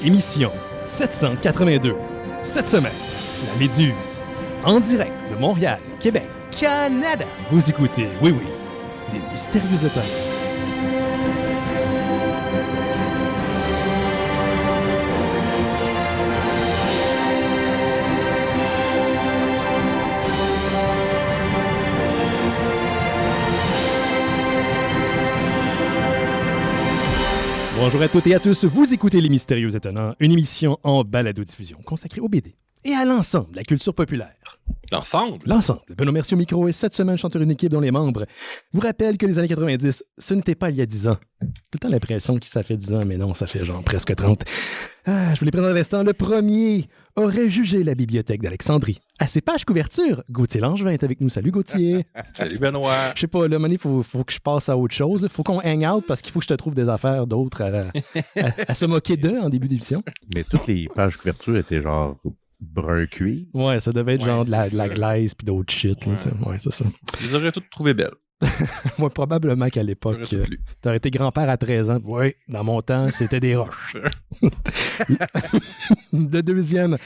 émission 782. Cette semaine, la Méduse, en direct de Montréal, Québec, Canada. Vous écoutez, oui, les mystérieux étonnants. Bonjour à toutes et à tous, vous écoutez Les Mystérieux Étonnants, une émission en balado-diffusion consacrée au BD et à l'ensemble de la culture populaire. L'ensemble? L'ensemble. Benoît Mercier au micro et cette semaine, chanteur une équipe dont les membres vous rappellent que les années 90, ce n'était pas il y a 10 ans. Tout le temps l'impression que ça fait 10 ans, mais non, ça fait genre presque 30. Je vous les présente à l'instant. Le premier aurait jugé la bibliothèque d'Alexandrie. À ses pages couverture, Gauthier Langevin est avec nous. Salut Gauthier. Salut Benoît. Je sais pas, là, Mani, faut que je passe à autre chose. Il faut qu'on hang out parce qu'il faut que je te trouve des affaires d'autres à se moquer d'eux en début d'émission. Mais toutes les pages couverture étaient genre brun cuir. Ouais, ça devait être genre de la glaise puis d'autres shit. Là, ouais, c'est ça. Ils auraient toutes trouvé belles. Moi, probablement qu'à l'époque, t'aurais été grand-père à 13 ans. Oui, dans mon temps, c'était des roches. De deuxième,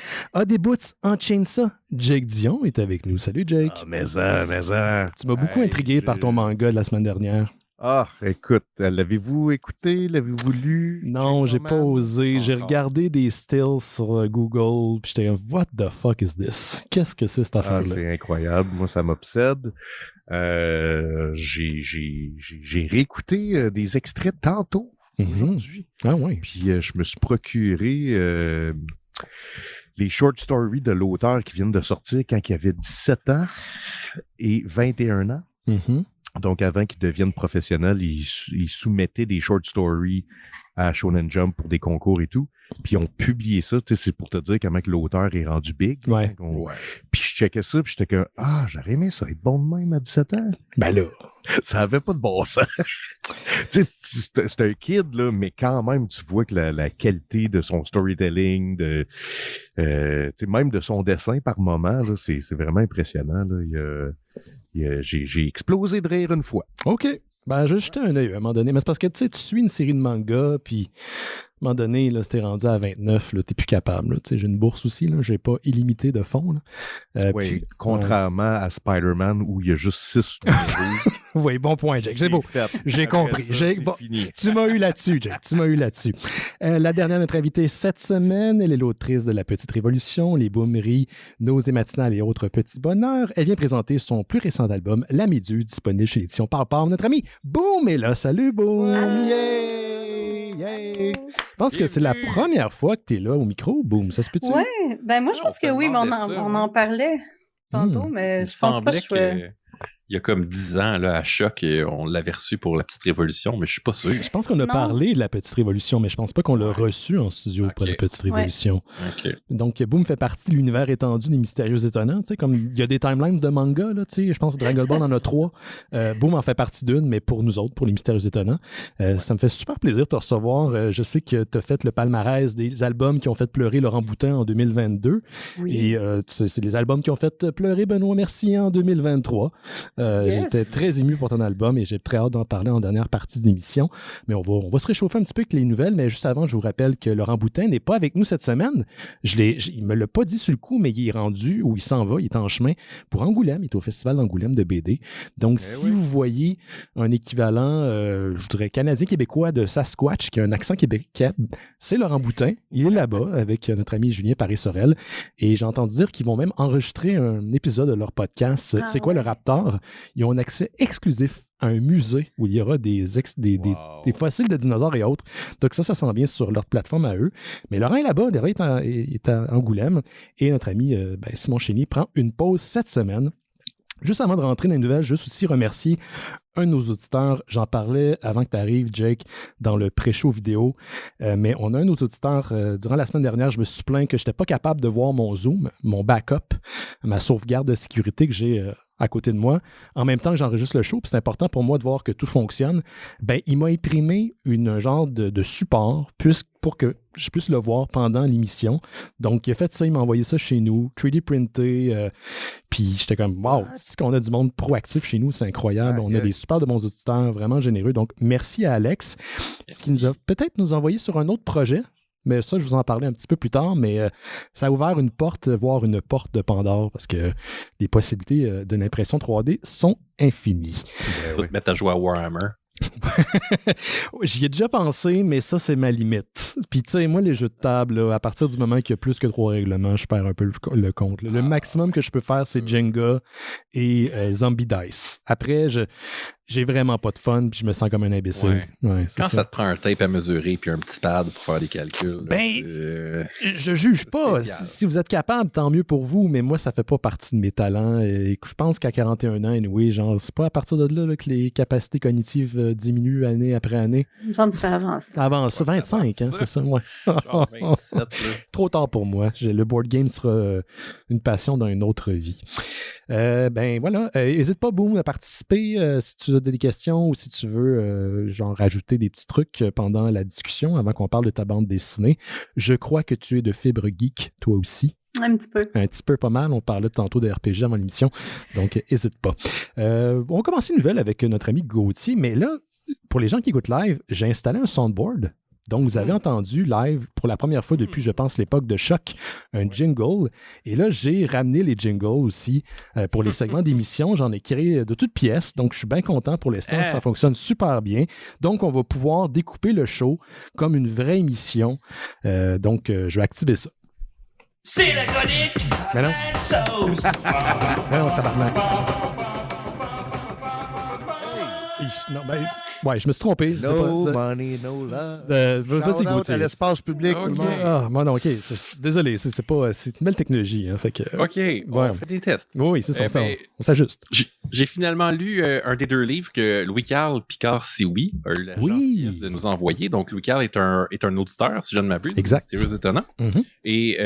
des boots en chainsaw. Jake Dion est avec nous. Salut, Jake. Ah, mais ça. Tu m'as beaucoup intrigué par ton manga de la semaine dernière. Ah, écoute, l'avez-vous écouté? L'avez-vous lu? Non, j'ai pas osé. J'ai regardé des stills sur Google, puis j'étais comme, what the fuck is this? Qu'est-ce que c'est cette affaire-là? C'est incroyable. Moi, ça m'obsède. J'ai réécouté des extraits tantôt, aujourd'hui. Ah ouais. Puis je me suis procuré les short stories de l'auteur qui viennent de sortir quand il avait 17 ans et 21 ans. Donc, avant qu'il devienne professionnel, il soumettait des short stories à Shonen Jump pour des concours et tout. Puis, ils ont publié ça. C'est pour te dire comment que l'auteur est rendu big. Ouais. Puis, je checkais ça, puis j'étais comme, j'aurais aimé ça être bon de même à 17 ans. Ben là. Ça avait pas de bon sens. C'est un kid, là, mais quand même, tu vois que la qualité de son storytelling, même de son dessin par moment, là, c'est vraiment impressionnant. Là. J'ai explosé de rire une fois. OK. Ben, j'ai jeté un œil à un moment donné. Mais c'est parce que, tu suis une série de mangas, puis à un moment donné, là, c'était rendu à 29, là, t'es plus capable. Là. J'ai une bourse aussi, là, j'ai pas illimité de fonds. Là. Oui, puis, contrairement à Spider-Man, où il y a juste 6 numéros. Oui, bon point, Jake. C'est beau. J'ai compris. Tu m'as eu là-dessus, Jake. Tu m'as eu là-dessus. La dernière, notre invitée cette semaine, elle est l'autrice de La Petite Révolution, Les Boomeries, Nausées matinales et autres petits bonheurs. Elle vient présenter son plus récent album, La Méduse, disponible chez l'édition Par. Notre ami Boom est là. Salut, Boom! Ouais. Yeah! Je pense que c'est la première fois que tu es là au micro, Boom. Ça se peut-tu? Oui, ben moi, je pense que oui, mais on en parlait tantôt, mais je pense pas que il y a comme 10 ans, là, à Choc, et on l'avait reçu pour La Petite Révolution, mais je suis pas sûr. Je pense qu'on a parlé de La Petite Révolution, mais je pense pas qu'on l'a reçu en studio pour La Petite Révolution. Okay. Donc, Boom fait partie de l'univers étendu des Mystérieux Étonnants. Tu sais, comme il y a des timelines de manga, là, tu sais, je pense que Dragon Ball en a 3. Boom en fait partie d'une, mais pour nous autres, pour les Mystérieux Étonnants. Ça me fait super plaisir de te recevoir. Je sais que tu as fait le palmarès des albums qui ont fait pleurer Laurent Boutin en 2022. Oui. Et c'est les albums qui ont fait pleurer Benoît Mercier en 2023. J'étais très ému pour ton album et j'ai très hâte d'en parler en dernière partie d'émission. Mais on va se réchauffer un petit peu avec les nouvelles. Mais juste avant, je vous rappelle que Laurent Boutin n'est pas avec nous cette semaine. Il me l'a pas dit sur le coup, mais il est rendu ou il s'en va. Il est en chemin pour Angoulême. Il est au Festival d'Angoulême de BD. Donc, vous voyez un équivalent, je dirais, canadien-québécois de Sasquatch qui a un accent québécois, c'est Laurent Boutin. Il est là-bas avec notre ami Julien Paris-Sorel. Et j'ai entendu dire qu'ils vont même enregistrer un épisode de leur podcast. C'est quoi le Raptor? Ils ont un accès exclusif à un musée où il y aura des fossiles de dinosaures et autres. Donc ça s'en vient sur leur plateforme à eux. Mais Laurent est là-bas, Laurent est à Angoulême. Et notre ami Simon Chénier prend une pause cette semaine. Juste avant de rentrer dans les nouvelles, juste aussi remercier un de nos auditeurs. J'en parlais avant que tu arrives, Jake, dans le pré-show vidéo. Mais on a un de nos auditeurs, durant la semaine dernière, je me suis plaint que je n'étais pas capable de voir mon Zoom, mon backup, ma sauvegarde de sécurité que j'ai à côté de moi, en même temps que j'enregistre le show, puis c'est important pour moi de voir que tout fonctionne. Ben, il m'a imprimé un genre de support pour que je puisse le voir pendant l'émission. Donc, il a fait ça, il m'a envoyé ça chez nous, 3D printé, puis j'étais comme, wow, c'est qu'on a du monde proactif chez nous, c'est incroyable. On a des super de bons auditeurs, vraiment généreux. Donc, merci à Alex, ce qui nous a peut-être nous envoyé sur un autre projet. Mais ça, je vous en parlais un petit peu plus tard, mais ça a ouvert une porte, voire une porte de Pandore, parce que les possibilités de l'impression 3D sont infinies. Tu vas te mettre à jouer à Warhammer. J'y ai déjà pensé, mais ça, c'est ma limite. Puis, tu sais, moi, les jeux de table, là, à partir du moment qu'il y a plus que 3 règlements, je perds un peu le compte. Le maximum que je peux faire, c'est Jenga et Zombie Dice. Après, j'ai vraiment pas de fun, puis je me sens comme un imbécile. Ouais, quand ça te prend un tape à mesurer puis un petit pad pour faire des calculs. Je juge pas. Si vous êtes capable, tant mieux pour vous, mais moi, ça fait pas partie de mes talents. Et je pense qu'à 41 ans, anyway, genre, c'est pas à partir de là que les capacités cognitives diminuent année après année. Il me semble que c'était avant ça. Avant ça, 25, hein, c'est ça, ouais. Genre 27, là. Trop tard pour moi. Le board game sera une passion dans une autre vie. Ben voilà, n'hésite pas, Boom, à participer si tu as des questions ou si tu veux genre rajouter des petits trucs pendant la discussion avant qu'on parle de ta bande dessinée. Je crois que tu es de fibre geek, toi aussi. Un petit peu. Un petit peu, pas mal. On parlait tantôt de RPG avant l'émission, donc n'hésite pas. On va commencer une nouvelle avec notre ami Gauthier, mais là, pour les gens qui écoutent live, j'ai installé un soundboard. Donc, vous avez entendu live pour la première fois depuis, je pense, l'époque de Choc, un jingle. Et là, j'ai ramené les jingles aussi pour les segments d'émission. J'en ai créé de toutes pièces. Donc, je suis bien content pour l'instant. Ça fonctionne super bien. Donc, on va pouvoir découper le show comme une vraie émission. Donc, je vais activer ça. C'est la chronique. Mais non. Sauce. Non, tabarnak. Non, ben, ouais, je me suis trompé. No money, no love. Vas-y, Gauthier. À l'espace public, tout le monde. Ah, non, OK. Désolé, c'est une belle technologie. Hein, fait que, OK, on fait des tests. Oui, c'est ça. On s'ajuste. J'ai finalement lu un des 2 livres que Louis-Carl Picard-Sioui a eu la gentillesse de nous envoyer. Donc, Louis-Carl est un auditeur, si je ne m'abuse. Exact. Mystérieux étonnant. Mm-hmm. Et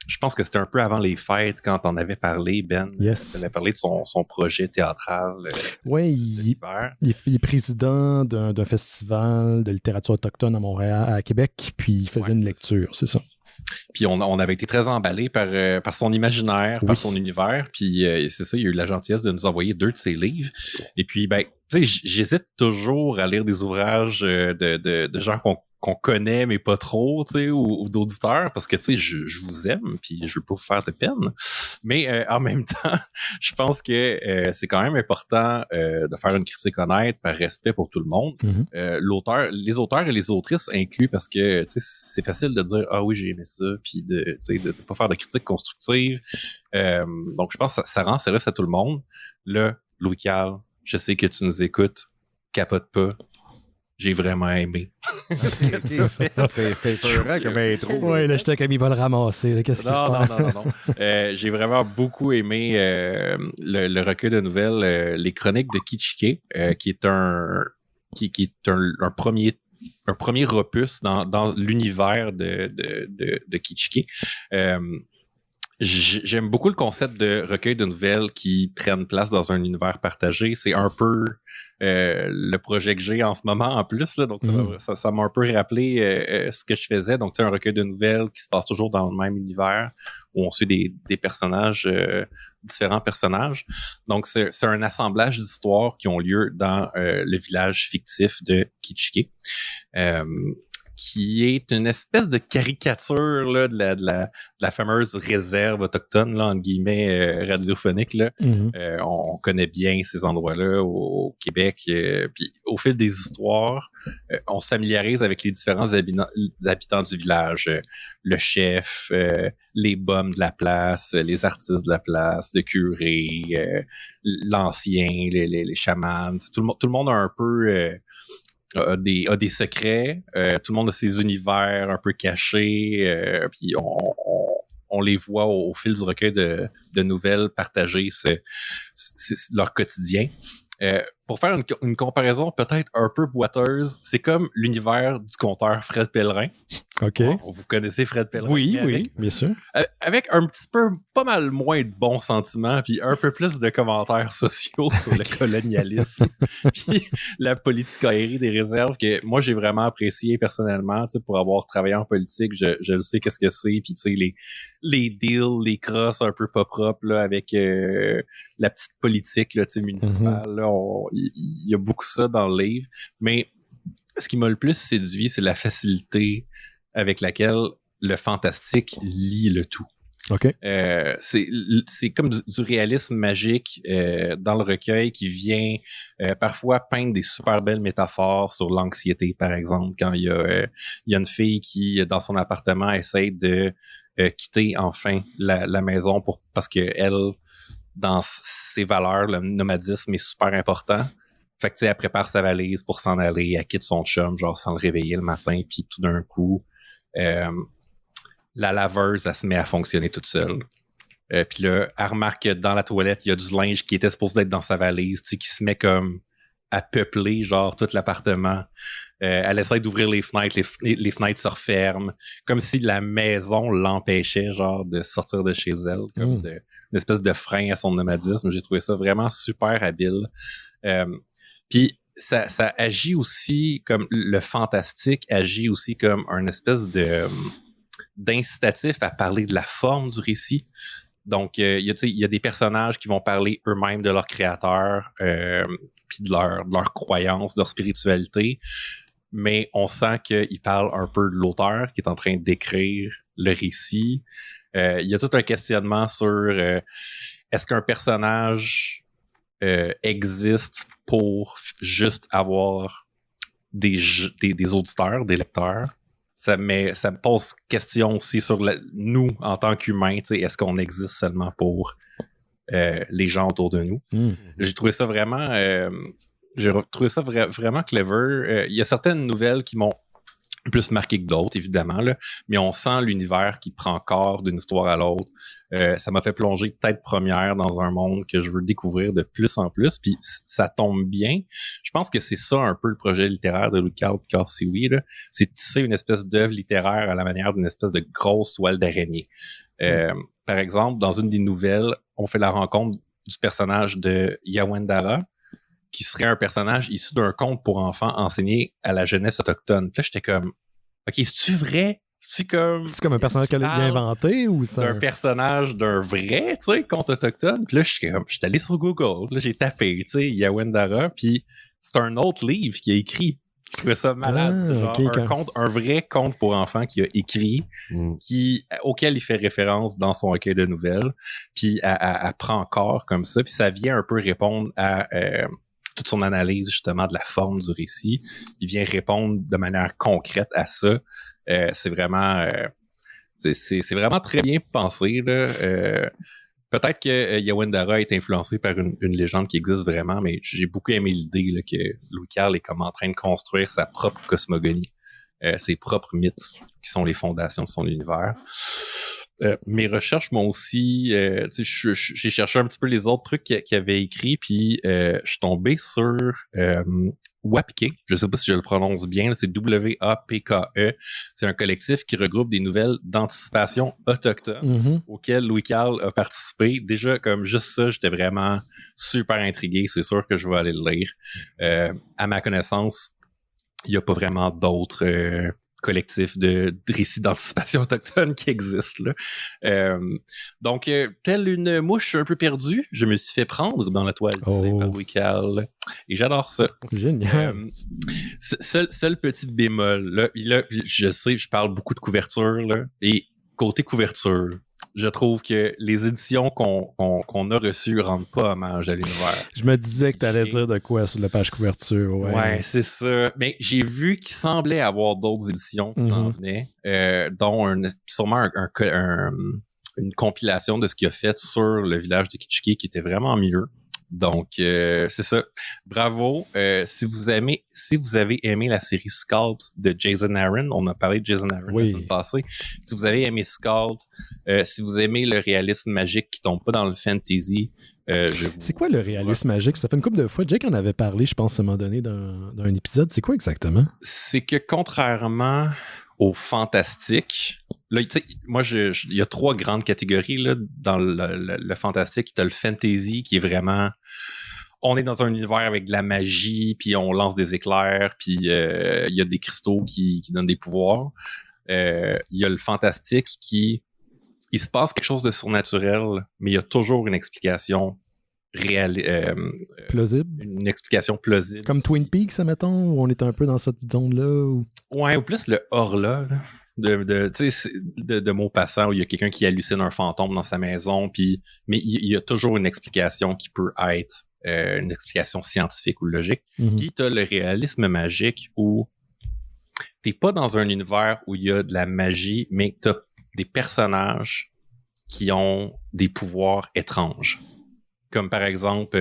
je pense que c'était un peu avant les fêtes quand on avait parlé, Ben. Yes. On avait parlé de son projet théâtral. Oui, il est président d'un festival de littérature autochtone à Montréal, à Québec, puis il faisait une lecture, c'est ça. Puis on avait été très emballés par son imaginaire, par son univers. Puis c'est ça, il a eu la gentillesse de nous envoyer 2 de ses livres. Et puis, ben, tu sais, j'hésite toujours à lire des ouvrages de gens qu'on connaît, mais pas trop, tu sais, ou d'auditeurs, parce que, tu sais, je vous aime, puis je veux pas vous faire de peine. Mais en même temps, je pense que c'est quand même important de faire une critique honnête par respect pour tout le monde. Mm-hmm. Les auteurs et les autrices inclus, parce que, tu sais, c'est facile de dire « Ah oui, j'ai aimé ça », puis de pas faire de critique constructive. Donc, je pense que ça rend service à tout le monde. Là, Louis-Carl, je sais que tu nous écoutes, capote pas. J'ai vraiment aimé. C'était épeurant comme intro. Oui, là, j'étais comme il va le ramasser. Là, qu'est-ce qui se passe? Non. J'ai vraiment beaucoup aimé le recueil de nouvelles Les Chroniques de Kitchike, qui est un premier opus dans l'univers de Kitchike. J'aime beaucoup le concept de recueil de nouvelles qui prennent place dans un univers partagé. C'est un peu le projet que j'ai en ce moment en plus, là, donc ça m'a un peu rappelé ce que je faisais. Donc, c'est un recueil de nouvelles qui se passe toujours dans le même univers où on suit des personnages, différents personnages. Donc, c'est un assemblage d'histoires qui ont lieu dans le village fictif de Kitchike. Qui est une espèce de caricature là, de la fameuse réserve autochtone, là, entre guillemets, radiophonique. Là. Mm-hmm. On connaît bien ces endroits-là au Québec. Puis au fil des histoires, on se familiarise avec les différents habitants du village. Le chef, les bums de la place, les artistes de la place, le curé, l'ancien, les chamans. Tout le monde a un peu... a des secrets, tout le monde a ses univers un peu cachés, puis on les voit au fil du recueil de nouvelles partagées, c'est leur quotidien. Pour faire une comparaison peut-être un peu boiteuse, c'est comme l'univers du conteur Fred Pellerin. OK. Vous connaissez Fred Pellerin? Oui, bien sûr. Avec un petit peu, pas mal moins de bons sentiments, puis un peu plus de commentaires sociaux sur le colonialisme, puis la politicaillerie des réserves que moi j'ai vraiment apprécié personnellement, tu sais, pour avoir travaillé en politique, je le sais qu'est-ce que c'est, puis tu sais, les deals, les crosses un peu pas propres là, avec la petite politique là, tu sais, municipale, là, il y a beaucoup ça dans le livre, mais ce qui m'a le plus séduit, c'est la facilité avec laquelle le fantastique lie le tout. OK. C'est comme du réalisme magique dans le recueil qui vient parfois peindre des super belles métaphores sur l'anxiété, par exemple, quand il y a une fille qui, dans son appartement, essaie de quitter enfin la maison parce que elle, dans ses valeurs, le nomadisme est super important. Fait que, tu sais, elle prépare sa valise pour s'en aller, elle quitte son chum, genre sans le réveiller le matin, puis tout d'un coup, la laveuse, elle se met à fonctionner toute seule. Puis là, elle remarque que dans la toilette, il y a du linge qui était supposé être dans sa valise, tu sais, qui se met comme à peupler, genre, tout l'appartement. Elle essaie d'ouvrir les fenêtres, les fenêtres se referment, comme si la maison l'empêchait, genre, de sortir de chez elle, comme une espèce de frein à son nomadisme. J'ai trouvé ça vraiment super habile. Puis ça agit aussi comme le fantastique agit aussi comme un espèce d'incitatif à parler de la forme du récit. Donc, il y a des personnages qui vont parler eux-mêmes de leur créateur, puis de leur croyance, de leur spiritualité, mais on sent qu'ils parlent un peu de l'auteur qui est en train d'écrire le récit. Il y a tout un questionnement sur est-ce qu'un personnage existe pour juste avoir des auditeurs, des lecteurs. Ça me pose question aussi sur nous, en tant qu'humains, est-ce qu'on existe seulement pour les gens autour de nous? J'ai trouvé ça vraiment vraiment clever. Il y a certaines nouvelles qui m'ont plus marqué que d'autres, évidemment, là, mais on sent l'univers qui prend corps d'une histoire à l'autre. Ça m'a fait plonger tête première dans un monde que je veux découvrir de plus en plus, puis ça tombe bien. Je pense que c'est ça un peu le projet littéraire de Louis Carl Picard-Sioui, là. C'est tisser une espèce d'œuvre littéraire à la manière d'une espèce de grosse toile d'araignée. Par exemple, dans une des nouvelles, on fait la rencontre du personnage de Yawandara, qui serait un personnage issu d'un conte pour enfants enseigné à la jeunesse autochtone. Puis là, j'étais comme, OK, c'est-tu vrai? C'est comme un personnage qu'elle a inventé ou ça? Un personnage d'un vrai, tu sais, conte autochtone. Puis là, je suis allé sur Google, là, j'ai tapé, tu sais, Yawandara, puis c'est un autre livre qu'il a écrit. Je trouvais ça malade. C'est genre un vrai conte pour enfants qu'il a écrit, auquel il fait référence dans son recueil de nouvelles. Puis elle prend corps comme ça, puis ça vient un peu répondre à toute son analyse justement de la forme du récit. Il vient répondre de manière concrète à ça. C'est vraiment c'est vraiment très bien pensé, là. Peut-être que Yawandara est influencé par une légende qui existe vraiment, mais j'ai beaucoup aimé l'idée là, que Louis Carl est comme en train de construire sa propre cosmogonie, ses propres mythes qui sont les fondations de son univers. Mes recherches m'ont aussi... j'ai cherché un petit peu les autres trucs qu'il avait écrits, puis je suis tombé sur Wapke. Je sais pas si je le prononce bien, c'est W-A-P-K-E. C'est un collectif qui regroupe des nouvelles d'anticipation autochtone auxquelles Louis Carl a participé. Déjà, comme juste ça, j'étais vraiment super intrigué. C'est sûr que je vais aller le lire. À ma connaissance, il n'y a pas vraiment d'autres... collectif de récits d'anticipation autochtone qui existe là. Donc, telle une mouche un peu perdue, je me suis fait prendre dans la toile tissée par Louis Carl. Et j'adore ça. Génial. Seul petit bémol. Là, je sais, je parle beaucoup de couverture, là, et côté couverture, je trouve que les éditions qu'on a reçues rendent pas hommage à l'univers. Je me disais que tu allais dire de quoi sur la page couverture. Ouais, c'est ça. Mais j'ai vu qu'il semblait avoir d'autres éditions qui s'en venaient, dont sûrement une compilation de ce qu'il a fait sur le village de Kitchiki qui était vraiment mieux. Donc, c'est ça. Bravo. Si vous avez aimé la série Scalped de Jason Aaron, on a parlé de Jason Aaron la semaine passée. Si vous avez aimé Scalped, si vous aimez le réalisme magique qui tombe pas dans le fantasy, c'est quoi le réalisme magique? Ça fait une couple de fois. Jake en avait parlé, je pense, à un moment donné d'un épisode. C'est quoi exactement? C'est que contrairement au fantastique, là, tu sais, moi, il y a 3 grandes catégories là, dans le fantastique. Tu as le fantasy qui est vraiment... On est dans un univers avec de la magie, puis on lance des éclairs, puis il y a des cristaux qui donnent des pouvoirs. Il y a le fantastique qui... Il se passe quelque chose de surnaturel, mais il y a toujours une explication plausible. Une explication plausible. Comme Twin Peaks, mettons, où on est un peu dans cette zone-là. Ou... Ouais, ou plus le hors-là, de Maupassant, où il y a quelqu'un qui hallucine un fantôme dans sa maison, mais il y a toujours une explication qui peut être une explication scientifique ou logique. Puis t'as le réalisme magique où t'es pas dans un univers où il y a de la magie, mais que t'as des personnages qui ont des pouvoirs étranges. Comme par exemple,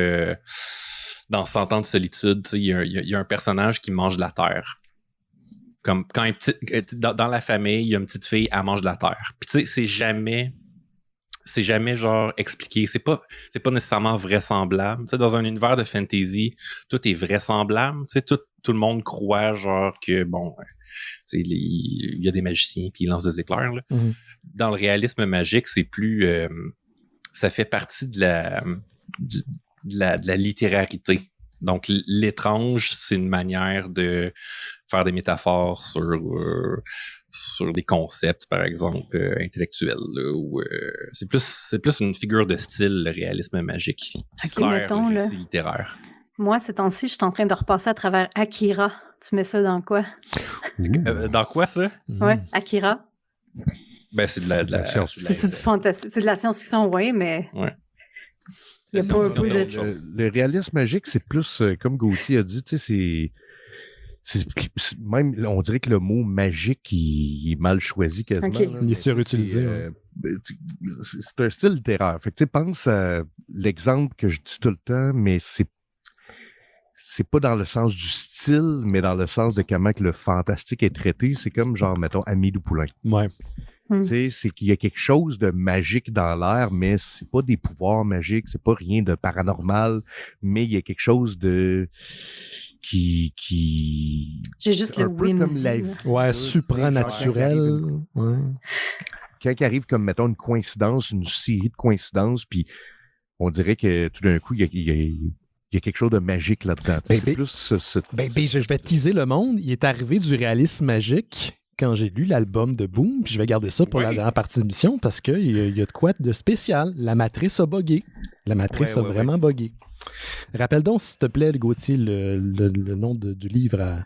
dans 100 ans de solitude, il y a un personnage qui mange de la terre. Comme quand dans la famille, il y a une petite fille, elle mange de la terre. Puis tu sais, c'est jamais genre expliqué. C'est pas nécessairement vraisemblable. Tu sais, dans un univers de fantasy, tout est vraisemblable. Tu sais, tout le monde croit genre que bon, il y a des magiciens puis ils lancent des éclairs. Là. Dans le réalisme magique, c'est plus, ça fait partie de la littérarité. Donc l'étrange, c'est une manière de faire des métaphores sur des concepts, par exemple, intellectuels. Là, ou, c'est plus une figure de style, le réalisme magique, qui sert le récit littéraire. Moi, ces temps-ci, je suis en train de repasser à travers Akira. Tu mets ça dans quoi? Dans quoi, ça? Ouais, Akira. Ben, c'est de la science-fiction. C'est du fantastique. C'est de la science-fiction, oui, mais... Ouais. Il y a pas un peu de... Le réalisme magique, c'est plus, comme Gauthier a dit, tu sais, même, on dirait que le mot magique, il est mal choisi quasiment. Okay. Là, il est surutilisé. C'est un style littéraire. Fait que, tu sais, pense à l'exemple que je dis tout le temps, mais c'est pas dans le sens du style, mais dans le sens de comment que le fantastique est traité. C'est comme, genre, mettons, Amélie Poulain. Ouais. Tu sais, c'est qu'il y a quelque chose de magique dans l'air, mais c'est pas des pouvoirs magiques, c'est pas rien de paranormal, mais il y a quelque chose de... qui j'ai juste le whimsy. Ouais, supranaturel. Ouais. Quand il arrive comme, mettons, une coïncidence, une série de coïncidences, puis on dirait que tout d'un coup, il y a quelque chose de magique là-dedans. C'est plus je vais teaser le monde. Il est arrivé du réalisme magique quand j'ai lu l'album de Boom, puis je vais garder ça pour la dernière partie de l'émission parce qu'il y a de quoi de spécial. La matrice a buggé. La matrice a vraiment buggé. Rappelle donc, s'il te plaît, Gauthier, le nom du livre à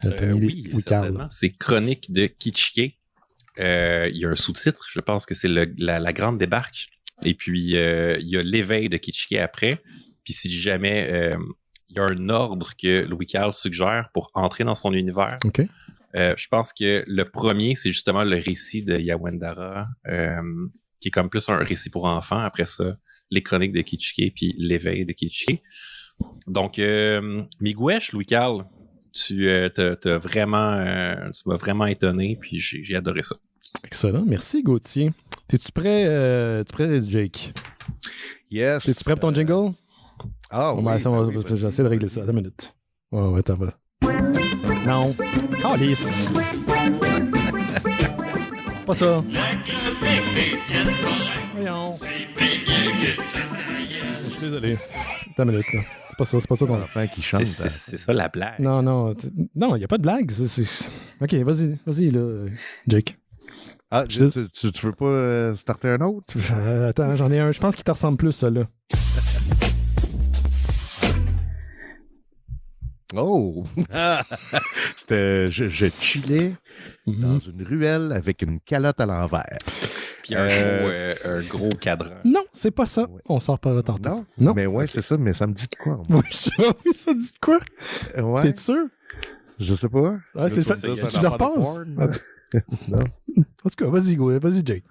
oui, certainement. C'est Chronique de Kitschke. Il y a un sous-titre, je pense que c'est la Grande Débarque. Et puis, il y a l'éveil de Kitschke après. Puis si jamais il y a un ordre que Louis Carle suggère pour entrer dans son univers, je pense que le premier, c'est justement le récit de Yawandara, qui est comme plus un récit pour enfants. Après ça, les chroniques de Kitschke, puis l'éveil de Kitschke. Donc, Miigwech, Louis Carle, tu m'as vraiment étonné, puis j'ai adoré ça. Excellent. Merci, Gauthier. T'es-tu prêt, Jake? Yes. T'es-tu prêt pour ton jingle? Ah oui. J'essaie de régler ça. Attends une minute. Ouais, attends. Non. Calice. C'est pas ça. Voyons. Je suis désolé. Attends une minute, là. C'est pas ça ton enfant qui chante. C'est ça la blague. Non, il n'y a pas de blague. OK, vas-y, là, Jake. Ah, tu veux pas starter un autre? Attends, j'en ai un. Je pense qu'il te ressemble plus, ça, là. Oh! C'était... Je chillais dans une ruelle avec une calotte à l'envers. Puis un gros cadran. Non, c'est pas ça. Ouais. On s'en reparlera tantôt. Non. Mais ouais, c'est ça, mais ça me dit de quoi? Oui, ça dit de quoi? Ouais. T'es sûr? Je sais pas. Ouais, c'est ça. Tu le repasses? Non. En tout cas, vas-y, Jake.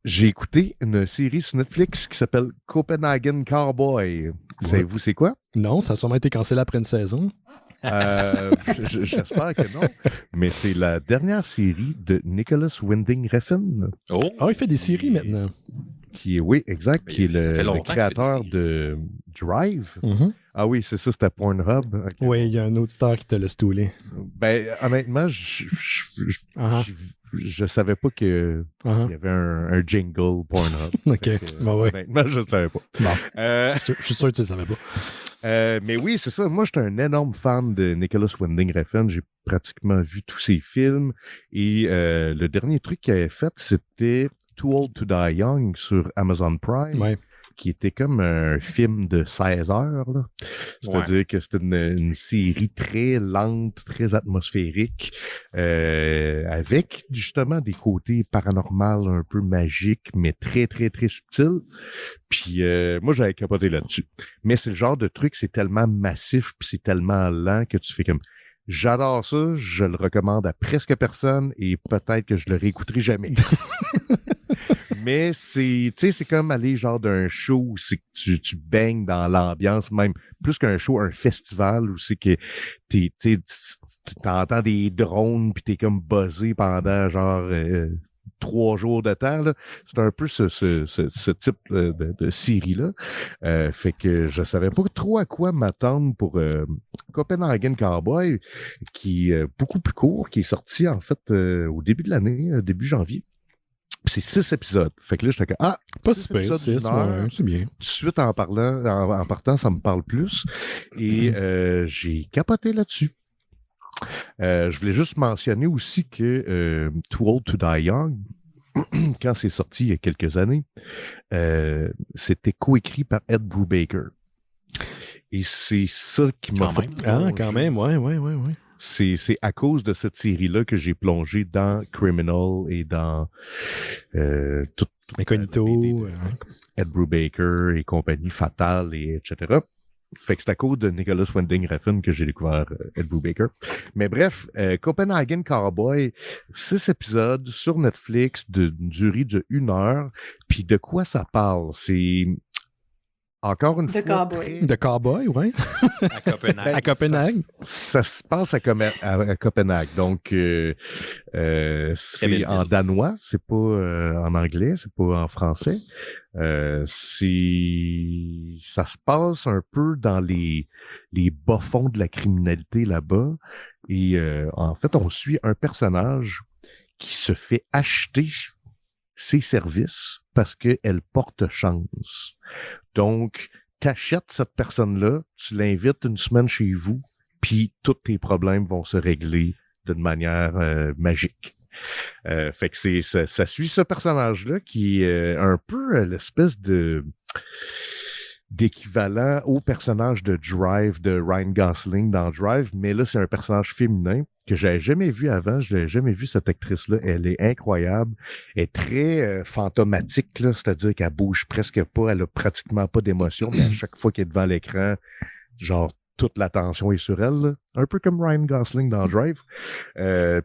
J'ai écouté une série sur Netflix qui s'appelle Copenhagen Cowboy. Savez-vous c'est quoi? Non, ça a sûrement été cancellé après une saison. J'espère que non. Mais c'est la dernière série de Nicholas Winding Refn. Oh, il fait des séries maintenant. Oui, exact. Qui est le créateur de Drive. Mm-hmm. Ah oui, c'est ça, c'était Pornhub. Okay. Oui, il y a un auditeur qui te l'a stoulé. Ben, honnêtement, je savais pas qu'il y avait un jingle Pornhub. OK. Honnêtement, je ne savais pas. Bon. Je suis sûr que tu ne le savais pas. Mais oui, c'est ça. Moi, j'étais un énorme fan de Nicholas Winding Refn. J'ai pratiquement vu tous ses films. Et le dernier truc qu'il avait fait, c'était Too Old to Die Young sur Amazon Prime. Ouais. Qui était comme un film de 16 heures. Là. C'est-à-dire que c'était une série très lente, très atmosphérique, avec justement des côtés paranormaux un peu magiques, mais très, très, très subtils. Puis moi, j'avais capoté là-dessus. Mais c'est le genre de truc, c'est tellement massif, puis c'est tellement lent que tu fais comme... J'adore ça, je le recommande à presque personne et peut-être que je le réécouterai jamais. Mais c'est comme aller genre d'un show où c'est que tu baignes dans l'ambiance, même plus qu'un show, un festival où c'est que tu entends des drones puis t'es comme buzzé pendant genre 3 jours de temps. Là. C'est un peu ce type de série-là. Fait que je savais pas trop à quoi m'attendre pour Copenhagen Cowboy, qui est beaucoup plus court, qui est sorti en fait au début de l'année, début janvier. Puis c'est 6 épisodes. Fait que là, j'étais comme, pas 6 super, épisodes d'une heure. C'est bien. Tout de suite, en partant, ça me parle plus. Et j'ai capoté là-dessus. Je voulais juste mentionner aussi que Too Old to Die Young, quand c'est sorti il y a quelques années, c'était coécrit par Ed Brubaker. Et c'est ça qui m'a fait... quand même, ouais. C'est à cause de cette série-là que j'ai plongé dans Criminal et dans tout Incognito, Ed Brubaker et compagnie, Fatal, et etc. Fait que c'est à cause de Nicholas Winding Refn que j'ai découvert Ed Brubaker. Mais bref, Copenhagen Cowboy, 6 épisodes sur Netflix d'une durée de 1 heure. Puis de quoi ça parle? C'est... Encore une fois... De cowboy, ouais. À Copenhague. À Copenhague. Ça se passe à Copenhague. Donc, c'est en danois, c'est pas en anglais, c'est pas en français. Ça se passe un peu dans les bas-fonds de la criminalité là-bas. Et en fait, on suit un personnage qui se fait acheter ses services parce qu'elle porte chance. Donc, t'achètes cette personne-là, tu l'invites une semaine chez vous, puis tous tes problèmes vont se régler d'une manière magique. Fait que ça suit ce personnage-là qui est un peu l'espèce d'équivalent au personnage de Drive de Ryan Gosling dans Drive, mais là, c'est un personnage féminin que j'avais jamais vu avant. Je l'avais jamais vu, cette actrice-là. Elle est incroyable. Elle est très fantomatique, là, c'est-à-dire qu'elle bouge presque pas. Elle a pratiquement pas d'émotion, mais à chaque fois qu'elle est devant l'écran, genre, toute l'attention est sur elle. Là. Un peu comme Ryan Gosling dans Drive.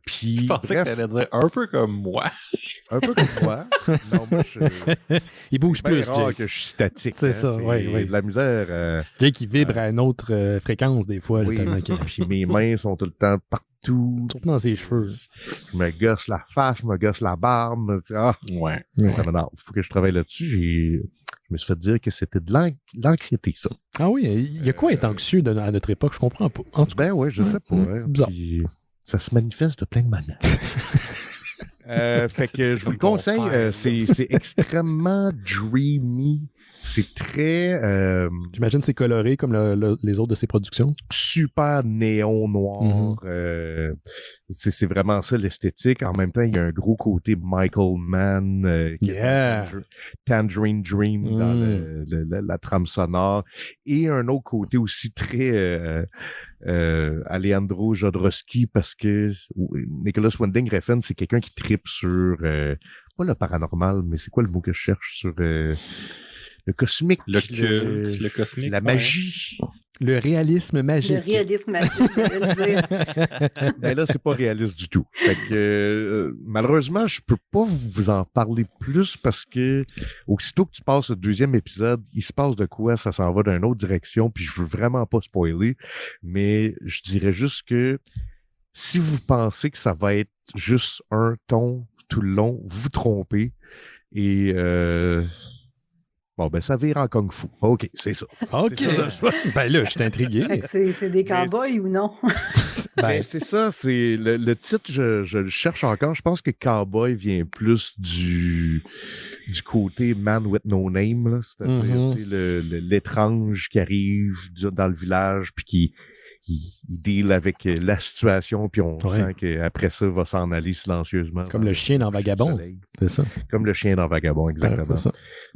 Puis, je pensais que t'allais dire un peu comme moi. Un peu comme moi. Non, moi, il bouge plus, rare Jake. que je suis statique. C'est ça, oui. De la misère. Jake, il vibre à une autre fréquence des fois. Oui, puis mes mains sont tout le temps partout. Surtout dans ses cheveux. Je me gosse la face, je me gosse la barbe. Ouais. Ça m'énerve. Il faut que je travaille là-dessus. Je me suis fait dire que c'était de l'anxiété, ça. Ah oui, il y a quoi être anxieux à notre époque? Je comprends pas. En tout cas, ben oui, je sais pas. Bizarre. Puis, ça se manifeste de plein de manières. Fait que je vous le conseille, c'est extrêmement dreamy. C'est très... J'imagine que c'est coloré comme les autres de ses productions. Super néon noir. C'est vraiment ça l'esthétique. En même temps, il y a un gros côté Michael Mann, Tangerine Dream dans la trame sonore. Et un autre côté aussi très Alejandro Jodorowsky, parce que Nicholas Winding Refn, c'est quelqu'un qui tripe sur pas le paranormal, mais c'est quoi le mot que je cherche? Sur le cosmique. Le cosmique. La magie. Le réalisme magique. Le réalisme magique, je veux le dire. Ben là, c'est pas réaliste du tout. Fait que malheureusement, je peux pas vous en parler plus parce que aussitôt que tu passes au 2e épisode, il se passe de quoi, ça s'en va dans une autre direction, puis je veux vraiment pas spoiler, mais je dirais juste que si vous pensez que ça va être juste un ton tout le long, vous vous trompez. Et bon, ben, ça vire en Kung Fu. OK, c'est ça. OK. Ben là, je suis intrigué. C'est des cowboys ou non? Ben, c'est ça. C'est le titre, je le cherche encore. Je pense que cowboy vient plus du côté man with no name, là. C'est-à-dire l'étrange qui arrive dans le village puis il deal avec la situation, puis on sent qu'après ça, il va s'en aller silencieusement. Comme le chien dans Vagabond. C'est ça. Comme le chien dans Vagabond, exactement. C'est ça.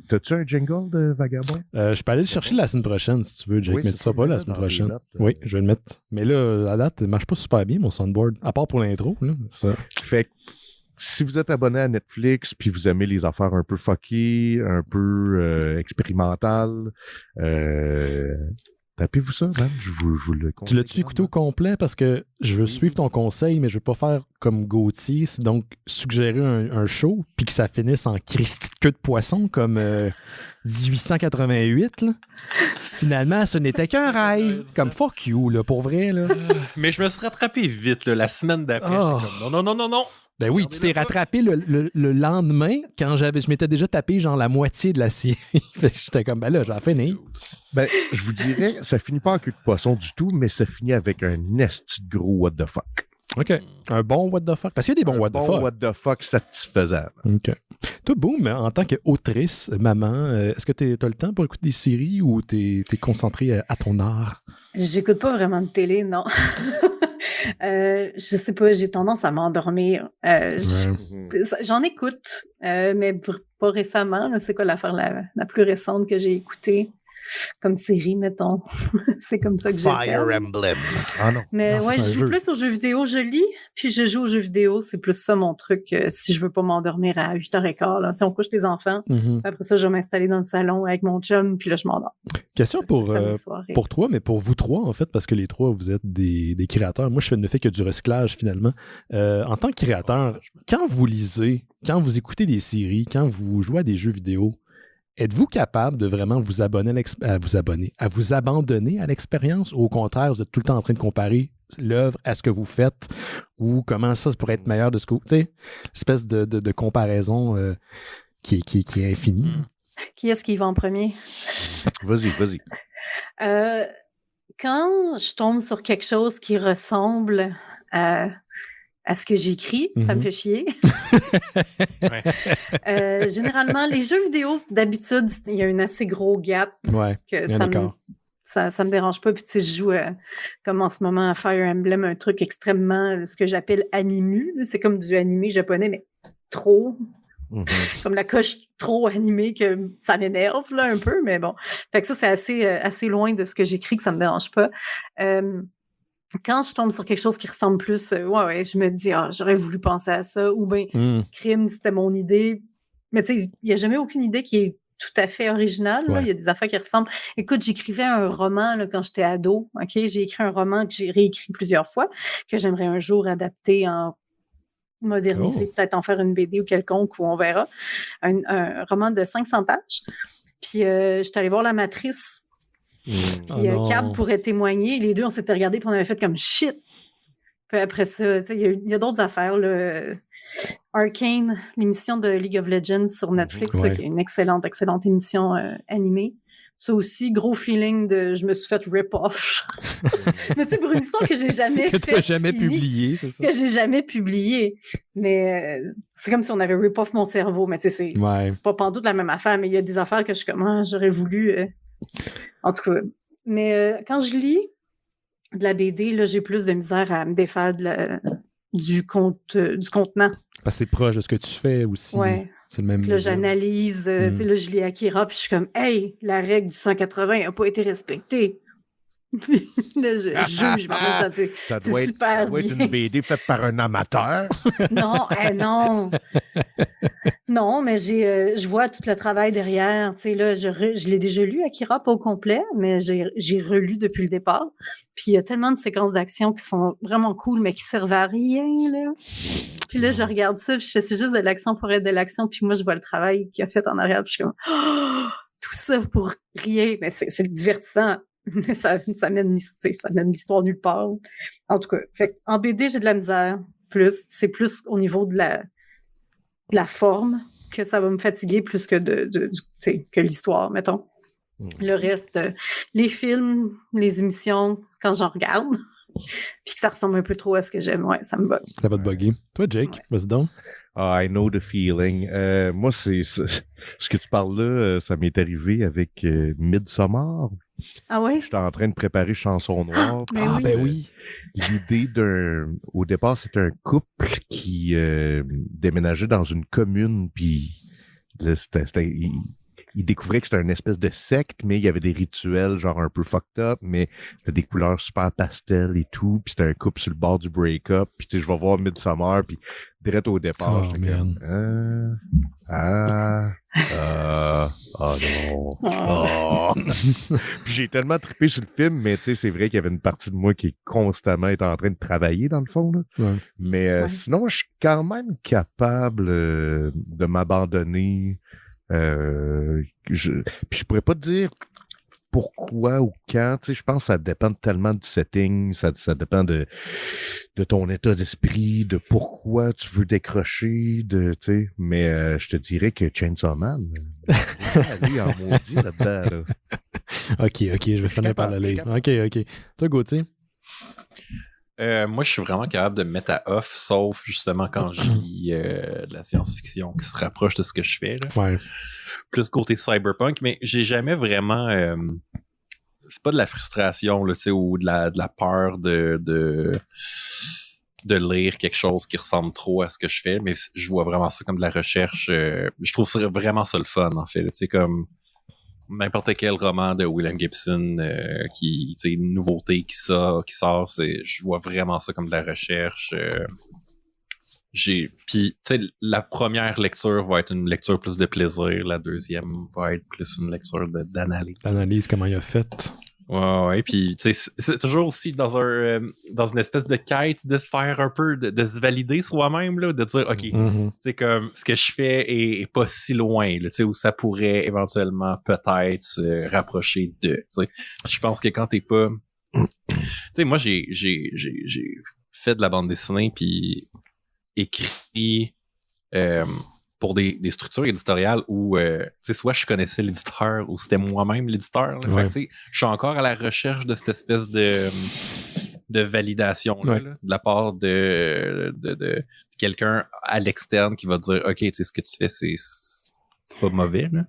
T'as-tu un jingle de Vagabond? Je peux aller le chercher la semaine prochaine, si tu veux, Jake. Oui, mais tu seras pas la semaine prochaine. Oui, je vais le mettre. Mais là, la date, elle marche pas super bien, mon soundboard. À part pour l'intro. Là, ça. Fait que si vous êtes abonné à Netflix, puis vous aimez les affaires un peu fucky, un peu expérimentales, tapez-vous ça, man. Je vous le conseille. Tu l'as-tu écouté au complet? Parce que je veux suivre ton conseil, mais je veux pas faire comme Gauthier. C'est donc suggérer un show, puis que ça finisse en Christie de queue de poisson, comme 1888. Là. Finalement, ce n'était qu'un rêve. Comme fuck you, là, pour vrai. Là. Mais je me suis rattrapé vite, là, la semaine d'après. J'étais comme, non. Ben oui, tu t'es rattrapé le lendemain quand je m'étais déjà tapé genre la moitié de la série. J'étais comme, ben là, je vais finir. Ben, je vous dirais, ça finit pas en queue de poisson du tout, mais ça finit avec un esti de gros what the fuck. OK. Un bon what the fuck. Parce qu'il y a des bons what the fuck. Un bon what the fuck satisfaisant. OK. Toi, Boom, en tant qu'autrice, maman, est-ce que tu as le temps pour écouter des séries ou tu es concentré à ton art? J'écoute pas vraiment de télé, non. Je sais pas, j'ai tendance à m'endormir. J'en écoute, mais pas récemment. Là, c'est quoi l'affaire la plus récente que j'ai écoutée? Comme série, mettons. C'est comme ça que j'ai Fire Emblem. Ah non. Mais non, ouais, je joue plus aux jeux vidéo. Je lis, puis je joue aux jeux vidéo. C'est plus ça mon truc si je veux pas m'endormir à 8h15. Là. On couche les enfants. Après ça, je vais m'installer dans le salon avec mon chum, puis là, je m'endors. Question pour toi, mais pour vous trois, en fait, parce que les trois, vous êtes des créateurs. Moi, je ne fais que du recyclage, finalement. En tant que créateur, quand vous lisez, quand vous écoutez des séries, quand vous jouez à des jeux vidéo, êtes-vous capable de vraiment vous abandonner à l'expérience ou au contraire, vous êtes tout le temps en train de comparer l'œuvre à ce que vous faites ou comment ça pourrait être meilleur de ce que vous... Tu sais, espèce de comparaison qui est infinie. Qui est-ce qui va en premier? Vas-y. Quand je tombe sur quelque chose qui ressemble à ce que j'écris, ça me fait chier. Généralement, les jeux vidéo, d'habitude, il y a un assez gros gap que ça me dérange pas. Puis tu sais, je joue comme en ce moment à Fire Emblem, un truc extrêmement, ce que j'appelle animu. C'est comme du animé japonais, mais trop. Comme la coche trop animée que ça m'énerve là, un peu, mais bon. Fait que ça, c'est assez loin de ce que j'écris, que ça me dérange pas. Quand je tombe sur quelque chose qui ressemble plus, je me dis, j'aurais voulu penser à ça, ou bien, crime, c'était mon idée. Mais tu sais, il n'y a jamais aucune idée qui est tout à fait originale. Il y a des affaires qui ressemblent. Écoute, j'écrivais un roman là, quand j'étais ado. Ok, j'ai écrit un roman que j'ai réécrit plusieurs fois, que j'aimerais un jour adapter en moderniser, peut-être en faire une BD ou quelconque, où on verra. Un roman de 500 pages. Puis, je suis allée voir La Matrice. Puis Cab pourrait témoigner. Les deux, on s'était regardés puis on avait fait comme shit. Puis après ça, il y a d'autres affaires. Là. Arcane, l'émission de League of Legends sur Netflix, là, qui est une excellente émission animée. Ça aussi, gros feeling de je me suis fait rip-off. Mais tu sais, pour une histoire que j'ai jamais que tu n'as jamais publiée, c'est ça? Que j'ai jamais publiée. Mais c'est comme si on avait rip-off mon cerveau. Mais tu sais, c'est pas pantoute la même affaire, mais il y a des affaires que je suis comme, j'aurais voulu... En tout cas, mais quand je lis de la BD, là, j'ai plus de misère à me défaire du contenant. Parce que c'est proche de ce que tu fais aussi. Ouais. C'est le même. Puis là, j'analyse. Tu sais, là, je lis Akira, puis je suis comme, hey, la règle du 180 n'a pas été respectée. Puis là, je juge. Ça c'est doit super être une BD faite par un amateur. Non. Non, mais je vois tout le travail derrière. Tu sais, là, je l'ai déjà lu, Akira, pas au complet, mais j'ai relu depuis le départ. Puis il y a tellement de séquences d'action qui sont vraiment cool, mais qui servent à rien, là. Puis là, je regarde ça, puis c'est juste de l'action pour être de l'action. Puis moi, je vois le travail qu'il a fait en arrière, puis je suis comme, tout ça pour rien. Mais c'est divertissant. Mais ça mène l'histoire nulle part. En tout cas, en BD, j'ai de la misère. C'est plus au niveau de la forme que ça va me fatiguer plus que que l'histoire, mettons. Le reste, les films, les émissions, quand j'en regarde, puis que ça ressemble un peu trop à ce que j'aime, ça me bug. Ça va te bugger. Toi, Jake, vas-y donc. I know the feeling. Moi, ce que tu parles là, ça m'est arrivé avec Midsommar. Ah ouais? J'étais en train de préparer Chanson Noire. Oui. L'idée au départ, c'était un couple qui déménageait dans une commune, puis là, il découvrait que c'était une espèce de secte, mais il y avait des rituels genre un peu fucked up, mais c'était des couleurs super pastel et tout, puis c'était un couple sur le bord du break-up, puis tu sais, je vais voir Midsommar, puis direct au départ, j'étais comme... non. Puis j'ai tellement trippé sur le film, mais tu sais, c'est vrai qu'il y avait une partie de moi qui constamment était en train de travailler dans le fond, là. Ouais. Mais sinon, je suis quand même capable de m'abandonner. Puis je pourrais pas te dire pourquoi ou quand, tu sais, je pense que ça dépend tellement du setting, ça dépend de ton état d'esprit, de pourquoi tu veux décrocher, tu sais, mais je te dirais que Chainsaw Man, aller en maudit là-dedans, là. OK, je vais finir par le lire. OK. Toi, Gauthier? Moi, je suis vraiment capable de me mettre à off, sauf justement quand je lis de la science-fiction qui se rapproche de ce que je fais. Là. Ouais. Plus côté cyberpunk, mais j'ai jamais vraiment... c'est pas de la frustration là, ou de la peur de lire quelque chose qui ressemble trop à ce que je fais, mais je vois vraiment ça comme de la recherche. Je trouve ça vraiment ça le fun, en fait. Tu sais, comme n'importe quel roman de William Gibson qui, tu sais, une nouveauté qui sort, je vois vraiment ça comme de la recherche. Puis, tu sais, la première lecture va être une lecture plus de plaisir, la deuxième va être plus une lecture d'analyse. L'analyse, comment il a fait. Ouais, puis tu sais, c'est toujours aussi dans une espèce de quête de se faire un peu, de se valider soi-même, là, de dire, OK, tu sais, comme ce que je fais est pas si loin, tu sais, où ça pourrait éventuellement peut-être se rapprocher de, tu sais. Je pense que quand t'es pas... Tu sais, moi, j'ai fait de la bande dessinée, puis écrit... pour des structures éditoriales où soit je connaissais l'éditeur ou c'était moi-même l'éditeur. Ouais. Fait que, je suis encore à la recherche de cette espèce de validation là, de la part de quelqu'un à l'externe qui va dire OK, tu sais, ce que tu fais, c'est pas mauvais. Là.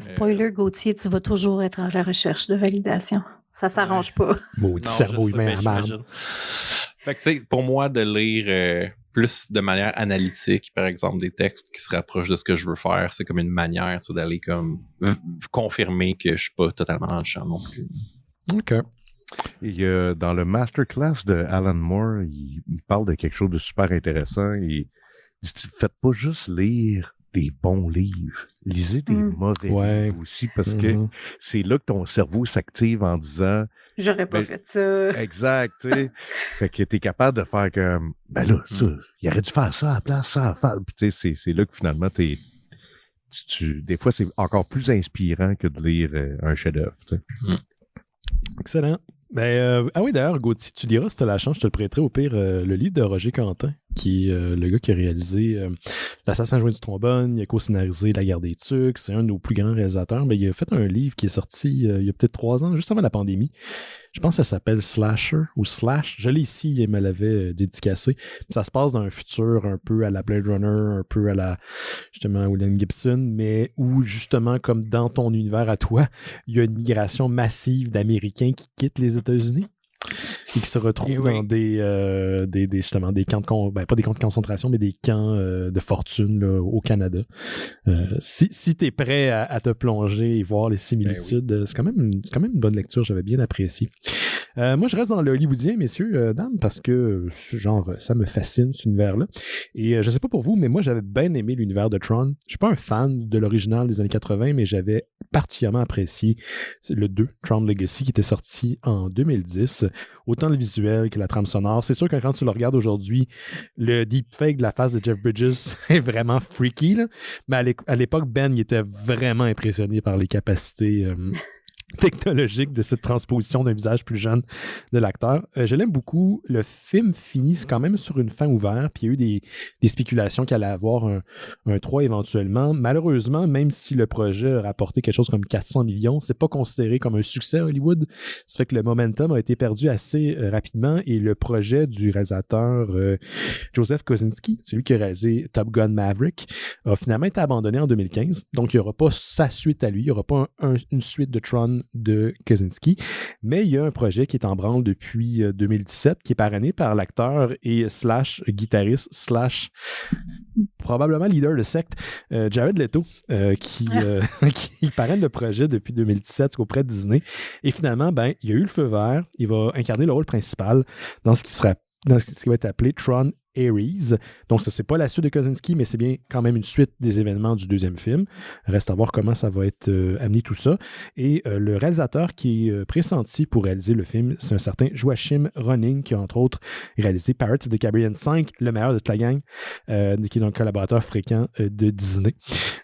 Spoiler, Gauthier, tu vas toujours être à la recherche de validation. Ça s'arrange pas. Maudit cerveau humain à marde. Fait que, tu sais, pour moi, de lire plus de manière analytique, par exemple, des textes qui se rapprochent de ce que je veux faire, c'est comme une manière d'aller comme confirmer que je suis pas totalement dans le champ non plus. OK. Et dans le masterclass de Alan Moore, il parle de quelque chose de super intéressant. Il dit, faites pas juste lire des bons livres. Lisez des mauvais livres aussi, parce que c'est là que ton cerveau s'active en disant... J'aurais pas fait ça. Exact, tu sais. Fait que t'es capable de faire comme... Ben là, ça, il aurait dû faire ça à la place, ça à faire. Puis tu sais, c'est là que finalement, des fois, c'est encore plus inspirant que de lire un chef-d'œuvre, tu sais. Excellent. Ben, oui, d'ailleurs, Gauthier, tu liras si tu as la chance, je te le prêterai au pire, le livre de Roger Quentin, qui est le gars qui a réalisé L'Assassin joué du trombone, il a co-scénarisé La Guerre des Tucs, c'est un de nos plus grands réalisateurs, mais il a fait un livre qui est sorti il y a peut-être 3 ans, juste avant la pandémie. Je pense que ça s'appelle Slasher ou Slash. Je l'ai ici, il me l'avait dédicacé. Ça se passe dans un futur un peu à la Blade Runner, un peu à la, justement, William Gibson, mais où, justement, comme dans ton univers à toi, il y a une migration massive d'Américains qui quittent les États-Unis et qui se retrouvent dans justement, des camps de pas des camps de concentration, mais des camps de fortune là, au Canada. Si tu es prêt à te plonger et voir les similitudes, c'est quand même une bonne lecture, j'avais bien apprécié. Moi, je reste dans le hollywoodien, messieurs, dames, parce que, genre, ça me fascine, cet univers-là. Et je sais pas pour vous, mais moi, j'avais bien aimé l'univers de Tron. Je suis pas un fan de l'original des années 80, mais j'avais particulièrement apprécié le 2, Tron Legacy, qui était sorti en 2010. Autant le visuel que la trame sonore. C'est sûr que quand tu le regardes aujourd'hui, le deepfake de la face de Jeff Bridges est vraiment freaky, là. Mais à l'époque, Ben, il était vraiment impressionné par les capacités... technologique de cette transposition d'un visage plus jeune de l'acteur. Je l'aime beaucoup. Le film finit quand même sur une fin ouverte, puis il y a eu des spéculations qu'il allait avoir un 3 éventuellement. Malheureusement, même si le projet a rapporté quelque chose comme 400 millions, c'est pas considéré comme un succès à Hollywood. Ça fait que le momentum a été perdu assez rapidement et le projet du réalisateur Joseph Kosinski, celui qui a réalisé Top Gun Maverick, a finalement été abandonné en 2015. Donc, il n'y aura pas sa suite à lui. Il n'y aura pas une suite de Tron de Kosinski. Mais il y a un projet qui est en branle depuis 2017, qui est parrainé par l'acteur et / guitariste / probablement leader de secte, Jared Leto, qui parraine le projet depuis 2017 auprès de Disney. Et finalement, il a eu le feu vert. Il va incarner le rôle principal dans ce qui va être appelé Tron Ares. Donc, ça, c'est pas la suite de Kosinski, mais c'est bien quand même une suite des événements du deuxième film. Reste à voir comment ça va être amené tout ça. Et le réalisateur qui est pressenti pour réaliser le film, c'est un certain Joachim Ronning, qui a entre autres réalisé Pirates of the Caribbean 5, le meilleur de toute la gang, qui est donc collaborateur fréquent de Disney.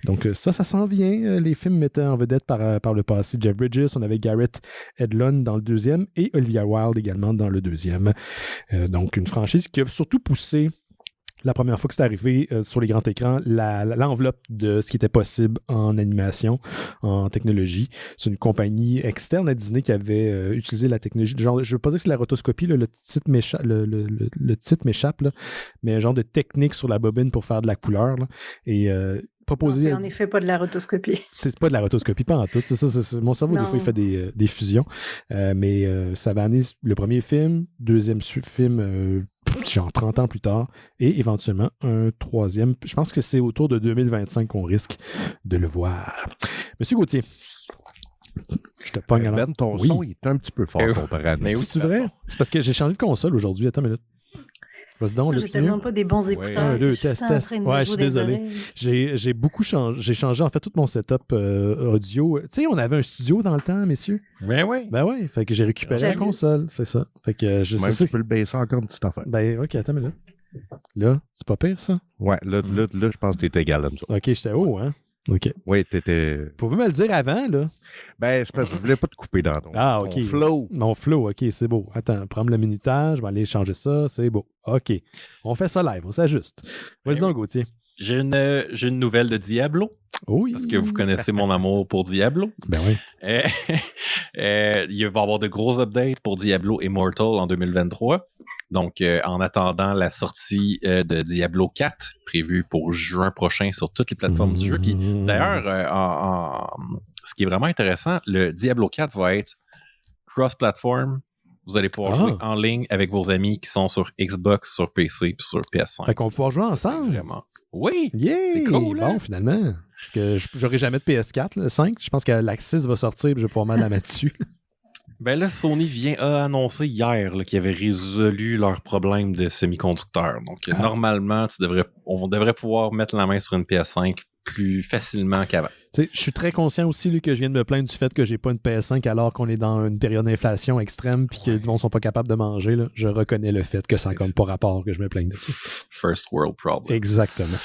Donc, ça s'en vient. Les films mettaient en vedette par le passé Jeff Bridges. On avait Garrett Hedlund dans le deuxième et Olivia Wilde également dans le deuxième. Donc, une franchise qui a surtout poussé la première fois que c'est arrivé sur les grands écrans, l'enveloppe de ce qui était possible en animation, en technologie. C'est une compagnie externe à Disney qui avait utilisé la technologie. Genre, je ne veux pas dire que c'est la rotoscopie, là, le titre m'échappe, là, mais un genre de technique sur la bobine pour faire de la couleur. Là, et proposé. C'est en effet pas de la rotoscopie. C'est pas de la rotoscopie, pas en tout. C'est ça, mon cerveau, des fois, il fait des fusions. Mais ça va amener le premier film, deuxième film, genre 30 ans plus tard, et éventuellement un troisième. Je pense que c'est autour de 2025 qu'on risque de le voir. Monsieur Gauthier, je te pogne Ben, ton son il est un petit peu fort comparé à nous. Mais c'est vrai? C'est parce que j'ai changé de console aujourd'hui. Attends une minute. Vas-y donc, j'ai tellement pas des bons écouteurs. Test. Ouais, je suis désolé. J'ai beaucoup changé. J'ai changé en fait tout mon setup audio. Tu sais, on avait un studio dans le temps, messieurs. Oui. Ben ouais. Fait que j'ai récupéré la console. Fait ça. Fait que je sais. Tu peux le baisser encore une petite affaire. Ben ok, attends, mais là, c'est pas pire ça? Ouais, là, je pense que t'es égal à nous. Ok, j'étais haut, hein? OK. Oui, t'étais. Vous pouvez me le dire avant, là? Ben, c'est parce que je voulais pas te couper dans ton OK. flow. Mon flow, OK, c'est beau. Attends, prends le minutage, je vais aller changer ça, c'est beau. OK. On fait ça live, on s'ajuste. Vas-y donc, Gauthier. J'ai une nouvelle de Diablo. Oui. Parce que vous connaissez mon amour pour Diablo. Ben oui. Il va y avoir de gros updates pour Diablo Immortal en 2023. Donc, en attendant la sortie de Diablo 4, prévue pour juin prochain sur toutes les plateformes du jeu. Puis d'ailleurs, ce qui est vraiment intéressant, le Diablo 4 va être cross-platform. Vous allez pouvoir jouer en ligne avec vos amis qui sont sur Xbox, sur PC et sur PS5. Fait qu'on va pouvoir jouer ensemble. Vraiment. Oui! Yeah! C'est cool, Bon, finalement. Parce que j'aurai jamais de PS4, le 5. Je pense que la 6 va sortir et je vais pouvoir mettre la main dessus. Ben là, Sony vient annoncer hier qu'ils avaient résolu leur problème de semi-conducteurs. Donc, normalement, on devrait pouvoir mettre la main sur une PS5 plus facilement qu'avant. Je suis très conscient aussi là, que je viens de me plaindre du fait que j'ai pas une PS5 alors qu'on est dans une période d'inflation extrême puis que du monde sont pas capables de manger. Là. Je reconnais le fait que ça n'a comme pas rapport que je me plaigne de ça. First world problem. Exactement.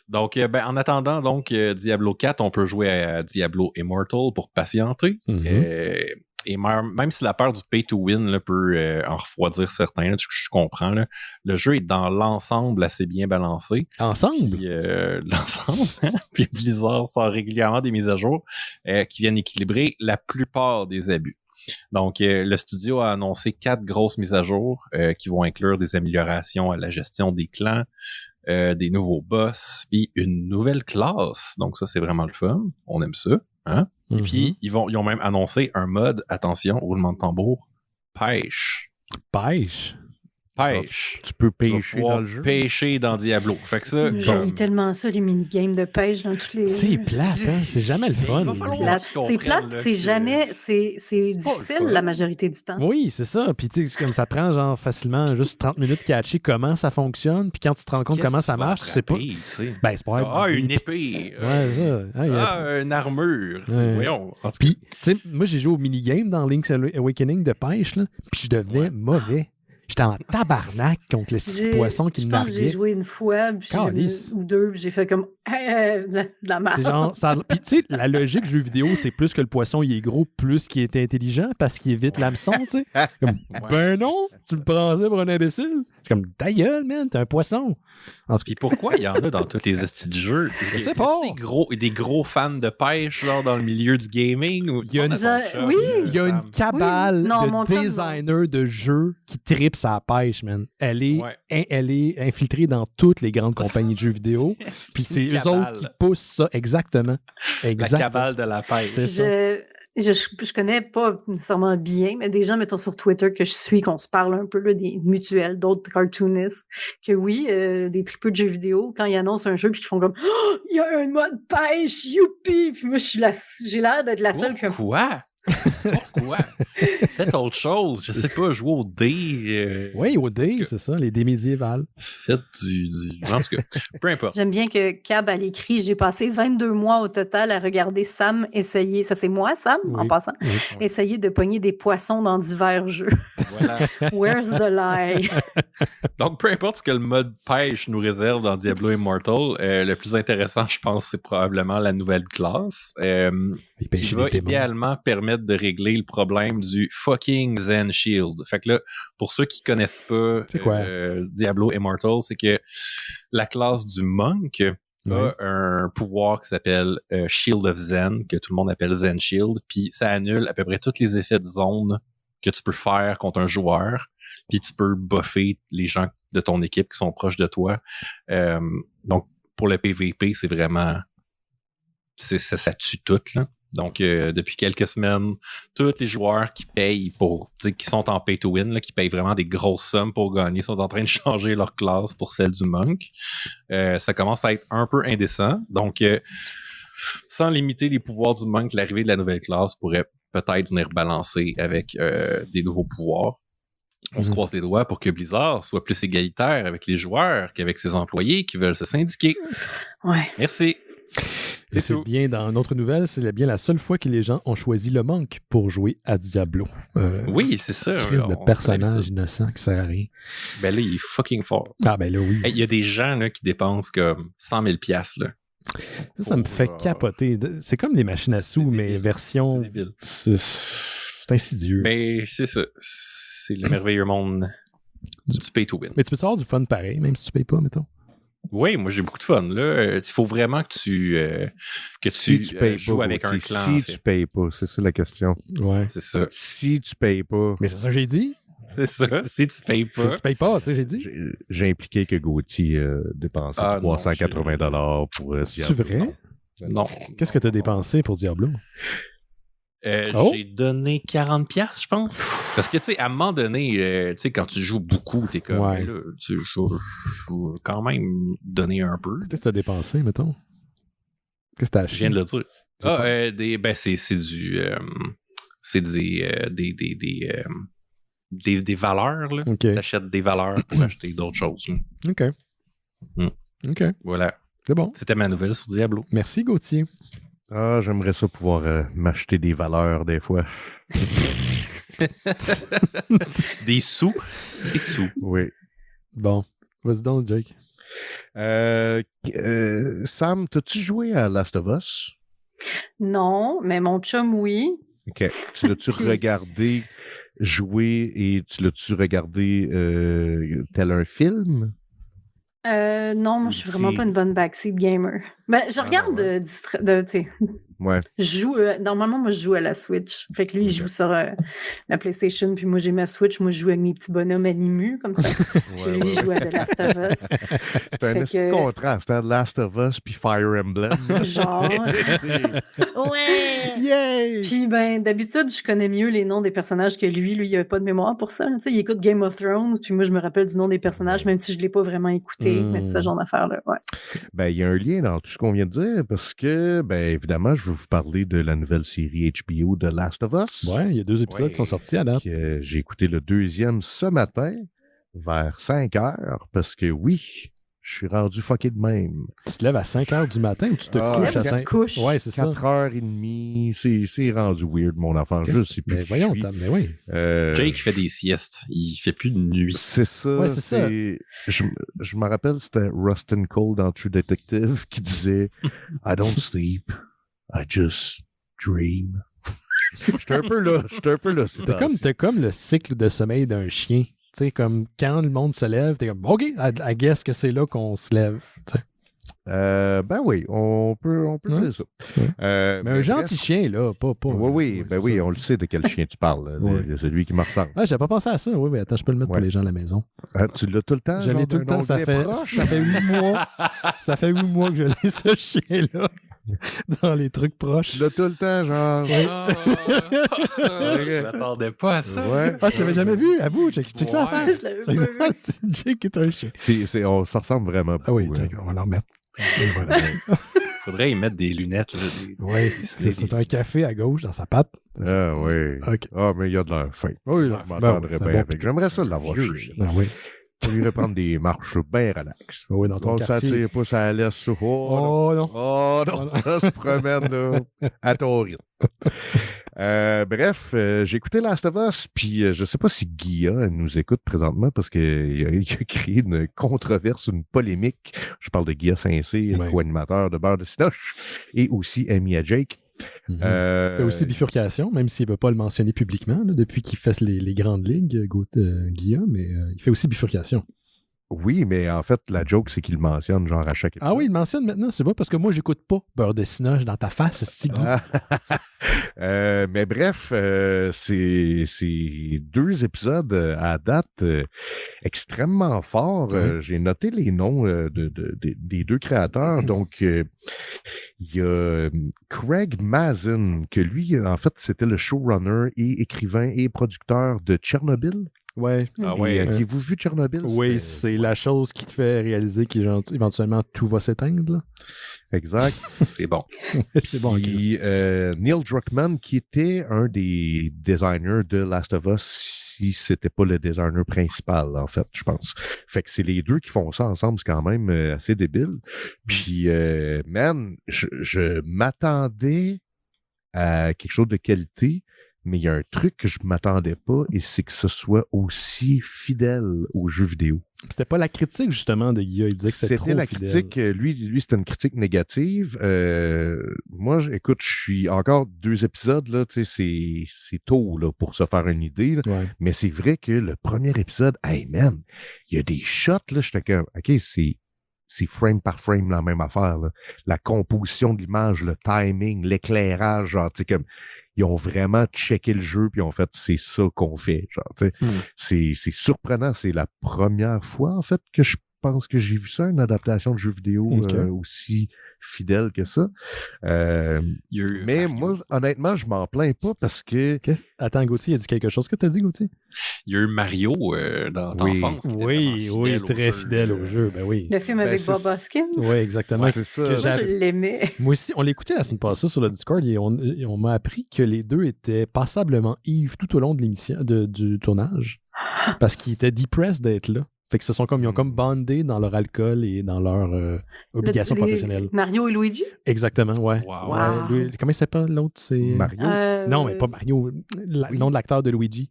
Donc, en attendant Diablo 4, on peut jouer à Diablo Immortal pour patienter. Et même si la peur du pay-to-win là, peut en refroidir certains, là, je comprends, là, le jeu est dans l'ensemble assez bien balancé. Ensemble? Puis, l'ensemble. Puis Blizzard sort régulièrement des mises à jour qui viennent équilibrer la plupart des abus. Donc, le studio a annoncé 4 grosses mises à jour qui vont inclure des améliorations à la gestion des clans, des nouveaux boss, puis une nouvelle classe. Donc ça, c'est vraiment le fun. On aime ça. Hein? Et puis, ils ont même annoncé un mode, attention, roulement de tambour, pêche. Pêche? Pêche. Tu peux pêcher dans le jeu. Pêcher dans Diablo. Fait que ça. J'aime tellement ça, les minigames de pêche dans tous les. C'est plate, hein? C'est jamais le fun. C'est plate, c'est jamais. C'est difficile la majorité du temps. Oui, c'est ça. Puis, tu sais, comme ça prend genre facilement juste 30 minutes catcher comment ça fonctionne. Puis, quand tu te rends compte comment ça marche, tu sais pas. Ben, c'est pas une épée. Ouais, ça. Une armure. Voyons. Puis, tu sais, moi, j'ai joué au minigame dans Link's Awakening de pêche, là. Puis, je devenais mauvais. J'étais en tabarnak contre les petits poissons qui me narguaient. Je pense que j'ai joué une fois ou deux, puis j'ai fait comme de la merde. Puis tu sais, la logique du jeu vidéo, c'est plus que le poisson il est gros, plus qu'il est intelligent parce qu'il évite l'hameçon, tu sais. Ben non, tu me prends pour un imbécile. Je suis comme, ta gueule, man, t'es un poisson. Puis pourquoi il y en a dans tous les estis de jeux? Je sais pas. Des gros fans de pêche, genre dans le milieu du gaming? Ou... Il y a une cabale de designers de jeux qui tripent sa pêche, man. Elle est infiltrée dans toutes les grandes compagnies de jeux vidéo. Puis c'est eux autres qui poussent ça. Exactement. La cabale de la pêche. C'est ça. Je connais pas nécessairement bien, mais des gens, mettons, sur Twitter que je suis, qu'on se parle un peu, là, des mutuelles, d'autres cartoonistes, que oui, des tripeux de jeux vidéo, quand ils annoncent un jeu, puis ils font comme « Oh, il y a un mode pêche, youpi! » Puis moi, j'ai l'air d'être la seule que... Quoi? Pourquoi? Faites autre chose. Je sais pas, jouer au dé. Oui, au dé, c'est ça, les dés médiévales. Faites du... En tout cas, peu importe. J'aime bien que Cab, elle écrit « J'ai passé 22 mois au total à regarder Sam essayer... » Ça, c'est moi, Sam, en passant. Oui. Essayer de pogner des poissons dans divers jeux. Voilà. Where's the lie? Donc, peu importe ce que le mode pêche nous réserve dans Diablo Immortal, le plus intéressant, je pense, c'est probablement la nouvelle classe qui va idéalement permettre de régler le problème du fucking Zen Shield. Fait que là, pour ceux qui connaissent pas Diablo Immortal, c'est que la classe du Monk a un pouvoir qui s'appelle Shield of Zen, que tout le monde appelle Zen Shield, puis ça annule à peu près tous les effets de zone que tu peux faire contre un joueur, puis tu peux buffer les gens de ton équipe qui sont proches de toi. Donc, pour le PVP, c'est vraiment... ça tue tout, là. Donc, depuis quelques semaines, tous les joueurs qui payent qui sont en pay to win, là, qui payent vraiment des grosses sommes pour gagner, sont en train de changer leur classe pour celle du Monk. Ça commence à être un peu indécent. Donc, sans limiter les pouvoirs du Monk, l'arrivée de la nouvelle classe pourrait peut-être venir balancer avec des nouveaux pouvoirs. On se croise les doigts pour que Blizzard soit plus égalitaire avec les joueurs qu'avec ses employés qui veulent se syndiquer. Ouais. Merci. C'est bien, dans notre nouvelle, c'est bien la seule fois que les gens ont choisi le Monk pour jouer à Diablo. Oui, c'est ça. Crise de personnage innocent qui sert à rien. Ben là, il est fucking fort. Ah ben là, oui. Il y a des gens là, qui dépensent comme 100 000 $. Là. Ça me fait capoter. C'est comme les machines à sous, mais version... C'est insidieux. Mais c'est ça. C'est le merveilleux monde du pay to win. Mais tu peux avoir du fun pareil, même si tu payes pas, mettons. Oui, moi j'ai beaucoup de fun. Il faut vraiment que tu joues pas, avec un clan. Si tu payes pas, c'est ça la question. Ouais. C'est ça. Si tu payes pas. Mais c'est ça que j'ai dit. C'est ça. Si tu payes pas. Si tu payes pas, c'est ça que j'ai dit. J'ai impliqué que Gauthier dépensait 380 $ pour Diablo. C'est vrai? Non. Qu'est-ce que tu as dépensé pour Diablo? J'ai donné 40$, je pense. Parce que, tu sais, à un moment donné, tu sais, quand tu joues beaucoup, t'es comme, là, je vais quand même donner un peu. Qu'est-ce que tu as dépensé, mettons? Qu'est-ce que tu as acheté? Je viens de le dire. C'est des valeurs, là. Okay. T'achètes des valeurs pour acheter d'autres choses. Là. OK. OK. Voilà. C'est bon. C'était ma nouvelle sur Diablo. Merci, Gauthier. Ah, j'aimerais ça pouvoir m'acheter des valeurs des fois. Des sous. Des sous. Oui. Bon. Vas-y donc, Jake. Sam, t'as-tu joué à Last of Us? Non, mais mon chum, oui. OK. Tu l'as-tu regardé jouer et tu l'as-tu regardé tel un film? Non, moi, je suis vraiment pas une bonne backseat gamer. Ben, je regarde tu sais. Ouais. Je joue, normalement, moi, je joue à la Switch. Fait que lui, il joue sur la PlayStation, puis moi, j'ai ma Switch. Moi, je joue avec mes petits bonhommes animés, comme ça. Puis lui, il joue à The Last of Us. C'est un petit contraste, hein? Last of Us puis Fire Emblem. Genre. Ouais! Yay! Puis, ben, d'habitude, je connais mieux les noms des personnages que lui. Lui, il avait pas de mémoire pour ça. Tu sais, il écoute Game of Thrones, puis moi, je me rappelle du nom des personnages, même si je l'ai pas vraiment écouté. Mais c'est ce genre d'affaire-là, ouais. Ben, il y a un lien dans tout ce qu'on vient de dire, parce que, ben, évidemment, je vais vous parler de la nouvelle série HBO de Last of Us. Ouais, il y a 2 épisodes qui sont sortis à date. J'ai écouté le 2e ce matin, vers 5 heures, parce que oui, je suis rendu fucké de même. Tu te lèves à 5 heures du matin ou tu te couches à 5 heures? Ouais, c'est ça. 4h30, c'est rendu weird, mon enfant. Je sais plus. Mais voyons, mais oui. Jake fait des siestes. Il fait plus de nuit. C'est ça. Ouais, c'est ça. Je me rappelle, c'était Rustin Cole dans True Detective qui disait I don't sleep, I just dream. J'étais un peu là. T'es comme le cycle de sommeil d'un chien. Tu sais, comme quand le monde se lève, t'es comme OK, I guess que c'est là qu'on se lève. T'sais. Ben oui, on peut dire ça. Mais un gentil chien, là, pas. Oui, on le sait de quel chien tu parles. C'est celui qui me ressemble. Ah, j'avais pas pensé à ça. Oui, mais attends, je peux le mettre pour les gens à la maison. Tu l'as tout le temps? Je l'ai tout le temps. Ça fait 8 mois. Ça fait 8 mois que je l'ai, ce chien-là. dans les trucs proches. Là, tout le temps, genre. Je m'attendais pas à ça. Ouais. Ah, tu l'avais jamais vu? À vous, check ça à Ouais. face. Je l'avais pas vu. C'est Jake qui est un chien. Ça ressemble vraiment beaucoup. Ah oui, check, on va l'en remettre. Et voilà. Faudrait y mettre des lunettes. Là, Oui, c'est un café à gauche dans sa patte. Ah oui. OK. Ah, mais il y a de l'air fin. Oui, je m'entendrais c'est bien bon. avec. J'aimerais ça l'avoir Vieux, chez ah oui. On lui reprendre des marches bien relax. Oui, dans ton On quartier. s'attire pas, ça laisse. Oh non. Oh non, ça se promène là, à ton rythme. Bref, j'ai écouté Last of Us, puis je sais pas si Guilla nous écoute présentement parce qu'il a créé une controverse, une polémique. Je parle de Guilla Saint-Cyr, Ouais. co-animateur de Beurre de Cinoche, et aussi ami à Jake. Il fait aussi bifurcation, même s'il ne veut pas le mentionner publiquement, là, depuis qu'il fait les grandes ligues, Guilla, mais il fait aussi bifurcation. Oui, mais en fait, la joke, c'est qu'il le mentionne genre à chaque épisode. Ah oui, il le mentionne maintenant, c'est pas parce que moi, j'écoute pas Beurre de Cinoche dans ta face, c'est Guy. Mais bref, c'est 2 épisodes à date extrêmement forts. Ouais. J'ai noté les noms des 2 créateurs. Donc, il y a Craig Mazin, que lui, en fait, c'était le showrunner et écrivain et producteur de Tchernobyl. Ouais. Ah Et, ouais. aviez-vous vu Tchernobyl? Oui, c'est la chose qui te fait réaliser qu'éventuellement tout va s'éteindre. Là. Exact. C'est bon. C'est bon, Chris. Puis, Neil Druckmann, qui était un des designers de Last of Us, si c'était pas le designer principal, en fait, je pense. Fait que c'est les 2 qui font ça ensemble, c'est quand même assez débile. Puis, man, je m'attendais à quelque chose de qualité, mais il y a un truc que je m'attendais pas, et c'est que ce soit aussi fidèle aux jeux vidéo. C'était pas la critique, justement, de Guilla. Il disait que c'était trop la fidèle. critique, lui c'était une critique négative. Moi, écoute, je suis encore 2 épisodes, là, tu sais, c'est tôt là, pour se faire une idée, là. Ouais. Mais c'est vrai que le premier épisode, hey man, il y a des shots, là, j'étais comme, OK, c'est frame par frame la même affaire, là. La composition de l'image, le timing, l'éclairage, genre, tu sais, comme, ils ont vraiment checké le jeu puis ils ont fait, c'est ça qu'on fait, genre, tu sais. C'est surprenant, c'est la première fois, en fait, que je pense que j'ai vu ça, une adaptation de jeu vidéo aussi fidèle que ça. Mais moi, honnêtement, je m'en plains pas parce que... Attends, Gauthier, il a dit quelque chose que tu as dit, Gauthier? Il y a eu Mario dans ton enfance. Oui, très fidèle au jeu. Ben oui. Le film avec Bob Hoskins. Oui, exactement. Ouais, c'est ça. Moi, je l'aimais. Moi aussi, on l'écoutait la semaine passée sur le Discord et on m'a appris que les 2 étaient passablement ivres tout au long de l'émission, du tournage, parce qu'ils étaient depressed d'être là. Fait que ils ont comme bandé dans leur alcool et dans leur obligations professionnelles. Mario et Luigi? Exactement, ouais. Wow. Ouais, comment il s'appelle l'autre? C'est Mario? Non, mais pas Mario. Le nom de l'acteur de Luigi.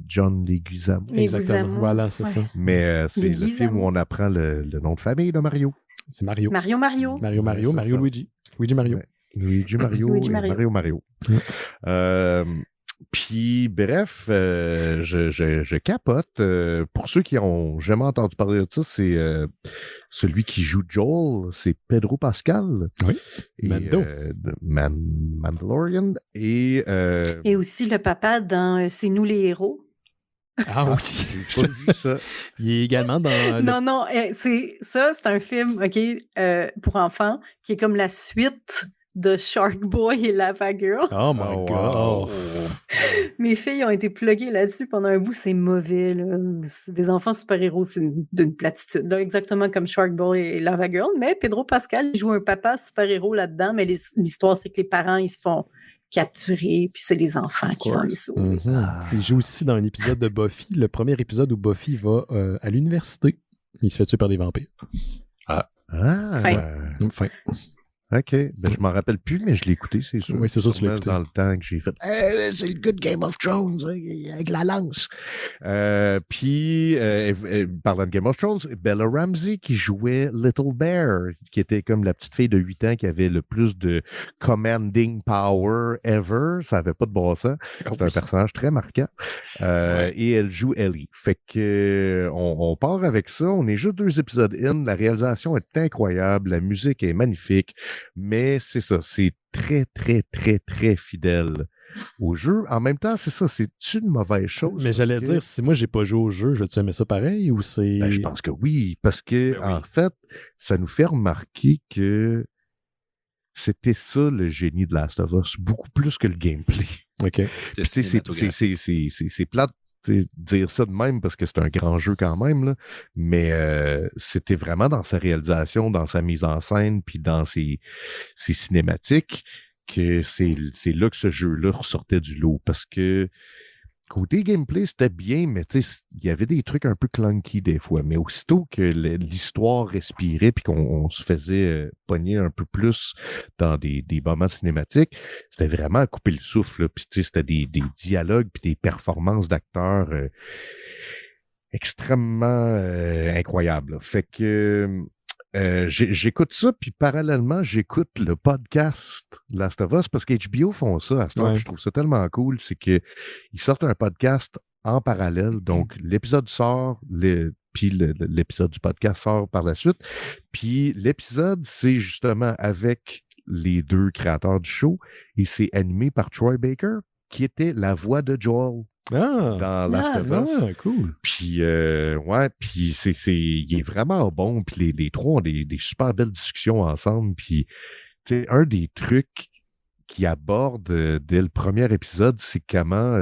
John Leguizamo. Exactement. Voilà, c'est ça. Mais c'est le film où on apprend le nom de famille de Mario. C'est Mario. Mario. Mario Luigi. Luigi Mario. Ouais. Luigi Mario Luigi et Mario. Mario. Puis, bref, je capote. Pour ceux qui ont jamais entendu parler de ça, c'est celui qui joue Joel, c'est Pedro Pascal. Oui. Et, Mando. Mandalorian. Et aussi le papa dans C'est nous les héros. Ah oui. j'ai pas vu ça. Il est également dans... Non, c'est un film, OK, pour enfants, qui est comme la suite de Shark Boy et Lava Girl. Oh my God. Wow. Mes filles ont été pluguées là-dessus pendant un bout. C'est mauvais, là. C'est des enfants super-héros, c'est d'une platitude. Là, exactement comme Shark Boy et Lava Girl. Mais Pedro Pascal, il joue un papa super-héros là-dedans. Mais l'histoire, c'est que les parents, ils se font capturer, puis c'est les enfants qui vont les sauver. Il joue aussi dans un épisode de Buffy, le premier épisode où Buffy va à l'université. Il se fait tuer par des vampires. Fin. OK. Ben, je m'en rappelle plus, mais je l'ai écouté, c'est sûr. Oui, c'est sûr que tu l'as écouté. Dans le temps que j'ai fait c'est le good Game of Thrones avec la lance. Puis, parlant de Game of Thrones, Bella Ramsey qui jouait Little Bear, qui était comme la petite fille de 8 ans qui avait le plus de commanding power ever. Ça n'avait pas de bon sens. C'est un personnage très marquant. Et elle joue Ellie. Fait que on part avec ça. On est juste 2 épisodes in. La réalisation est incroyable. La musique est magnifique. Mais c'est ça, c'est très, très, très, très fidèle au jeu. En même temps, c'est ça, c'est une mauvaise chose. Mais j'allais dire, si moi j'ai pas joué au jeu, je-tu aimais ça pareil ou c'est... Ben, je pense que oui, parce que en fait, ça nous fait remarquer que c'était ça le génie de Last of Us, beaucoup plus que le gameplay. OK. C'est plate de dire ça de même parce que c'est un grand jeu quand même, là, mais c'était vraiment dans sa réalisation, dans sa mise en scène, puis dans ses cinématiques que c'est là que ce jeu-là ressortait du lot. Parce que côté gameplay, c'était bien, mais il y avait des trucs un peu clunky des fois. Mais aussitôt que l'histoire respirait puis qu'on se faisait pogner un peu plus dans des moments cinématiques, c'était vraiment à couper le souffle. Puis c'était des dialogues puis des performances d'acteurs extrêmement incroyables. Là. Fait que j'écoute ça, puis parallèlement, j'écoute le podcast Last of Us, parce qu'HBO font ça à ce temps. Je trouve ça tellement cool, c'est qu'ils sortent un podcast en parallèle. Donc, l'épisode sort, puis l'épisode du podcast sort par la suite. Puis l'épisode, c'est justement avec les deux créateurs du show, et c'est animé par Troy Baker, qui était la voix de Joel. Dans Last of Us. Cool. Puis, puis il est vraiment bon. Puis les trois ont des super belles discussions ensemble. Puis, tu sais, un des trucs qu'il aborde dès le premier épisode, c'est comment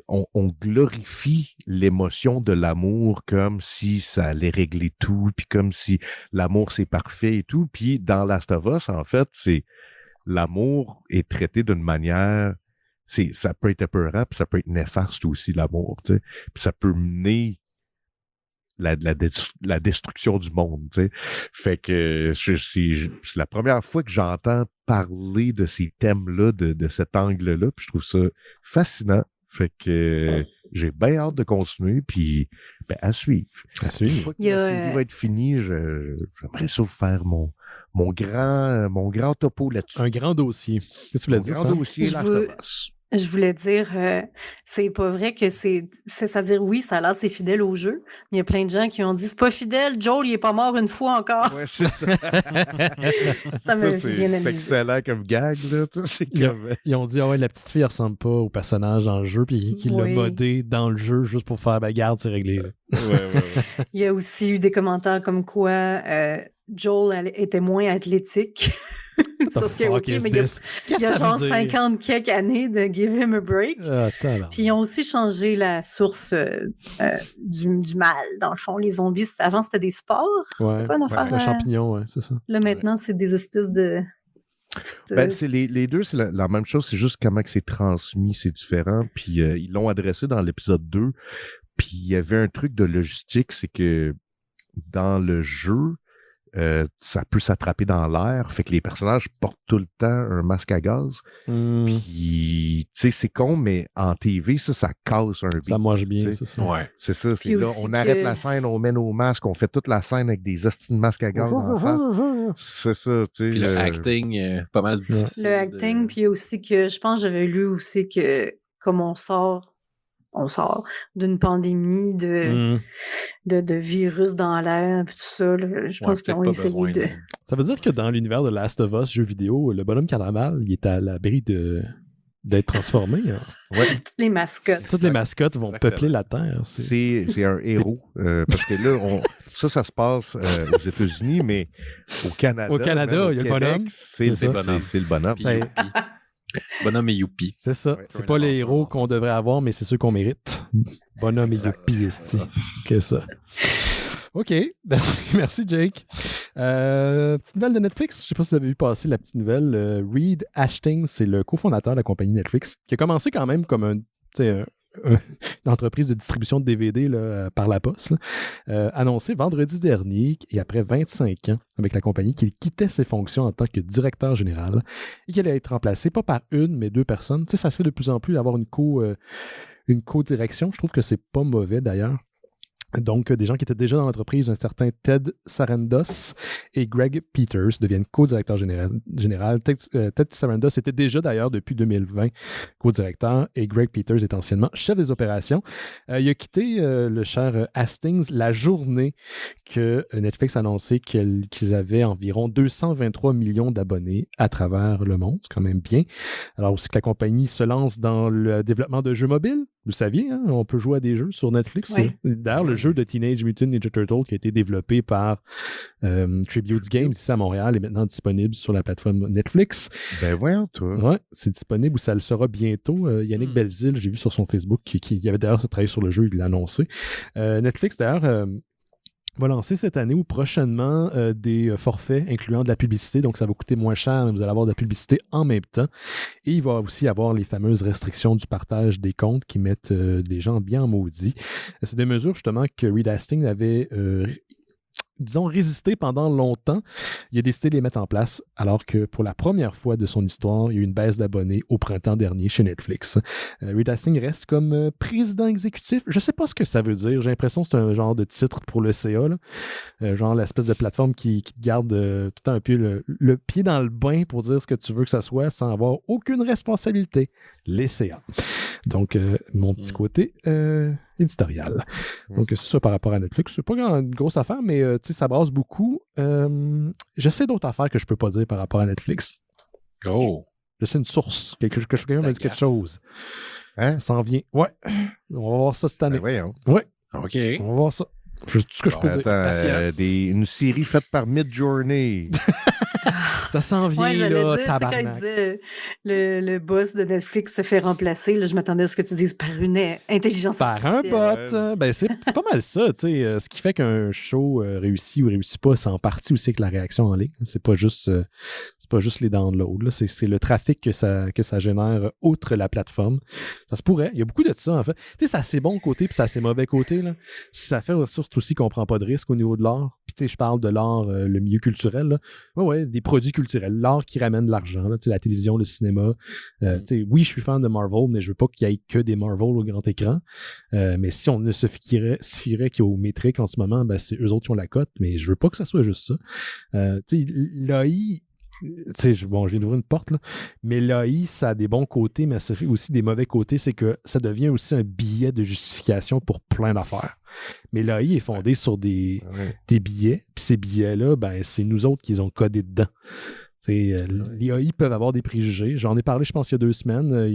on glorifie l'émotion de l'amour comme si ça allait régler tout, puis comme si l'amour, c'est parfait et tout. Puis, dans Last of Us, en fait, l'amomour est traité d'une manière... ça peut être épeurant, puis ça peut être néfaste aussi, l'amour, tu sais. Puis ça peut mener la destruction du monde, tu sais. Fait que c'est la première fois que j'entends parler de ces thèmes-là, de cet angle-là, puis je trouve ça fascinant. Fait que j'ai bien hâte de continuer, puis à suivre. À suivre. Une fois que la série va être finie, j'aimerais ça vous faire mon grand topo là-dessus. Un grand dossier. Qu'est-ce que tu voulais dire, ça? Un grand dossier Last of Us. Je voulais dire, c'est pas vrai que c'est-à-dire, oui, ça a l'air c'est fidèle au jeu, mais il y a plein de gens qui ont dit, c'est pas fidèle, Joel, il est pas mort une fois encore. Ouais, c'est ça. Ça me fait bien amusé. C'est excellent comme gag, là. Ils ont dit, la petite fille, elle ressemble pas au personnage dans le jeu, puis qu'il l'a modé dans le jeu juste pour faire, garde, c'est réglé. Là. Ouais. Il y a aussi eu des commentaires comme quoi Joel était moins athlétique. Sauf que, OK, mais il y a genre 50 quelques années de Give Him a Break. Puis ils ont aussi changé la source du mal, dans le fond. Les zombies, avant, c'était des spores. C'était pas une affaire... Le champignon, c'est ça. Là, maintenant, c'est des espèces de... c'est les deux, c'est la même chose. C'est juste comment que c'est transmis, c'est différent. Puis ils l'ont adressé dans l'épisode 2. Puis il y avait un truc de logistique, c'est que dans le jeu... ça peut s'attraper dans l'air, fait que les personnages portent tout le temps un masque à gaz. Puis, tu sais, c'est con, mais en TV, ça casse un beat. Ça marche bien, c'est ça. Ouais. C'est ça, c'est là, on arrête la scène, on met nos masques, on fait toute la scène avec des hosties de masques à gaz en face. C'est ça, tu sais. Puis le acting, pas mal difficile. Le acting, puis aussi que, je pense, j'avais lu aussi que, comme on sort d'une pandémie de virus dans l'air, puis tout ça. Là, je pense qu'ils ont essayé de... Ça veut dire que dans l'univers de Last of Us, jeu vidéo, le bonhomme carnaval, il est à l'abri d'être transformé. Hein. Ouais. Toutes les mascottes vont peupler la Terre. C'est un héros. Parce que là, ça se passe aux États-Unis, mais au Canada. Au Canada, il y a le bonhomme. C'est le bonhomme. Bonhomme et youpi. C'est ça. Ouais, c'est pas les héros qu'on devrait avoir, mais c'est ceux qu'on mérite. Bonhomme et youpi, esti. Que ça. OK. Merci, Jake. Petite nouvelle de Netflix. Je sais pas si vous avez vu passer la petite nouvelle. Reed Hastings, c'est le cofondateur de la compagnie Netflix, qui a commencé quand même comme une entreprise de distribution de DVD là, par la poste, annoncé vendredi dernier, et après 25 ans avec la compagnie, qu'il quittait ses fonctions en tant que directeur général et qu'il allait être remplacé, pas par une, mais deux personnes. Ça se fait de plus en plus d'avoir une co-direction. Je trouve que c'est pas mauvais d'ailleurs. Donc, des gens qui étaient déjà dans l'entreprise, un certain Ted Sarandos et Greg Peters deviennent co-directeurs général. Ted Sarandos était déjà d'ailleurs depuis 2020 co-directeur et Greg Peters est anciennement chef des opérations. Il a quitté le cher Hastings la journée que Netflix a annoncé qu'ils avaient environ 223 millions d'abonnés à travers le monde. C'est quand même bien. Alors aussi que la compagnie se lance dans le développement de jeux mobiles. Vous le saviez, hein? On peut jouer à des jeux sur Netflix. Oui. D'ailleurs, le jeu de Teenage Mutant Ninja Turtle qui a été développé par Tribute Games ici à Montréal est maintenant disponible sur la plateforme Netflix. Ben voyons, toi. Ouais, c'est disponible ou ça le sera bientôt. Yannick Belzile, j'ai vu sur son Facebook qui avait d'ailleurs travaillé sur le jeu, il l'a annoncé. Netflix, d'ailleurs, va lancer cette année ou prochainement des forfaits incluant de la publicité. Donc, ça va coûter moins cher, mais vous allez avoir de la publicité en même temps. Et il va aussi avoir les fameuses restrictions du partage des comptes qui mettent des gens bien maudits. C'est des mesures, justement, que Reed Hastings avait disons, résisté pendant longtemps. Il a décidé de les mettre en place, alors que pour la première fois de son histoire, il y a eu une baisse d'abonnés au printemps dernier chez Netflix. Reed Hastings reste comme président exécutif. Je ne sais pas ce que ça veut dire. J'ai l'impression que c'est un genre de titre pour le CA, là. Genre l'espèce de plateforme qui te garde tout un peu le pied dans le bain pour dire ce que tu veux que ça soit sans avoir aucune responsabilité. Les CA. Donc, mon petit côté éditorial. Donc, c'est ça par rapport à Netflix. C'est pas une grosse affaire, mais ça brasse beaucoup. Je sais d'autres affaires que je peux pas dire par rapport à Netflix. Oh! Je sais une source. Quelqu'un m'a dit quelque chose. Hein? Ça en vient. Ouais. On va voir ça cette année. Ben voyons. Ouais. OK. On va voir ça. Tout ce que je peux dire. Attends, une série faite par Midjourney. Ça s'en vient, ouais, là, dire, quand il disait le boss de Netflix se fait remplacer, là, je m'attendais à ce que tu dises par une intelligence artificielle. Par un bot. Ben, c'est pas mal ça, tu sais. Ce qui fait qu'un show réussit ou réussit pas, c'est en partie aussi avec la réaction en ligne. C'est pas juste les downloads, là. C'est le trafic que ça génère outre la plateforme. Ça se pourrait. Il y a beaucoup de ça, en fait. Tu sais, ça a ses bons côtés puis ça a ses mauvais côtés, là. Ça fait surtout aussi qu'on prend pas de risque au niveau de l'art. Puis, tu sais, je parle de l'art, le milieu culturel, là. Ouais, des produits culturels. L'art qui ramène de l'argent, là. Tu sais, la télévision, le cinéma. Tu sais, oui, je suis fan de Marvel, mais je veux pas qu'il y ait que des Marvel au grand écran. Mais si on ne se fierait qu'aux métriques en ce moment, ben, c'est eux autres qui ont la cote, mais je veux pas que ça soit juste ça. Tu sais, l'AI, tu sais, bon, j'ai ouvert une porte, là, mais l'AI, ça a des bons côtés, mais ça fait aussi des mauvais côtés, c'est que ça devient aussi un billet de justification pour plein d'affaires. Mais l'AI est fondée sur des billets, puis ces billets-là, ben, c'est nous autres qui les ont codés dedans. Les AI peuvent avoir des préjugés. J'en ai parlé, je pense, il y a 2 semaines.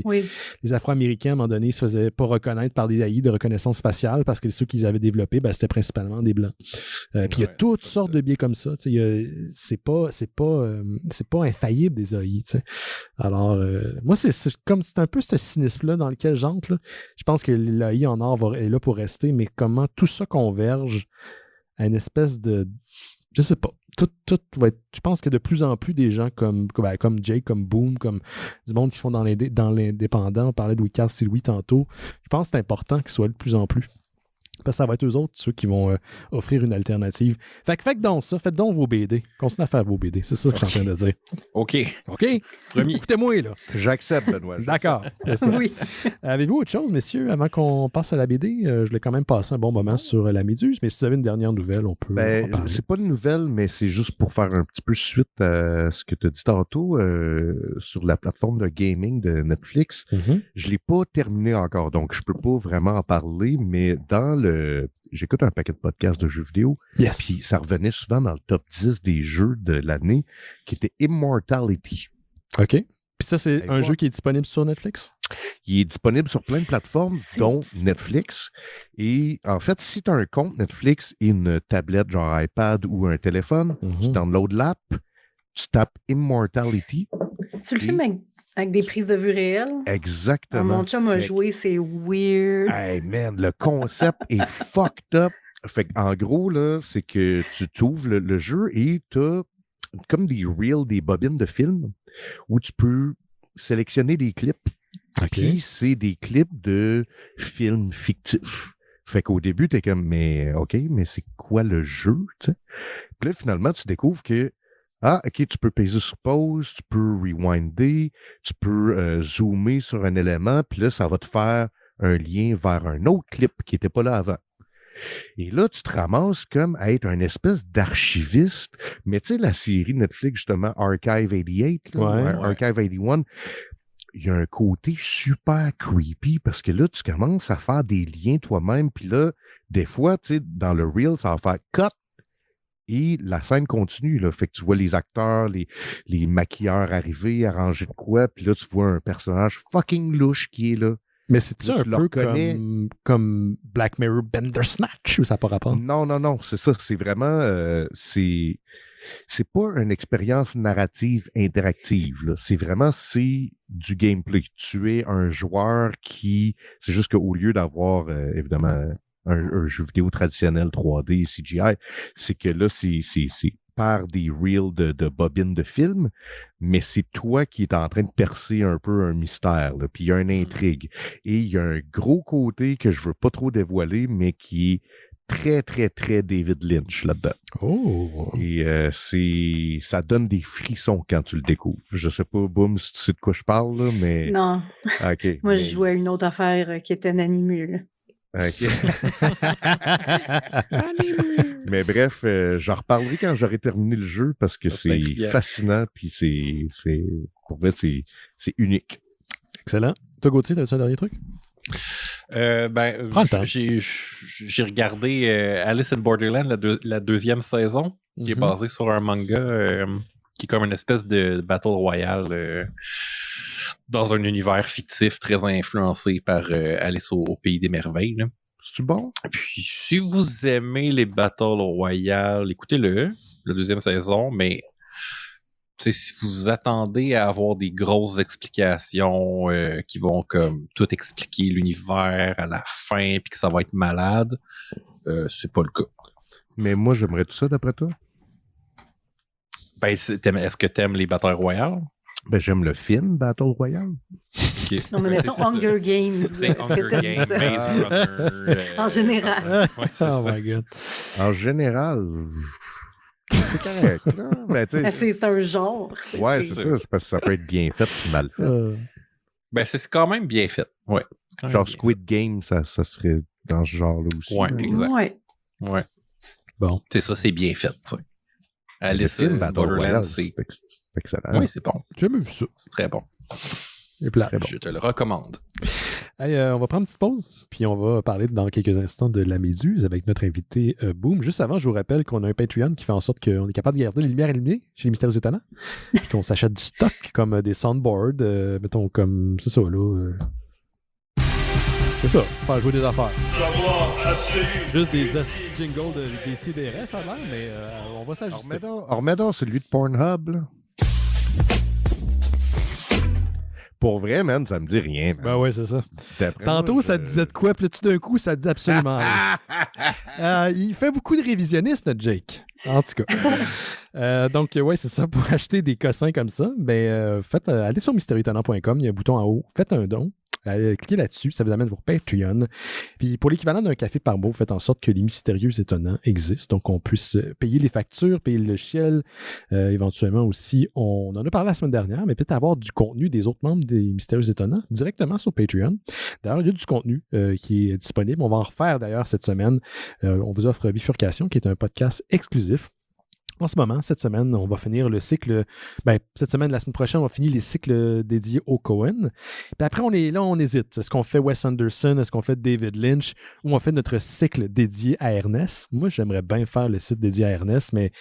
Les Afro-Américains, à un moment donné, ne se faisaient pas reconnaître par des AI de reconnaissance faciale parce que ceux qu'ils avaient développés, ben, c'était principalement des Blancs. Puis il y a toutes sortes de biais comme ça. C'est pas infaillible, des AI. T'sais. Alors, moi, c'est un peu ce cynisme-là dans lequel j'entre. Là. Je pense que l'AI en art est là pour rester, mais comment tout ça converge à une espèce de... Je sais pas. Tout va être. Je pense que de plus en plus des gens comme Jake, comme Boom, comme du monde qui font dans l'indépendant, on parlait de Wicard Louis tantôt. Je pense que c'est important qu'ils soient de plus en plus. Parce que ça va être eux autres, ceux qui vont offrir une alternative. Faites donc ça, faites donc vos BD. Continuez à faire vos BD. C'est ça que je suis en train de dire. OK. Promis. Écoutez-moi, là. J'accepte, Benoît. D'accord. Oui. Avez-vous autre chose, messieurs, avant qu'on passe à la BD? Je l'ai quand même passé un bon moment sur la Méduse, mais si vous avez une dernière nouvelle, on peut en parler. C'est pas une nouvelle, mais c'est juste pour faire un petit peu suite à ce que tu as dit tantôt sur la plateforme de gaming de Netflix. Mm-hmm. Je l'ai pas terminé encore, donc je peux pas vraiment en parler, mais j'écoute un paquet de podcasts de jeux vidéo, puis ça revenait souvent dans le top 10 des jeux de l'année, qui était Immortality. OK. Puis ça, c'est un jeu qui est disponible sur Netflix? Il est disponible sur plein de plateformes, dont Netflix. Et en fait, si tu as un compte Netflix et une tablette genre iPad ou un téléphone, tu downloads l'app, tu tapes Immortality. Si tu le filmes avec des prises de vue réelles. Exactement. Mon chum a joué, c'est weird. Hey man, le concept est fucked up. Fait en gros, là, c'est que tu ouvres le jeu et tu as comme des reels, des bobines de films où tu peux sélectionner des clips. Puis c'est des clips de films fictifs. Fait qu'au début, t'es comme, mais OK, mais c'est quoi le jeu? T'sais? Puis là, finalement, tu découvres que OK, tu peux peser sur pause, tu peux rewinder, tu peux zoomer sur un élément, puis là, ça va te faire un lien vers un autre clip qui n'était pas là avant. Et là, tu te ramasses comme à être un espèce d'archiviste. Mais tu sais, la série Netflix, justement, Archive 88, Archive 81, il y a un côté super creepy parce que là, tu commences à faire des liens toi-même, puis là, des fois, tu sais, dans le reel, ça va faire cut. Et la scène continue, là. Fait que tu vois les acteurs, les maquilleurs arriver, arranger de quoi, puis là, tu vois un personnage fucking louche qui est là. Mais c'est-tu un peu comme Black Mirror Bandersnatch ou ça n'a pas rapport? Non, c'est ça. C'est vraiment... c'est pas une expérience narrative interactive. Là. C'est vraiment du gameplay. Tu es un joueur qui... C'est juste qu'au lieu d'avoir, évidemment, un jeu vidéo traditionnel 3D, CGI, c'est que là, c'est par des reels de bobines de films, mais c'est toi qui es en train de percer un peu un mystère. Là. Puis il y a une intrigue. Et il y a un gros côté que je veux pas trop dévoiler, mais qui est très, très, très David Lynch là-dedans. Oh! Et ça donne des frissons quand tu le découvres. Je sais pas, Boom, si tu sais de quoi je parle, là, mais... Non. OK. Moi, je jouais à une autre affaire qui était un animule. OK. Mais bref, j'en reparlerai quand j'aurai terminé le jeu parce que c'est fascinant puis pour vrai, c'est unique. Excellent. Toi, Gauthier, t'as-tu un dernier truc? Prends le temps. J'ai regardé Alice in Borderland, la deuxième saison, qui est basée sur un manga qui est comme une espèce de Battle Royale dans un univers fictif très influencé par Alice au Pays des Merveilles. Là. C'est-tu bon? Puis, si vous aimez les Battle Royale, écoutez-le, la deuxième saison, mais si vous attendez à avoir des grosses explications qui vont comme tout expliquer l'univers à la fin puis que ça va être malade, c'est pas le cas. Mais moi, j'aimerais tout ça d'après toi? Ben, est-ce que t'aimes les Battle Royale? Ben, j'aime le film Battle Royale. Okay. Non, mais mettons Hunger Games. Hunger Games, Maze Runner. En général. Ouais, c'est oh ça. my God. En général... C'est correct, là. Mais c'est un genre. Ouais, c'est ça. C'est parce que ça peut être bien fait ou mal fait. Ben, c'est quand même bien fait. Ouais. Genre Squid Game, ça serait dans ce genre-là aussi. Ouais, exact. Ouais. Bon. C'est ça, c'est bien fait. T'sais. Alice in Borderland, c'est excellent. Oui, c'est bon. J'ai même vu ça. C'est très bon. Et plat. Je te le recommande. Hey, on va prendre une petite pause, puis on va parler dans quelques instants de la Méduse avec notre invité Boom. Juste avant, je vous rappelle qu'on a un Patreon qui fait en sorte qu'on est capable de garder les lumières allumées chez les Mystérieux Étonnants, puis qu'on s'achète du stock comme des soundboards, mettons comme, c'est ça, là. C'est ça, faire jouer des affaires. Juste des jingles des CDR, ça a l'air, mais on va s'ajuster. Remets donc celui de Pornhub, là. Pour vrai, man, ça me dit rien. Man. Ben ouais, c'est ça. D'après tantôt, moi, ça te disait de quoi, puis là, tout d'un coup, ça te dit absolument rien. Il fait beaucoup de révisionnistes, notre Jake. En tout cas. Donc, ouais, c'est ça. Pour acheter des cossins comme ça, ben, allez sur mystérieuxétonnant.com, il y a un bouton en haut. Faites un don. Cliquez là-dessus, ça vous amène vos Patreon. Puis pour l'équivalent d'un café par mois, faites en sorte que les Mystérieux Étonnants existent, donc on puisse payer les factures, payer le logiciel. Éventuellement aussi, on en a parlé la semaine dernière, mais peut-être avoir du contenu des autres membres des Mystérieux Étonnants directement sur Patreon. D'ailleurs, il y a du contenu qui est disponible. On va en refaire d'ailleurs cette semaine. On vous offre Bifurcation, qui est un podcast exclusif. En ce moment, cette semaine, on va finir le cycle. Cette semaine, la semaine prochaine, on va finir les cycles dédiés au Cohen. Puis après, on hésite. Est-ce qu'on fait Wes Anderson? Est-ce qu'on fait David Lynch? Ou on fait notre cycle dédié à Ernest? Moi, j'aimerais bien faire le cycle dédié à Ernest, mais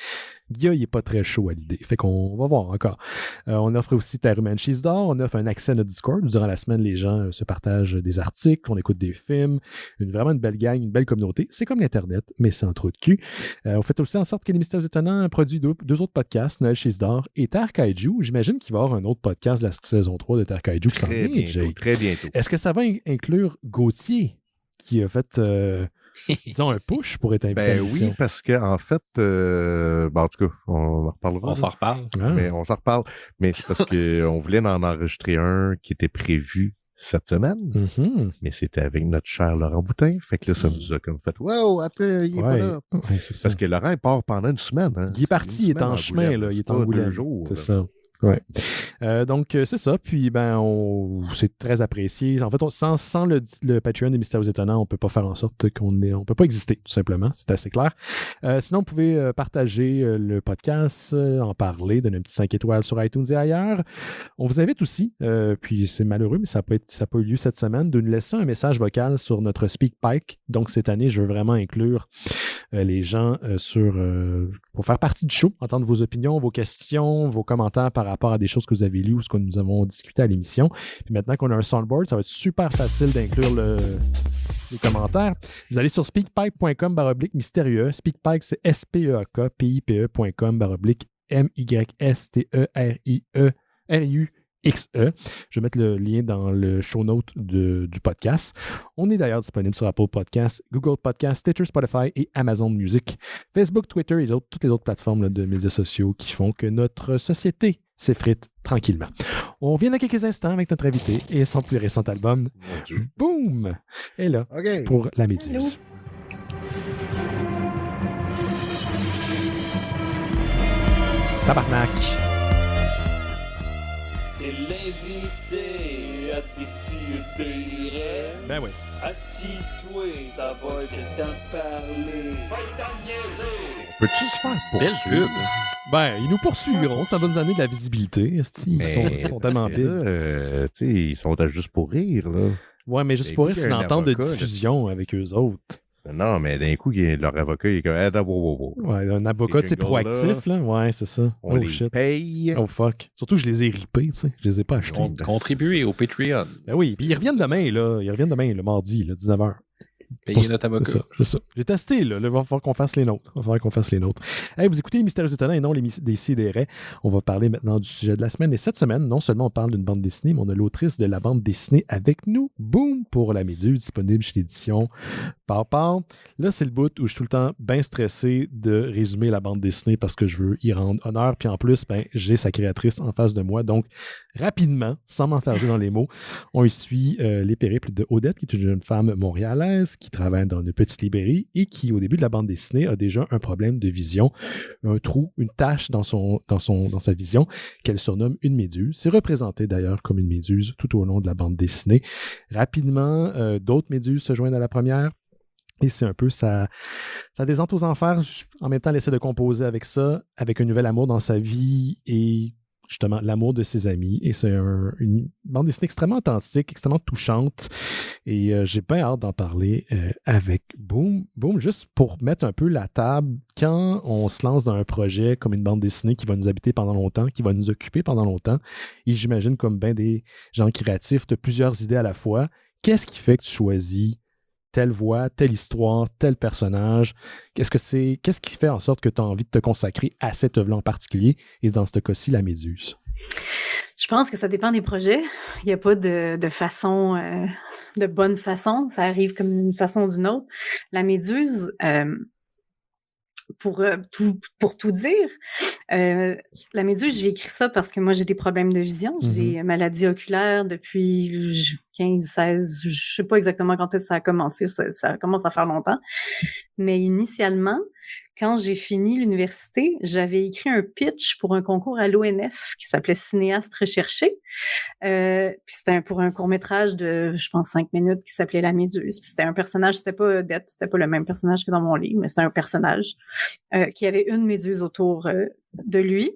Guy, il n'est pas très chaud à l'idée. Fait qu'on va voir encore. On offre aussi Terre humaine Cheese d'or. On offre un accès à notre Discord. Durant la semaine, les gens se partagent des articles, on écoute des films. Vraiment une belle gang, une belle communauté. C'est comme l'Internet, mais sans trop de cul. On fait aussi en sorte que les Mystérieux Étonnants produisent deux autres podcasts, Noël Cheese d'or et Terre Kaiju. J'imagine qu'il va y avoir un autre podcast de la saison 3 de Terre Kaiju qui s'en vient, Jake. Très bientôt. Est-ce que ça va inclure Gauthier, qui a fait... disons un push pour être invité à l'émission. Oui, parce qu'en fait, en tout cas, on en reparlera. On s'en reparle. Mais on s'en reparle. Mais c'est parce qu'on voulait en enregistrer un qui était prévu cette semaine, mais c'était avec notre cher Laurent Boutin. Fait que là, ça nous a comme fait « Wow, attends, il est pas là! » Parce que Laurent, il part pendant une semaine. Hein. Il est parti, il est en chemin, là. Il est en Angoulême. 2 jours. C'est ça. Ouais. Donc, c'est ça. Puis, c'est très apprécié. En fait, sans le Patreon des Mystérieux Étonnants, on ne peut pas faire en sorte on ne peut pas exister, tout simplement. C'est assez clair. Sinon, vous pouvez partager le podcast, en parler, donner un petit 5 étoiles sur iTunes et ailleurs. On vous invite aussi, puis c'est malheureux, mais ça n'a pas eu lieu cette semaine, de nous laisser un message vocal sur notre SpeakPipe. Donc, cette année, je veux vraiment inclure les gens pour faire partie du show, entendre vos opinions, vos questions, vos commentaires par rapport à des choses que vous avez lues ou ce que nous avons discuté à l'émission. Puis maintenant qu'on a un soundboard, ça va être super facile d'inclure les commentaires. Vous allez sur speakpipe.com/mystérieux. Speakpipe, c'est SPEAK, PIPE.com/MYSTERIERUXE. Je vais mettre le lien dans le show note du podcast. On est d'ailleurs disponible sur Apple Podcasts, Google Podcasts, Stitcher, Spotify et Amazon Music. Facebook, Twitter et toutes les autres plateformes de médias sociaux qui font que notre société s'effrite tranquillement. On revient dans quelques instants avec notre invité et son plus récent album, Boom! Et là, pour La Méduse. Allô? Tabarnak! T'es l'invité à décider. Ben oui. Assis-toi, ça va être le temps de parler. Peux-tu se faire Belle poursuivre? pub. Ben, ils nous poursuivront. Ça va nous amener de la visibilité. Ils sont tellement big. Ils sont à juste pour rire, là. Ouais, mais juste D'un pour coup, rire, c'est il y une a un entente de avocat, là. diffusion avec eux autres. Non, mais d'un coup, leur avocat, il est comme, Ouais, un avocat, tu sais, Ces jingles-là, proactif, là. Ouais, c'est ça. on les shit. paye. Oh fuck. Surtout que je les ai ripés, tu sais. Je les ai pas achetés. Contribuer au Patreon. Ben oui, puis ils reviennent demain, là. Ils reviennent demain, le mardi, là, 19h. Payer notre avocat. C'est ça. J'ai testé, là. Il va falloir qu'on fasse les nôtres. Hey, vous écoutez les Mystérieux Étonnants et non les Décidérés. On va parler maintenant du sujet de la semaine. Et cette semaine, non seulement on parle d'une bande dessinée, mais on a l'autrice de la bande dessinée avec nous. Boom! Pour La Méduse, disponible chez l'édition Pau. Là, c'est le bout où je suis tout le temps bien stressé de résumer la bande dessinée parce que je veux y rendre honneur. Puis en plus, ben, j'ai sa créatrice en face de moi. Donc, rapidement, sans m'enfarger dans les mots, on y suit les périples de Odette, qui est une jeune femme montréalaise qui travaille dans une petite librairie et qui, au début de la bande dessinée, a déjà un problème de vision, un trou, une tache dans sa vision qu'elle surnomme une méduse. C'est représenté d'ailleurs comme une méduse tout au long de la bande dessinée. Rapidement, d'autres méduses se joignent à la première. Et c'est un peu ça descente aux enfers. En même temps, elle essaie de composer avec ça, avec un nouvel amour dans sa vie et justement l'amour de ses amis. Et c'est une bande dessinée extrêmement authentique, extrêmement touchante. Et j'ai bien hâte d'en parler avec Boom. Boom, juste pour mettre un peu la table, quand on se lance dans un projet comme une bande dessinée qui va nous habiter pendant longtemps, qui va nous occuper pendant longtemps, et j'imagine comme bien des gens créatifs, de plusieurs idées à la fois, qu'est-ce qui fait que tu choisis telle voix, telle histoire, tel personnage? Qu'est-ce qui fait en sorte que tu as envie de te consacrer à cette œuvre-là en particulier, et dans ce cas-ci, La Méduse? Je pense que ça dépend des projets. Il n'y a pas de façon, de bonne façon. Ça arrive comme d'une façon ou d'une autre. La Méduse, pour tout dire, La Méduse, j'ai écrit ça parce que moi, j'ai des problèmes de vision. J'ai des maladies oculaires depuis 15, 16, je ne sais pas exactement quand est-ce que ça a commencé. Ça commence à faire longtemps. Mais initialement, quand j'ai fini l'université, j'avais écrit un pitch pour un concours à l'ONF qui s'appelait Cinéaste recherché. Puis c'était pour un court-métrage de, je pense, 5 minutes qui s'appelait La Méduse. Puis c'était un personnage, c'était pas Odette, c'était pas le même personnage que dans mon livre, mais c'était un personnage qui avait une méduse autour de lui.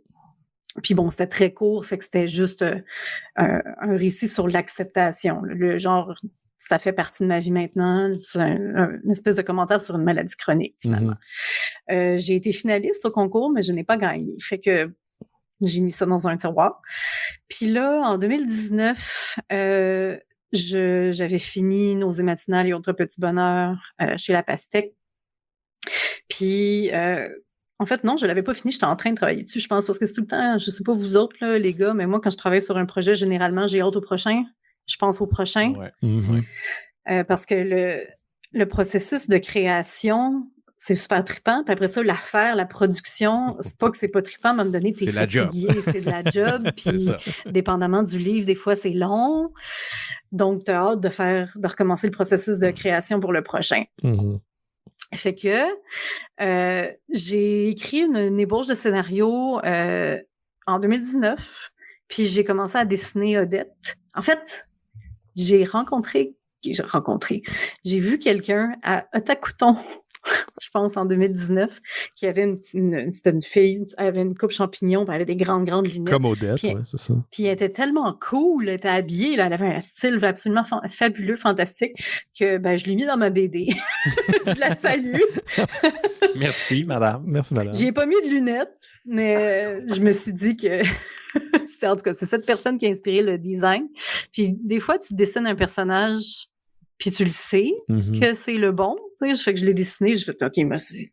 Puis bon, c'était très court, fait que c'était juste un récit sur l'acceptation. Le genre, ça fait partie de ma vie maintenant, une espèce de commentaire sur une maladie chronique, finalement. J'ai été finaliste au concours, mais je n'ai pas gagné. Fait que j'ai mis ça dans un tiroir. Puis là, en 2019, j'avais fini Nausées matinales et autres petits bonheurs chez La Pastèque. Puis... en fait, non, je ne l'avais pas fini. J'étais en train de travailler dessus, je pense, parce que c'est tout le temps, je ne sais pas vous autres, là, les gars, mais moi, quand je travaille sur un projet, généralement, j'ai hâte au prochain. Je pense au prochain. Ouais. Parce que le processus de création, c'est super trippant. Puis après ça, la production, c'est pas que c'est pas trippant, mais à un moment donné, t'es fatigué, c'est de la job. Puis, dépendamment du livre, des fois, c'est long. Donc, tu as hâte de recommencer le processus de création pour le prochain. Fait que j'ai écrit une ébauche de scénario en 2019, puis j'ai commencé à dessiner Odette. En fait, j'ai vu quelqu'un à Otakuton je pense, en 2019, qui avait c'était une fille, elle avait une coupe champignon, puis elle avait des grandes lunettes. Comme Odette, puis, c'est ça. Puis elle était tellement cool, elle était habillée, là, elle avait un style absolument fabuleux, fantastique, que je l'ai mis dans ma BD. Je la salue. Merci, madame. Merci, madame. J'y ai pas mis de lunettes, mais je me suis dit que en tout cas, c'est cette personne qui a inspiré le design. Puis des fois, tu dessines un personnage, puis tu le sais que c'est le bon. Tu sais, je fais que je l'ai dessiné, je fais OK, merci.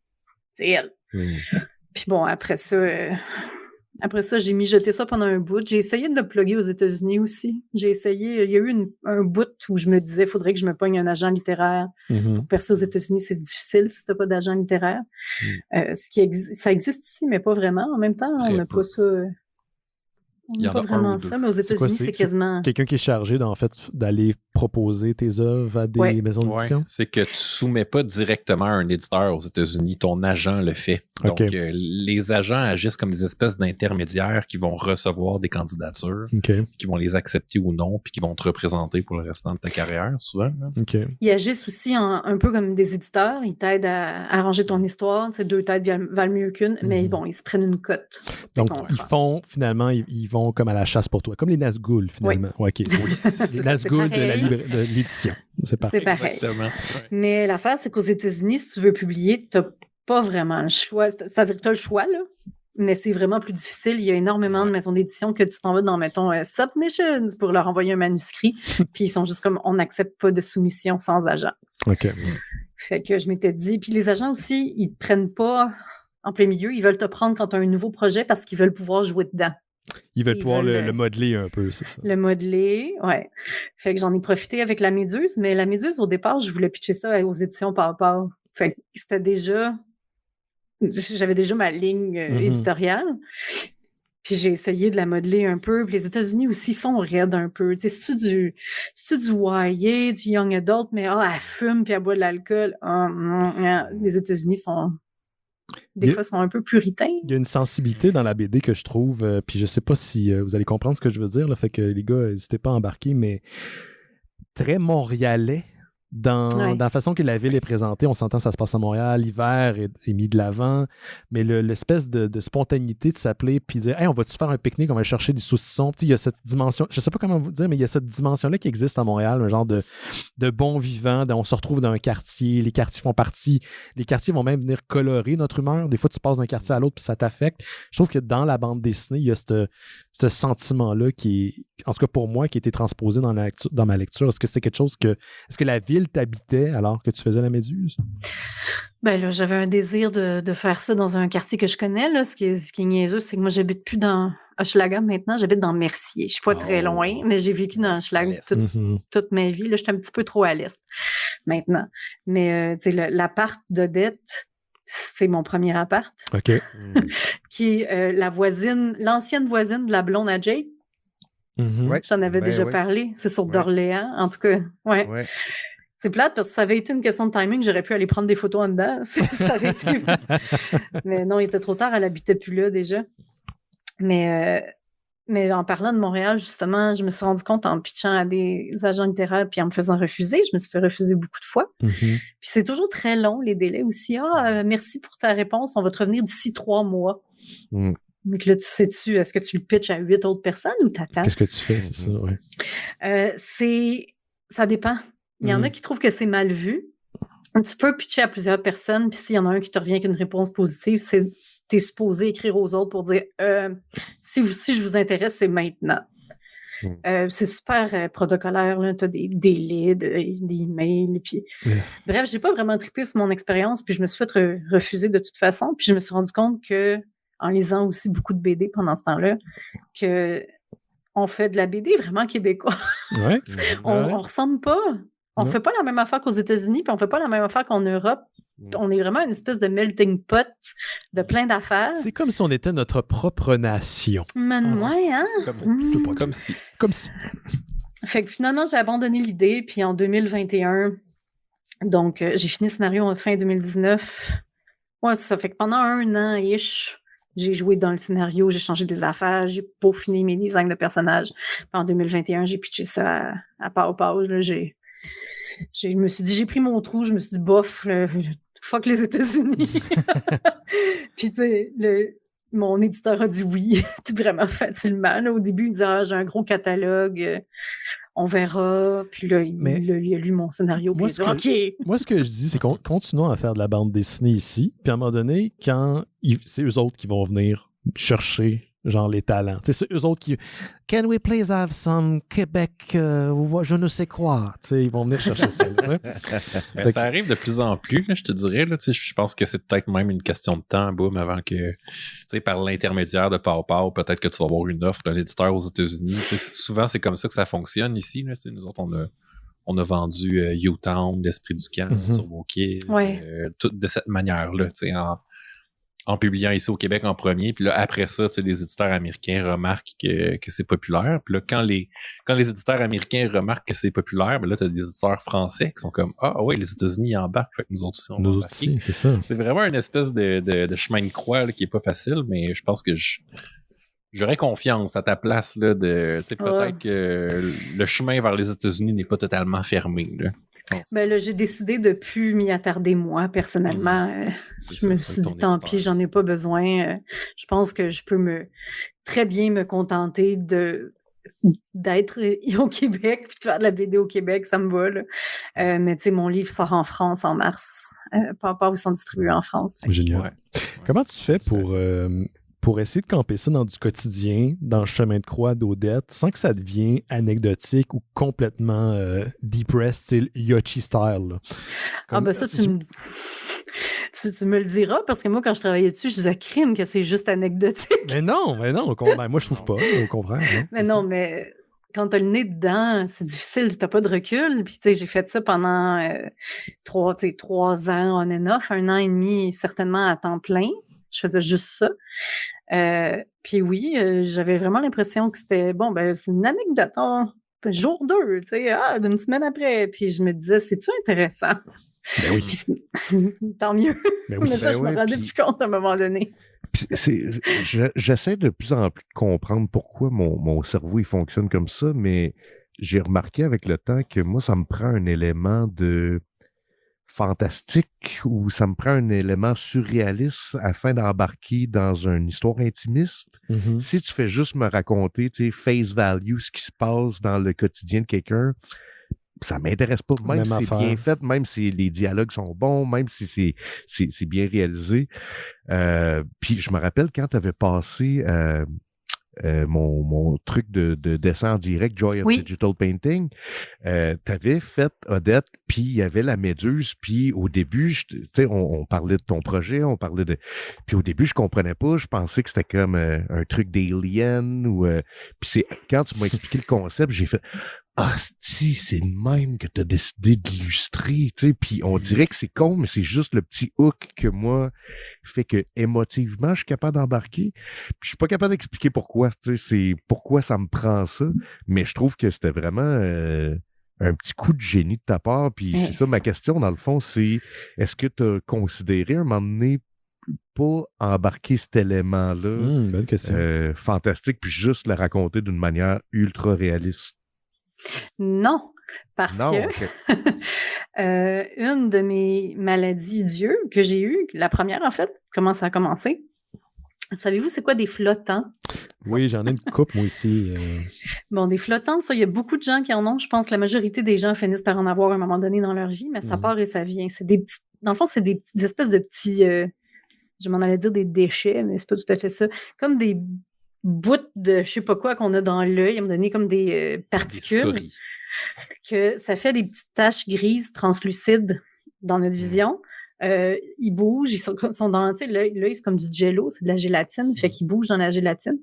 C'est elle. Puis bon, après ça, j'ai mijoté ça pendant un bout. J'ai essayé de le plugger aux États-Unis aussi. J'ai essayé, il y a eu un bout où je me disais, il faudrait que je me pogne un agent littéraire. Pour percer aux États-Unis, c'est difficile si tu n'as pas d'agent littéraire. Ça existe ici, mais pas vraiment. En même temps, on n'a pas ça. On n'a pas vraiment ça, mais aux États-Unis, c'est quasiment... Quelqu'un qui est chargé, d'aller proposer tes œuvres à des maisons d'édition? C'est que tu soumets pas directement à un éditeur aux États-Unis, ton agent le fait. Donc, les agents agissent comme des espèces d'intermédiaires qui vont recevoir des candidatures, qui vont les accepter ou non, puis qui vont te représenter pour le restant de ta carrière, souvent. Ils agissent aussi un peu comme des éditeurs. Ils t'aident à arranger ton histoire. T'sais, 2 têtes valent mieux qu'une, mais bon, ils se prennent une cote. Donc, ils vont comme à la chasse pour toi, comme les Nazgûl, finalement. Oui. Les Nazgûl de l'édition. C'est pareil. C'est pareil. Exactement. Mais l'affaire, c'est qu'aux États-Unis, si tu veux publier, tu n'as pas vraiment le choix. C'est-à-dire que tu as le choix, là, mais c'est vraiment plus difficile. Il y a énormément de maisons d'édition que tu t'en vas dans, mettons, submissions pour leur envoyer un manuscrit, puis ils sont juste comme, on n'accepte pas de soumission sans agent. Fait que je m'étais dit, puis les agents aussi, ils ne te prennent pas en plein milieu, ils veulent te prendre quand tu as un nouveau projet parce qu'ils veulent pouvoir jouer dedans. Ils veulent pouvoir le modeler un peu, c'est ça. Le modeler, ouais. Fait que j'en ai profité avec la Méduse, mais la Méduse, au départ, je voulais pitcher ça aux éditions Pawpaw. Fait que c'était déjà... J'avais déjà ma ligne éditoriale. Puis j'ai essayé de la modeler un peu. Puis les États-Unis aussi sont raides un peu. Tu sais, c'est-tu du YA, du Young Adult, mais elle fume puis elle boit de l'alcool. Les États-Unis sont... Des fois, sont un peu puritains. Il y a une sensibilité dans la BD que je trouve, puis je sais pas si vous allez comprendre ce que je veux dire, là, fait que les gars, n'hésitez pas à embarquer, mais très montréalais dans la façon que la ville est présentée. On s'entend, ça se passe à Montréal, l'hiver est mis de l'avant, mais l'espèce de spontanéité de s'appeler puis dire « Hey, on va-tu faire un pique-nique, on va chercher des saucissons », il y a cette dimension, je sais pas comment vous dire, mais il y a cette dimension-là qui existe à Montréal, un genre de bon vivant, on se retrouve dans un quartier, les quartiers font partie, les quartiers vont même venir colorer notre humeur, des fois tu passes d'un quartier à l'autre puis ça t'affecte. Je trouve que dans la bande dessinée, il y a ce sentiment-là qui est, en tout cas pour moi, qui a été transposé dans ma lecture. Est-ce que c'est quelque chose est-ce que la ville t'habitait alors que tu faisais la Méduse? Ben là, j'avais un désir de faire ça dans un quartier que je connais. Là. Ce qui est niaiseux, c'est que moi, j'habite plus dans Hochelaga maintenant, j'habite dans Mercier. Je suis pas très loin, mais j'ai vécu dans Hochelaga toute ma vie. Là, j'étais un petit peu trop à l'est maintenant. Mais tu sais, l'appart d'Odette, c'est mon premier appart. OK. Qui est l'ancienne voisine de la blonde à Jake. J'en avais déjà parlé. C'est sur d'Orléans, en tout cas. Ouais. C'est plate parce que ça avait été une question de timing. J'aurais pu aller prendre des photos en dedans. Ça avait été... Mais non, il était trop tard. Elle habitait plus là déjà. Mais en parlant de Montréal, justement, je me suis rendu compte en pitchant à des agents littéraires puis en me faisant refuser. Je me suis fait refuser beaucoup de fois. Puis c'est toujours très long, les délais aussi. Merci pour ta réponse. On va te revenir d'ici 3 mois. Donc là, est-ce que tu le pitches à 8 autres personnes ou t'attends? Qu'est-ce que tu fais, c'est ça, oui. Ça dépend. Il y en a qui trouvent que c'est mal vu. Tu peux pitcher à plusieurs personnes, puis s'il y en a un qui te revient avec une réponse positive, tu es supposé écrire aux autres pour dire si je vous intéresse, c'est maintenant. C'est super protocolaire, tu as des délais, des emails. Puis... Bref, j'ai pas vraiment trippé sur mon expérience, puis je me suis fait refuser de toute façon. Puis je me suis rendu compte que, en lisant aussi beaucoup de BD pendant ce temps-là, que on fait de la BD vraiment québécois. Ouais. On ressemble pas. On ne fait pas la même affaire qu'aux États-Unis, puis on ne fait pas la même affaire qu'en Europe. On est vraiment une espèce de melting pot de plein d'affaires. C'est comme si on était notre propre nation. Comme si. Fait que finalement, j'ai abandonné l'idée, puis en 2021, donc j'ai fini le scénario en fin 2019. Ouais, ça fait que pendant 1 an-ish, j'ai joué dans le scénario, j'ai changé des affaires, j'ai peaufiné mes designs de personnages. Puis en 2021, j'ai pitché ça à Pawpaw. Je me suis dit, j'ai pris mon trou, je me suis dit, bof, fuck les États-Unis. Puis, tu sais, mon éditeur a dit oui, vraiment facilement. Là, au début, il disait, j'ai un gros catalogue, on verra. Puis là, il a lu mon scénario. Moi, ce que je dis, c'est qu'on continuons à faire de la bande dessinée ici. Puis à un moment donné, quand c'est eux autres qui vont venir chercher genre les talents. C'est eux autres qui... Can we please have some Québec, je ne sais quoi. Ils vont venir chercher ça. Ça arrive de plus en plus, là, je te dirais. Là, je pense que c'est peut-être même une question de temps, boum, avant que, par l'intermédiaire de PowPow, peut-être que tu vas avoir une offre d'un éditeur aux États-Unis. Souvent, c'est comme ça que ça fonctionne ici. Là, nous autres, on a vendu U-Town, d'Esprit du Camp, sur Wokid, de cette manière-là, en publiant ici au Québec en premier, puis là, après ça, les éditeurs américains remarquent que c'est populaire, puis là, quand les éditeurs américains remarquent que c'est populaire, ben là, t'as des éditeurs français qui sont comme « Ah ouais, les États-Unis, ils embarquent, fait que nous autres aussi, on embarque. » c'est ça. C'est vraiment une espèce de chemin de croix là, qui est pas facile, mais je pense que j'aurais confiance à ta place là, peut-être que le chemin vers les États-Unis n'est pas totalement fermé, là. Ben là, j'ai décidé de ne plus m'y attarder moi, personnellement. Je me suis dit, tant pis, j'en ai pas besoin. Je pense que je peux très bien me contenter d'être au Québec puis de faire de la BD au Québec, ça me va. Là. Mais tu sais, mon livre sort en France en mars. Pas où ils sont distribués en France. Génial. Ouais. Comment tu fais pour essayer de camper ça dans du quotidien, dans le chemin de croix d'Odette, sans que ça devienne anecdotique ou complètement depressed, style Yoshi style? Ça, tu me le diras, parce que moi, quand je travaillais dessus, je disais crime que c'est juste anecdotique. Mais non, moi, je trouve pas, au contraire. Mais non, mais quand t'as le nez dedans, c'est difficile, t'as pas de recul. Puis, tu sais, j'ai fait ça pendant 3 ans on and off, 1 an et demi, certainement à temps plein. Je faisais juste ça. Puis oui, j'avais vraiment l'impression que c'était, c'est une anecdote, jour 2, tu sais, d'une semaine après. Puis je me disais, c'est-tu intéressant? Ben oui. Puis, tant mieux. Ben oui. Mais ça, je me rendais plus compte à un moment donné. J'essaie de plus en plus de comprendre pourquoi mon cerveau il fonctionne comme ça, mais j'ai remarqué avec le temps que moi, ça me prend un élément de fantastique ou ça me prend un élément surréaliste afin d'embarquer dans une histoire intimiste. Mm-hmm. Si tu fais juste me raconter, tu sais, face value, ce qui se passe dans le quotidien de quelqu'un, ça m'intéresse pas. Même si c'est bien fait, même si les dialogues sont bons, même si c'est bien réalisé. Puis je me rappelle quand tu avais passé mon truc de dessin en direct, Joy of Digital Painting, t'avais fait Odette, puis il y avait la méduse, puis au début, on parlait de ton projet, puis au début, je comprenais pas, je pensais que c'était comme un truc d'Alien, puis c'est quand tu m'as expliqué le concept, j'ai fait c'est de même que tu as décidé d'illustrer, tu sais, puis on dirait que c'est con, mais c'est juste le petit hook que moi fait que émotivement, je suis capable d'embarquer. Puis je suis pas capable d'expliquer pourquoi, tu sais, c'est pourquoi ça me prend ça, mais je trouve que c'était vraiment un petit coup de génie de ta part, puis c'est ça ma question, dans le fond, c'est est-ce que tu as considéré à un moment donné pas embarquer cet élément-là bonne question. Fantastique, puis juste le raconter d'une manière ultra réaliste? Non, parce que une de mes maladies d'yeux que j'ai eues, la première en fait, comment ça a commencé? Savez-vous c'est quoi des flottants? Oui, j'en ai une couple moi aussi. Bon, des flottants, ça, il y a beaucoup de gens qui en ont. Je pense que la majorité des gens finissent par en avoir à un moment donné dans leur vie, mais ça part et ça vient. C'est des petits, dans le fond, c'est des espèces de petits, je m'en allais dire des déchets, mais c'est pas tout à fait ça. Comme des bouts de je sais pas quoi qu'on a dans l'œil, à me donner comme des particules, que ça fait des petites taches grises translucides dans notre vision. Ils bougent, ils sont dans, tu sais, l'œil c'est comme du jello, c'est de la gélatine, fait qu'ils bougent dans la gélatine.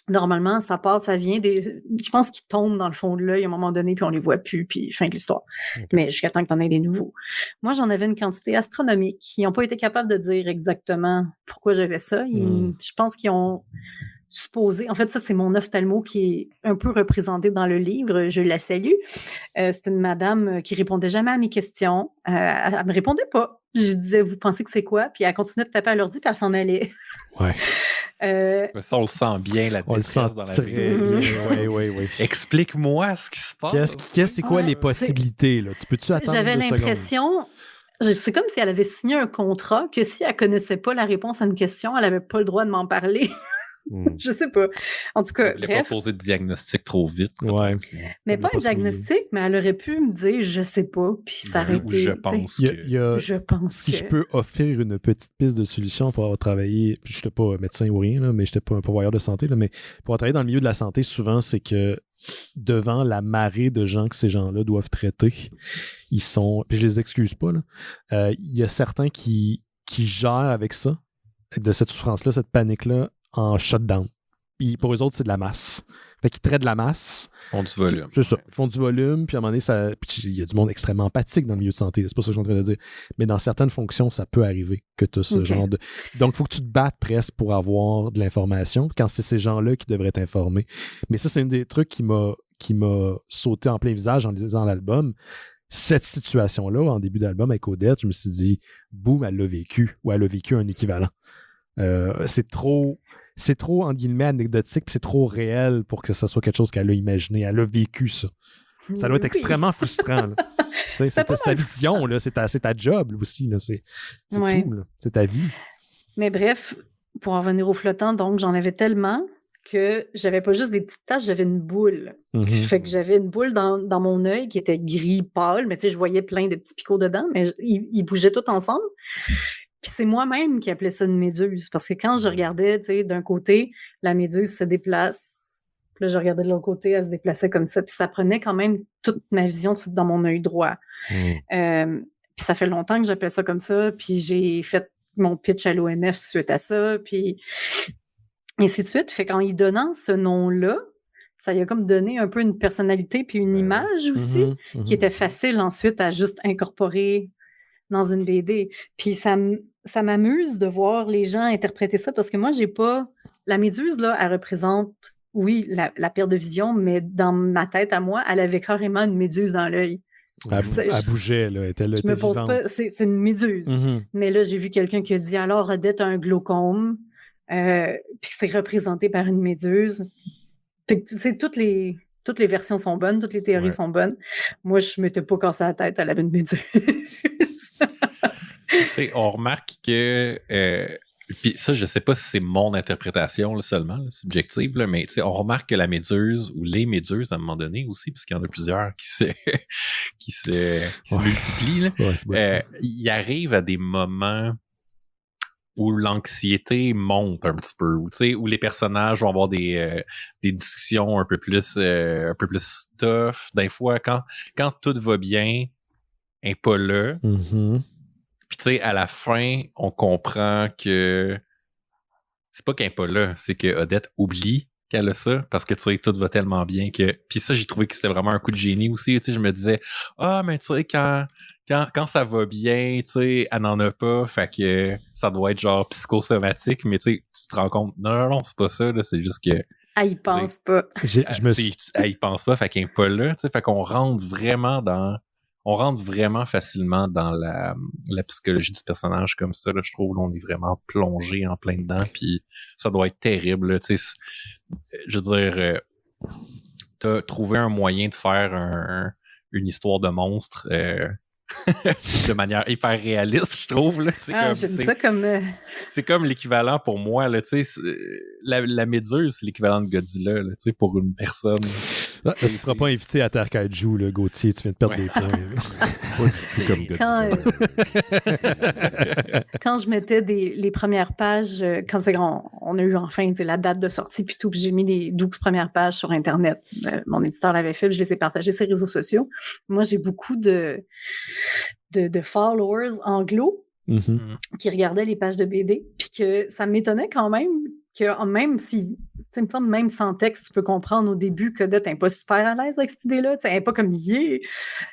Normalement, ça part, ça vient je pense qu'ils tombent dans le fond de l'œil à un moment donné, puis on les voit plus, puis fin de l'histoire. Okay. Mais jusqu'à temps que t'en aies des nouveaux. Moi, j'en avais une quantité astronomique. Ils n'ont pas été capables de dire exactement pourquoi j'avais ça. Je pense qu'ils ont supposé, en fait, ça, c'est mon ophtalmo qui est un peu représenté dans le livre. Je la salue. C'est une madame qui répondait jamais à mes questions. Elle me répondait pas. Je disais, vous pensez que c'est quoi? Puis elle continuait de taper à l'ordi, puis elle s'en allait. Ouais. Ça, on le sent bien, la détresse dans la vie. Oui. Explique-moi ce qui se passe. C'est quoi les possibilités? Là? Tu peux-tu attendre J'avais 2 secondes? l'impression... C'est comme si elle avait signé un contrat que si elle connaissait pas la réponse à une question, elle avait pas le droit de m'en parler. Je sais pas. En tout cas, elle voulait pas poser de diagnostic trop vite. Ouais. Mais pas un diagnostic, mais elle aurait pu me dire je sais pas, puis s'arrêter. Je pense je pense si je peux offrir une petite piste de solution pour avoir travaillé, je n'étais pas médecin ou rien, là, mais je n'étais pas un pourvoyeur de santé, là, mais pour travailler dans le milieu de la santé, souvent, c'est que devant la marée de gens que ces gens-là doivent traiter, ils sont, puis je les excuse pas, il y a certains qui gèrent avec ça, de cette souffrance-là, cette panique-là, en shutdown. Puis pour eux autres, c'est de la masse. Fait qu'ils traitent de la masse. Ils font du volume. C'est ça. Ils font du volume, puis à un moment donné, il y a du monde extrêmement empathique dans le milieu de santé. C'est pas ça que je suis en train de dire. Mais dans certaines fonctions, ça peut arriver que tu as ce genre de... Donc, il faut que tu te battes presque pour avoir de l'information quand c'est ces gens-là qui devraient t'informer. Mais ça, c'est un des trucs qui m'a sauté en plein visage en lisant l'album. Cette situation-là, en début d'album avec Odette, je me suis dit, boum, elle l'a vécu, ou elle a vécu un équivalent. C'est trop, en guillemets, anecdotique, puis c'est trop réel pour que ça soit quelque chose qu'elle a imaginé. Elle a vécu ça. Ça doit être extrêmement frustrant. C'est ta vision, là. C'est ta job aussi. Là. C'est tout. Là. C'est ta vie. Mais bref, pour en revenir au flottant, donc j'en avais tellement que j'avais pas juste des petites taches, j'avais une boule. Fait que j'avais une boule dans mon œil qui était gris pâle, mais tu sais, je voyais plein de petits picots dedans, mais ils bougeaient tous ensemble. Puis c'est moi-même qui appelais ça une méduse, parce que quand je regardais, tu sais, d'un côté, la méduse se déplace, puis là, je regardais de l'autre côté, elle se déplaçait comme ça, puis ça prenait quand même toute ma vision dans mon œil droit. Puis ça fait longtemps que j'appelais ça comme ça, puis j'ai fait mon pitch à l'ONF suite à ça, puis ainsi de suite. Fait qu'en y donnant ce nom-là, ça y a comme donné un peu une personnalité puis une image aussi, qui était facile ensuite à juste incorporer dans une BD. Puis ça m'amuse de voir les gens interpréter ça parce que moi, j'ai pas... La méduse, là, elle représente, oui, la perte de vision, mais dans ma tête à moi, elle avait carrément une méduse dans l'œil. Elle bougeait, là. Elle était là. Je me pose pas... C'est une méduse. Mais là, j'ai vu quelqu'un qui a dit « Alors, Odette a un glaucome. » Puis c'est représenté par une méduse. Fait que, tu sais, toutes les versions sont bonnes, toutes les théories sont bonnes. Moi, je ne m'étais pas cassé la tête, elle avait une méduse. Tu sais, on remarque que... puis ça, je sais pas si c'est mon interprétation là, seulement, là, subjective, là, mais on remarque que la méduse ou les méduses, à un moment donné aussi, puisqu'il y en a plusieurs qui se multiplient, il arrive à des moments où l'anxiété monte un petit peu, où les personnages vont avoir des discussions un peu plus tough. Des fois, quand tout va bien, elle n'est pas là. Puis tu sais, à la fin, on comprend que c'est pas qu'elle n'est pas là, c'est que Odette oublie qu'elle a ça, parce que tu sais, tout va tellement bien que... Puis ça, j'ai trouvé que c'était vraiment un coup de génie aussi. Tu sais, je me disais, mais tu sais, quand ça va bien, tu sais, elle n'en a pas, fait que ça doit être genre psychosomatique, mais tu sais, tu te rends compte, non, c'est pas ça, là, c'est juste que... Elle y pense pas. Elle y pense pas, fait qu'elle n'est pas là, tu sais, fait qu'on rentre vraiment facilement dans la psychologie du personnage comme ça, là, je trouve, là, on est vraiment plongé en plein dedans, puis ça doit être terrible, là, tu sais, je veux dire, t'as trouvé un moyen de faire une histoire de monstre de manière hyper réaliste, je trouve. Là, j'aime ça comme... C'est comme l'équivalent pour moi. Là, la méduse, c'est l'équivalent de Godzilla là, pour une personne. Tu ne seras pas invité à Terre Kaiju, là, Gauthier. Tu viens de perdre des points. C'est comme Godzilla. Quand je mettais les premières pages, quand on a eu enfin la date de sortie, puis tout, puis j'ai mis les 12 premières pages sur Internet. Mon éditeur l'avait fait, puis je les ai partagées sur les réseaux sociaux. Moi, j'ai beaucoup de followers anglo qui regardaient les pages de BD, puis que ça m'étonnait quand même que même si, il me semble, même sans texte, tu peux comprendre au début que Odette n'est pas super à l'aise avec cette idée-là. Elle n'est pas comme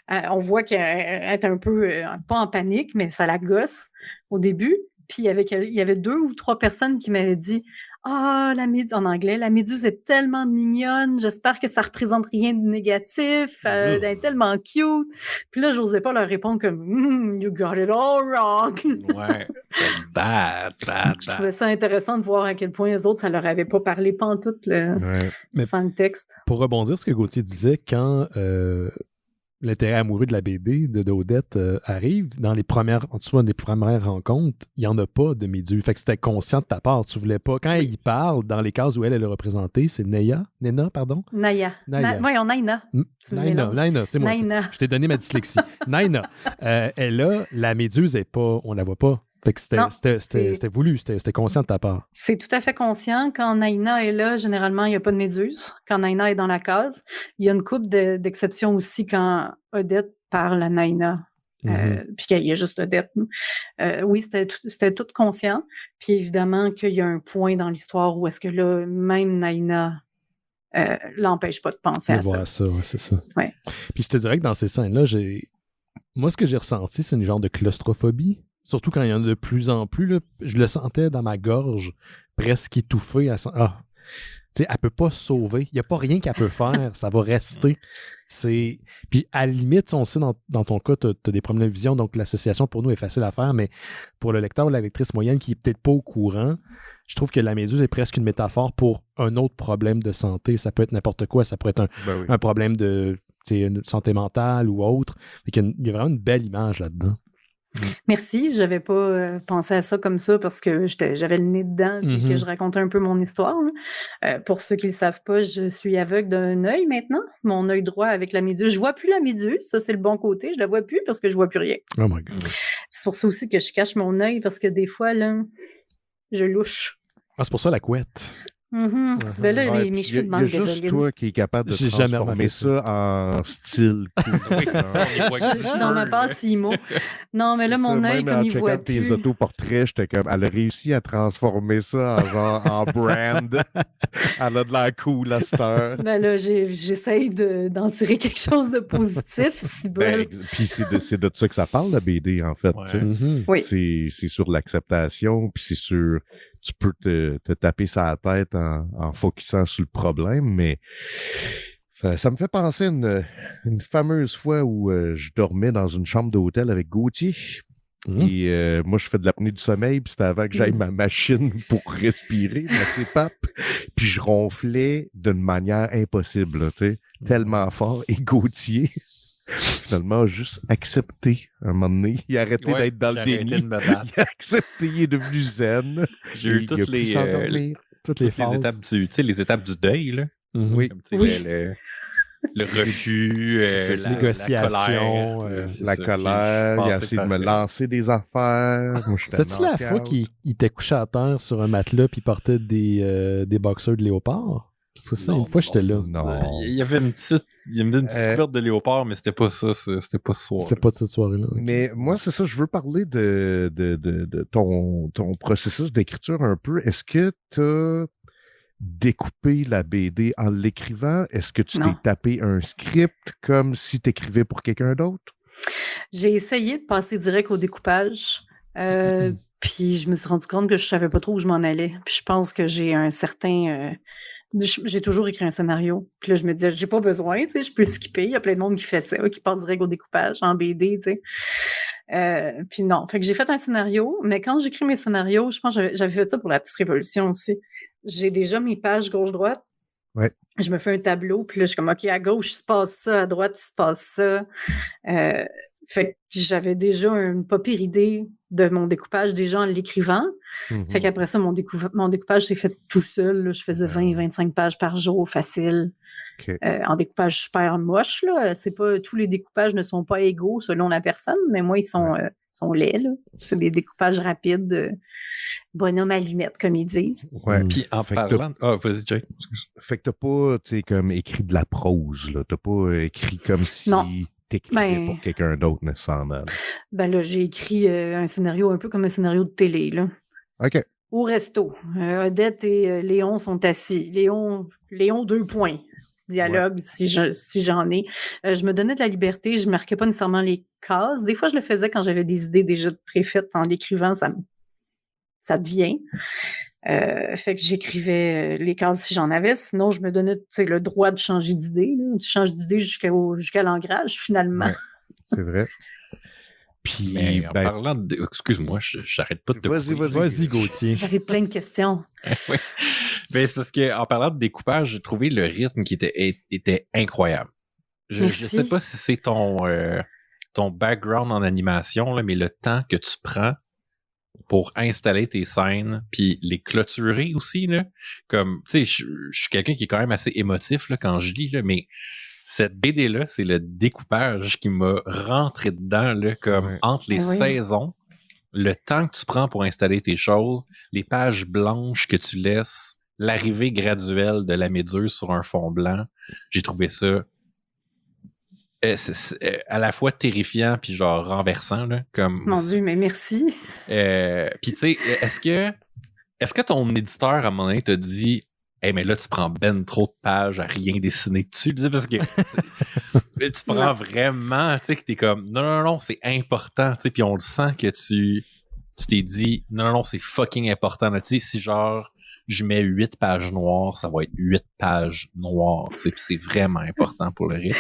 on voit qu'elle est un peu, pas en panique, mais ça la gosse au début. Puis il y avait 2 ou 3 personnes qui m'avaient dit la méduse, en anglais, la méduse est tellement mignonne, j'espère que ça représente rien de négatif, elle est tellement cute. Puis là, j'osais pas leur répondre comme you got it all wrong. Ouais, that's bad. Je trouvais ça intéressant de voir à quel point les autres, ça leur avait pas parlé pantoute sans le texte. Pour rebondir sur ce que Gauthier disait, quand l'intérêt amoureux de la BD d'Odette arrive, dans les premières rencontres, il n'y en a pas de méduse. Fait que c'était conscient de ta part. Tu voulais pas. Quand il parle, dans les cases où elle est représentée, c'est Naya, pardon? Naya. Oui, on Naina. Naina, c'est moi. Naina. Je t'ai donné ma dyslexie. Naina. Elle a, la méduse est pas, on la voit pas. Fait que c'était voulu, c'était conscient de ta part. C'est tout à fait conscient. Quand Naina est là, généralement, il n'y a pas de méduse. Quand Naina est dans la case, il y a une couple d'exceptions aussi quand Odette parle à Naina. Puis qu'il y a juste Odette. Oui, c'était tout conscient. Puis évidemment qu'il y a un point dans l'histoire où est-ce que là, même Naina l'empêche pas de penser à ça. Ouais, c'est ça. Ouais. Puis je te dirais que dans ces scènes-là, moi, ce que j'ai ressenti, c'est une genre de claustrophobie. Surtout quand il y en a de plus en plus, là, je le sentais dans ma gorge, presque étouffé. Elle peut pas se sauver. Il n'y a pas rien qu'elle peut faire. Ça va rester. Puis à la limite, on sait dans ton cas, tu as des problèmes de vision, donc l'association pour nous est facile à faire, mais pour le lecteur ou la lectrice moyenne qui n'est peut-être pas au courant, je trouve que la méduse est presque une métaphore pour un autre problème de santé. Ça peut être n'importe quoi. Ça pourrait être un problème de santé mentale ou autre. Il y a vraiment une belle image là-dedans. Merci, je n'avais pas pensé à ça comme ça parce que j'avais le nez dedans et que je racontais un peu mon histoire. Pour ceux qui ne le savent pas, je suis aveugle d'un œil maintenant, mon œil droit avec la méduse. Je ne vois plus la méduse, ça c'est le bon côté, je ne la vois plus parce que je ne vois plus rien. Oh my God. C'est pour ça aussi que je cache mon œil parce que des fois, là, je louche. Ah, c'est pour ça la couette. Ben là, mes cheveux de manque de Il y a juste toi qui est capable de transformer ça en style cool. Oui, c'est ça, on les voit Je suis dans ma passe IMO. Non, mais là, mon œil, comme il voit plus... tes autoportraits, j'étais comme... Elle a réussi à transformer ça en brand. Elle a de la cool à cette heure. Ben là, j'essaye d'en tirer quelque chose de positif. Puis c'est de ça que ça parle, la BD, en fait. Ouais. Oui. C'est sur l'acceptation, puis c'est sur... Tu peux te taper sa tête en focusant sur le problème, mais ça me fait penser à une fameuse fois où je dormais dans une chambre d'hôtel avec Gauthier. Et moi, je fais de l'apnée du sommeil, puis c'était avant que j'aille ma machine pour respirer, ma CPAP. Puis je ronflais d'une manière impossible, tellement fort. Et Gauthier... finalement, juste accepté un moment donné. Il a arrêté d'être dans le déni. Il a accepté, il est devenu zen. J'ai eu toutes les étapes les étapes du deuil, là. Oui. Comme, le refus, la négociation, la colère, il a essayé de me lancer des affaires. C'était-tu la fois qu'il était couché à terre sur un matelas puis il portait des boxeurs de léopard? C'est ça, une fois j'étais là. Non. Il y avait une petite couverte de léopard, mais c'était pas ça, c'était pas ce soir. C'était pas de cette soirée-là. Okay. Mais moi, c'est ça, je veux parler de ton processus d'écriture un peu. Est-ce que tu as découpé la BD en l'écrivant? Est-ce que tu t'es tapé un script comme si tu écrivais pour quelqu'un d'autre? J'ai essayé de passer direct au découpage. Puis je me suis rendu compte que je savais pas trop où je m'en allais. Puis je pense que j'ai un certain... j'ai toujours écrit un scénario. Puis là, je me disais, j'ai pas besoin, je peux skipper. Il y a plein de monde qui fait ça, qui passe direct au découpage en BD, puis non. Fait que j'ai fait un scénario, mais quand j'écris mes scénarios, je pense que j'avais fait ça pour la petite révolution aussi. J'ai déjà mes pages gauche-droite. Ouais. Je me fais un tableau, puis là, je suis comme, OK, à gauche, il se passe ça, à droite, il se passe ça. Fait que j'avais déjà une pas pire idée de mon découpage déjà en l'écrivant. Fait qu'après ça, mon découpage s'est fait tout seul. Là. Je faisais 20-25 pages par jour, facile. Okay. En découpage super moche. Là. C'est pas, tous les découpages ne sont pas égaux selon la personne, mais moi, ils sont laids. Là. C'est des découpages rapides, bonhomme allumette, comme ils disent. Ouais. Puis en parlant... vas-y, Jake. Fait que t'as pas, comme écrit de la prose, là. T'as pas écrit comme si... Non. T'écrivais pour quelqu'un d'autre, nécessairement. Ben là, j'ai écrit un scénario un peu comme un scénario de télé, là. OK. Au resto. Odette et Léon sont assis. Léon 2 points. Dialogue, si j'en ai. Je me donnais de la liberté, je ne marquais pas nécessairement les cases. Des fois, je le faisais quand j'avais des idées déjà préfaites en l'écrivant, ça devient. Fait que j'écrivais les cases si j'en avais. Sinon, je me donnais le droit de changer d'idée. Là. Tu changes d'idée jusqu'à l'ancrage, finalement. Ouais, c'est vrai. Puis, mais en parlant de... Excuse-moi, j'arrête pas de te Vas-y, Gauthier. J'avais plein de questions. Oui. Ben, c'est parce qu'en parlant de découpage, j'ai trouvé le rythme qui était incroyable. Je sais pas si c'est ton background en animation, là, mais le temps que tu prends pour installer tes scènes, puis les clôturer aussi, là, comme, tu sais, je suis quelqu'un qui est quand même assez émotif là, quand je lis, là, mais cette BD-là, c'est le découpage qui m'a rentré dedans, là, comme entre les saisons, le temps que tu prends pour installer tes choses, les pages blanches que tu laisses, l'arrivée graduelle de la méduse sur un fond blanc, j'ai trouvé ça à la fois terrifiant puis genre renversant, là, comme... Mon Dieu, mais merci. Puis tu sais, est-ce que ton éditeur, à un moment donné, t'a dit « Hey, mais là, tu prends ben trop de pages à rien dessiner dessus. » Parce que tu prends vraiment, tu sais, que t'es comme « Non, c'est important. » Tu sais, puis on le sent que tu t'es dit « Non, c'est fucking important. » Tu sais, si genre, je mets 8 pages noires, ça va être 8 pages noires. Tu sais, puis c'est vraiment important pour le rythme.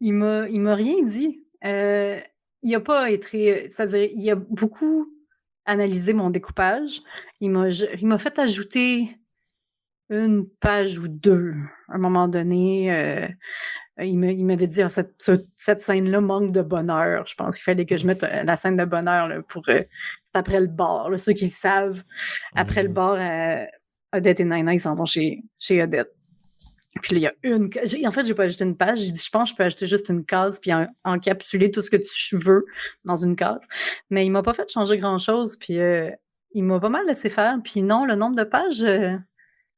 Il m'a rien dit. Il a pas été... C'est-à-dire, il a beaucoup analysé mon découpage. Il m'a fait ajouter une page ou deux à un moment donné. Il m'avait dit cette scène-là manque de bonheur. Je pense qu'il fallait que je mette la scène de bonheur là, pour... c'est après le bar. Là, ceux qui le savent, après le bar, Odette et Naina, ils s'en vont chez Odette. Puis là, il y a en fait, j'ai pas ajouté une page. J'ai dit, je pense que je peux ajouter juste une case puis encapsuler tout ce que tu veux dans une case. Mais il m'a pas fait changer grand-chose. Puis il m'a pas mal laissé faire. Puis non, le nombre de pages,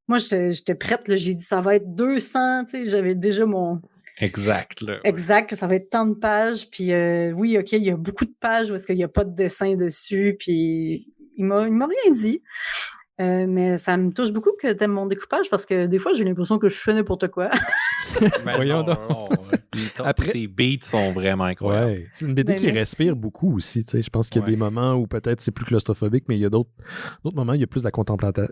moi, j'étais prête. Là, j'ai dit, ça va être 200. Tu sais, j'avais déjà mon... Exact. Là, ouais. Exact, ça va être tant de pages. Puis oui, OK, il y a beaucoup de pages où est-ce qu'il n'y a pas de dessin dessus. Puis il m'a rien dit. Mais ça me touche beaucoup que t'aimes mon découpage parce que des fois, j'ai l'impression que je fais n'importe quoi. Voyons donc. Après, tes beats sont vraiment incroyables. Ouais. C'est une BD qui respire beaucoup aussi. Tu sais. Je pense qu'il y a des moments où peut-être c'est plus claustrophobique, mais il y a d'autres moments où il y a plus de la contemplation.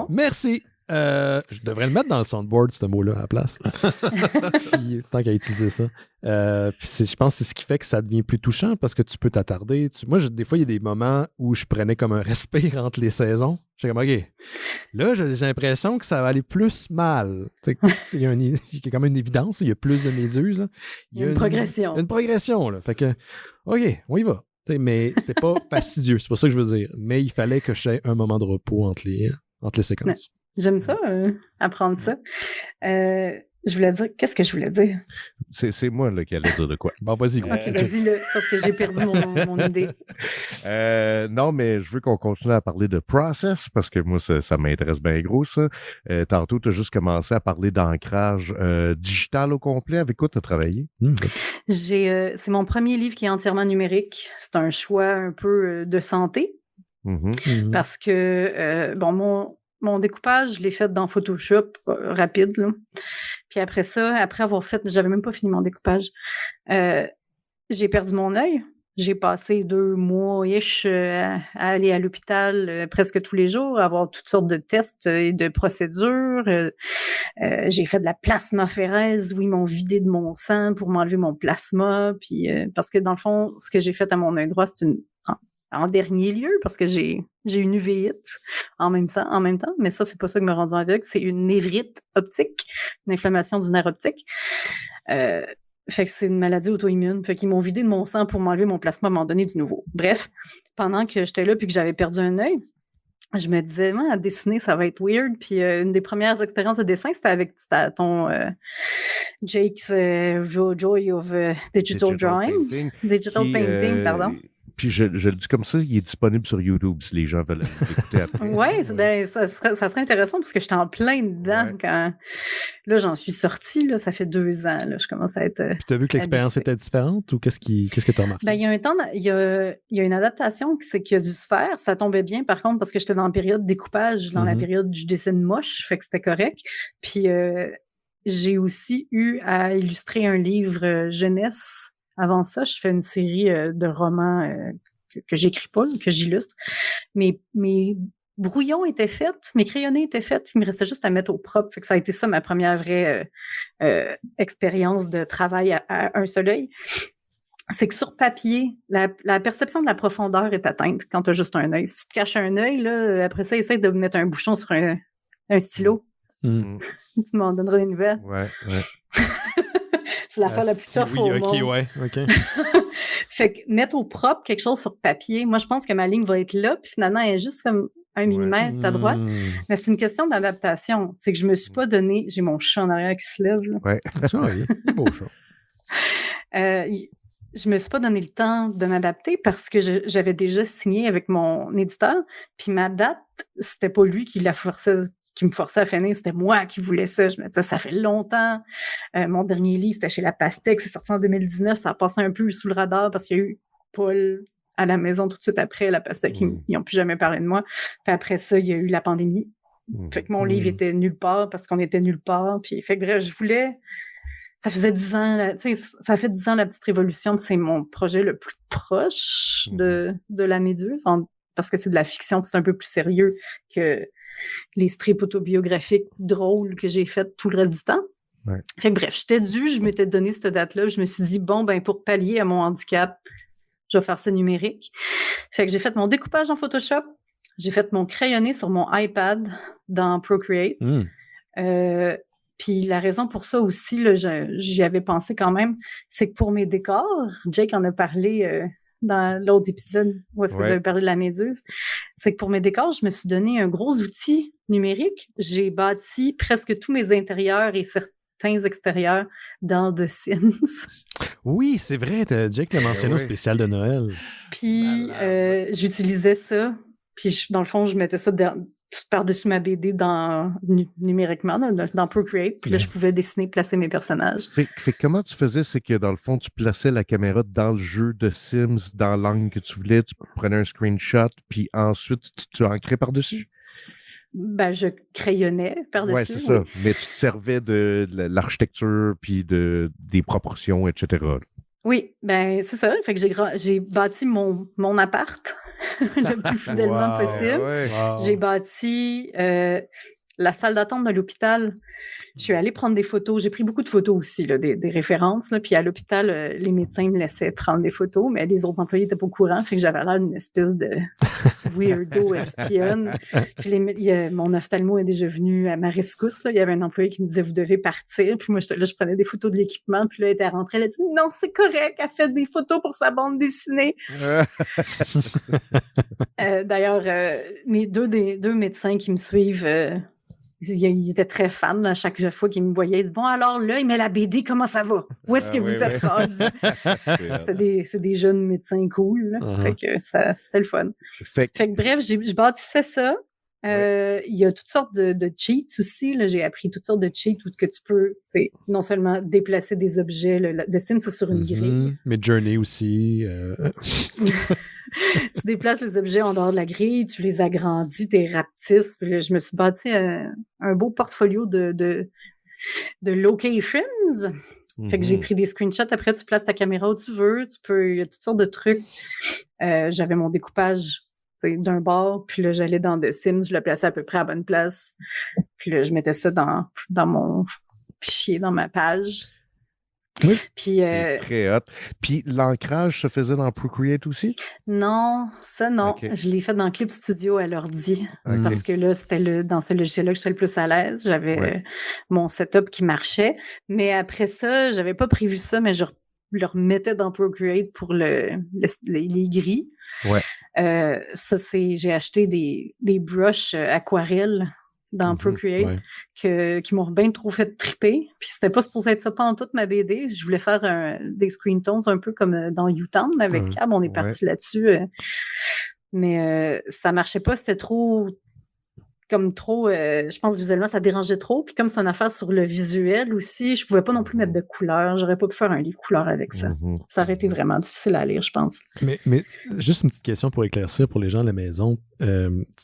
Merci. Je devrais le mettre dans le soundboard, ce mot-là, à la place. Puis, tant qu'à utiliser ça. Puis je pense que c'est ce qui fait que ça devient plus touchant parce que tu peux t'attarder. Moi, des fois, il y a des moments où je prenais comme un respire entre les saisons. J'étais comme, OK, là, j'ai l'impression que ça va aller plus mal. Il y a quand même une évidence, il y a plus de méduses. Il y a une progression. Une progression, là. Fait que, OK, on y va. Mais c'était pas fastidieux, c'est pas ça que je veux dire. Mais il fallait que j'aie un moment de repos entre les séquences. Ouais. J'aime ça, apprendre ça. Je voulais dire... Qu'est-ce que je voulais dire? C'est moi là, qui allais dire de quoi. Bon, vas-y. OK, dis-le, parce que j'ai perdu mon idée. Non, mais je veux qu'on continue à parler de process, parce que moi, ça m'intéresse bien gros, ça. Tantôt, tu as juste commencé à parler d'ancrage digital au complet. Avec quoi tu as travaillé? C'est mon premier livre qui est entièrement numérique. C'est un choix un peu de santé. Parce que, mon découpage, je l'ai fait dans Photoshop, rapide, là. Puis après ça, après avoir fait, j'avais même pas fini mon découpage, j'ai perdu mon œil. J'ai passé 2 mois-ish à aller à l'hôpital presque tous les jours, à avoir toutes sortes de tests et de procédures. J'ai fait de la plasmaphérèse où ils m'ont vidé de mon sang pour m'enlever mon plasma. Puis, parce que dans le fond, ce que j'ai fait à mon œil droit, c'est en dernier lieu, parce que j'ai une uvéite en même temps, mais ça, c'est pas ça qui m'a rendu aveugle, c'est une névrite optique, une inflammation du nerf optique. Fait que c'est une maladie auto-immune. Fait qu'ils m'ont vidé de mon sang pour m'enlever mon plasma, m'en donner du nouveau. Bref, pendant que j'étais là puis que j'avais perdu un œil, je me disais, à dessiner, ça va être weird. Puis une des premières expériences de dessin, c'était avec ton Jake's Joy of Digital Drawing. Digital Painting, pardon. Puis je le dis comme ça, il est disponible sur YouTube si les gens veulent l'écouter après. Oui, ça serait intéressant parce que j'étais en plein dedans quand... Là, j'en suis sortie, là, ça fait 2 ans. Là, je commence à être... Puis tu as vu que l'expérience était différente ou qu'est-ce que tu as remarqué? Ben, il y a une adaptation qui a dû se faire. Ça tombait bien, par contre, parce que j'étais dans la période découpage, dans la période du dessin moche, fait que c'était correct. Puis j'ai aussi eu à illustrer un livre jeunesse. Avant ça, je fais une série de romans que j'écris pas, que j'illustre. Mes brouillons étaient faits, mes crayonnés étaient faits, il me restait juste à mettre au propre. Fait que ça a été ça ma première vraie expérience de travail à un seul œil. C'est que sur papier, la perception de la profondeur est atteinte quand tu as juste un œil. Si tu te caches un œil, là, après ça, essaye de mettre un bouchon sur un stylo. Tu m'en donneras des nouvelles. Ouais. C'est l'affaire la plus tough au monde. OK. Fait que mettre au propre quelque chose sur papier, moi, je pense que ma ligne va être là, puis finalement, elle est juste comme 1 millimètre à droite. Mais c'est une question d'adaptation. C'est que je me suis pas donné... J'ai mon chat en arrière qui se lève, là. Ouais. Ça, oui. Beau chat. Je me suis pas donné le temps de m'adapter parce que j'avais déjà signé avec mon éditeur, puis ma date, c'était pas lui qui me forçait à finir, c'était moi qui voulais ça. Je me disais, ça fait longtemps. Mon dernier livre, c'était chez La Pastèque, c'est sorti en 2019, ça a passé un peu sous le radar parce qu'il y a eu Paul à la maison tout de suite après La Pastèque, ils n'ont plus jamais parlé de moi. Puis après ça, il y a eu la pandémie. Fait que mon livre était nulle part parce qu'on était nulle part. Puis, fait que bref, je voulais... Ça faisait 10 ans, ça fait 10 ans La Petite Révolution, c'est mon projet le plus proche de la Méduse, parce que c'est de la fiction, c'est un peu plus sérieux que les strips autobiographiques drôles que j'ai fait tout le reste du temps. Ouais. Fait que bref, je m'étais donné cette date-là, je me suis dit, pour pallier à mon handicap, je vais faire ça numérique. Fait que j'ai fait mon découpage en Photoshop, j'ai fait mon crayonné sur mon iPad dans Procreate. Puis la raison pour ça aussi, là, j'y avais pensé quand même, c'est que pour mes décors, Jake en a parlé dans l'autre épisode où est-ce que j'avais parlé de la Méduse, c'est que pour mes décors, je me suis donné un gros outil numérique. J'ai bâti presque tous mes intérieurs et certains extérieurs dans The Sims. Oui, c'est vrai, Jake l'a mentionné au spécial de Noël. Puis j'utilisais ça, puis dans le fond, je mettais ça par-dessus ma BD numériquement, dans Procreate. Puis là, je pouvais dessiner, placer mes personnages. Fait comment tu faisais, c'est que dans le fond, tu plaçais la caméra dans le jeu de Sims, dans l'angle que tu voulais, tu prenais un screenshot, puis ensuite, tu ancrais par-dessus? Je crayonnais par-dessus. Oui, c'est ça. Mais tu te servais de l'architecture, puis des proportions, etc. Oui, c'est ça. Fait que j'ai bâti mon appart le plus fidèlement possible. Wow. J'ai bâti la salle d'attente de l'hôpital. Je suis allée prendre des photos. J'ai pris beaucoup de photos aussi, là, des références. Là. Puis à l'hôpital, les médecins me laissaient prendre des photos, mais les autres employés n'étaient pas au courant. Fait que j'avais l'air d'une espèce de weirdo espionne. Puis mon ophtalmo est déjà venu à ma rescousse. Là. Il y avait un employé qui me disait « Vous devez partir ». Puis moi, je prenais des photos de l'équipement. Puis là, elle était rentrée. Elle a dit « Non, c'est correct. Elle fait des photos pour sa bande dessinée. » D'ailleurs, mes deux médecins qui me suivent... il était très fan, à chaque fois qu'il me voyait. Il dit « Bon, alors là, il met la BD, comment ça va? Où est-ce que vous êtes rendus? » C'est des jeunes médecins cool. Là. Fait que c'était le fun. Fait que bref, je bâtissais ça. Il y a toutes sortes de cheats aussi. Là. J'ai appris toutes sortes de cheats où que tu peux non seulement déplacer des objets. The Sims, c'est sur une grille. Mais Journey aussi. Tu déplaces les objets en dehors de la grille, tu les agrandis, t'es rapetisses. Puis là, je me suis bâti un beau portfolio de locations. Fait que j'ai pris des screenshots. Après, tu places ta caméra où tu veux. Il y a toutes sortes de trucs. J'avais mon découpage d'un bord, puis là, j'allais dans The Sims, je le plaçais à peu près à la bonne place. Puis là, je mettais ça dans mon fichier, dans ma page. Oui. Puis, c'est très hot. Puis l'ancrage se faisait dans Procreate aussi? Non, ça non. Okay. Je l'ai fait dans Clip Studio à l'ordi. Parce que là, c'était dans ce logiciel-là que j'étais le plus à l'aise. J'avais mon setup qui marchait. Mais après ça, j'avais pas prévu ça, mais je le remettais dans Procreate pour les gris. Ouais. J'ai acheté des brushes aquarelles dans Procreate qui m'ont bien trop fait triper. Puis c'était pas supposé être ça pendant toute ma BD. Je voulais faire des screen tones un peu comme dans U-Town, mais avec Cab, on est parti là-dessus. Mais ça marchait pas. C'était trop... je pense visuellement, ça dérangeait trop. Puis comme c'est une affaire sur le visuel aussi, je pouvais pas non plus mettre de couleurs. J'aurais pas pu faire un livre couleur avec ça. Ça aurait été vraiment difficile à lire, je pense. Mais juste une petite question pour éclaircir pour les gens à la maison. Tu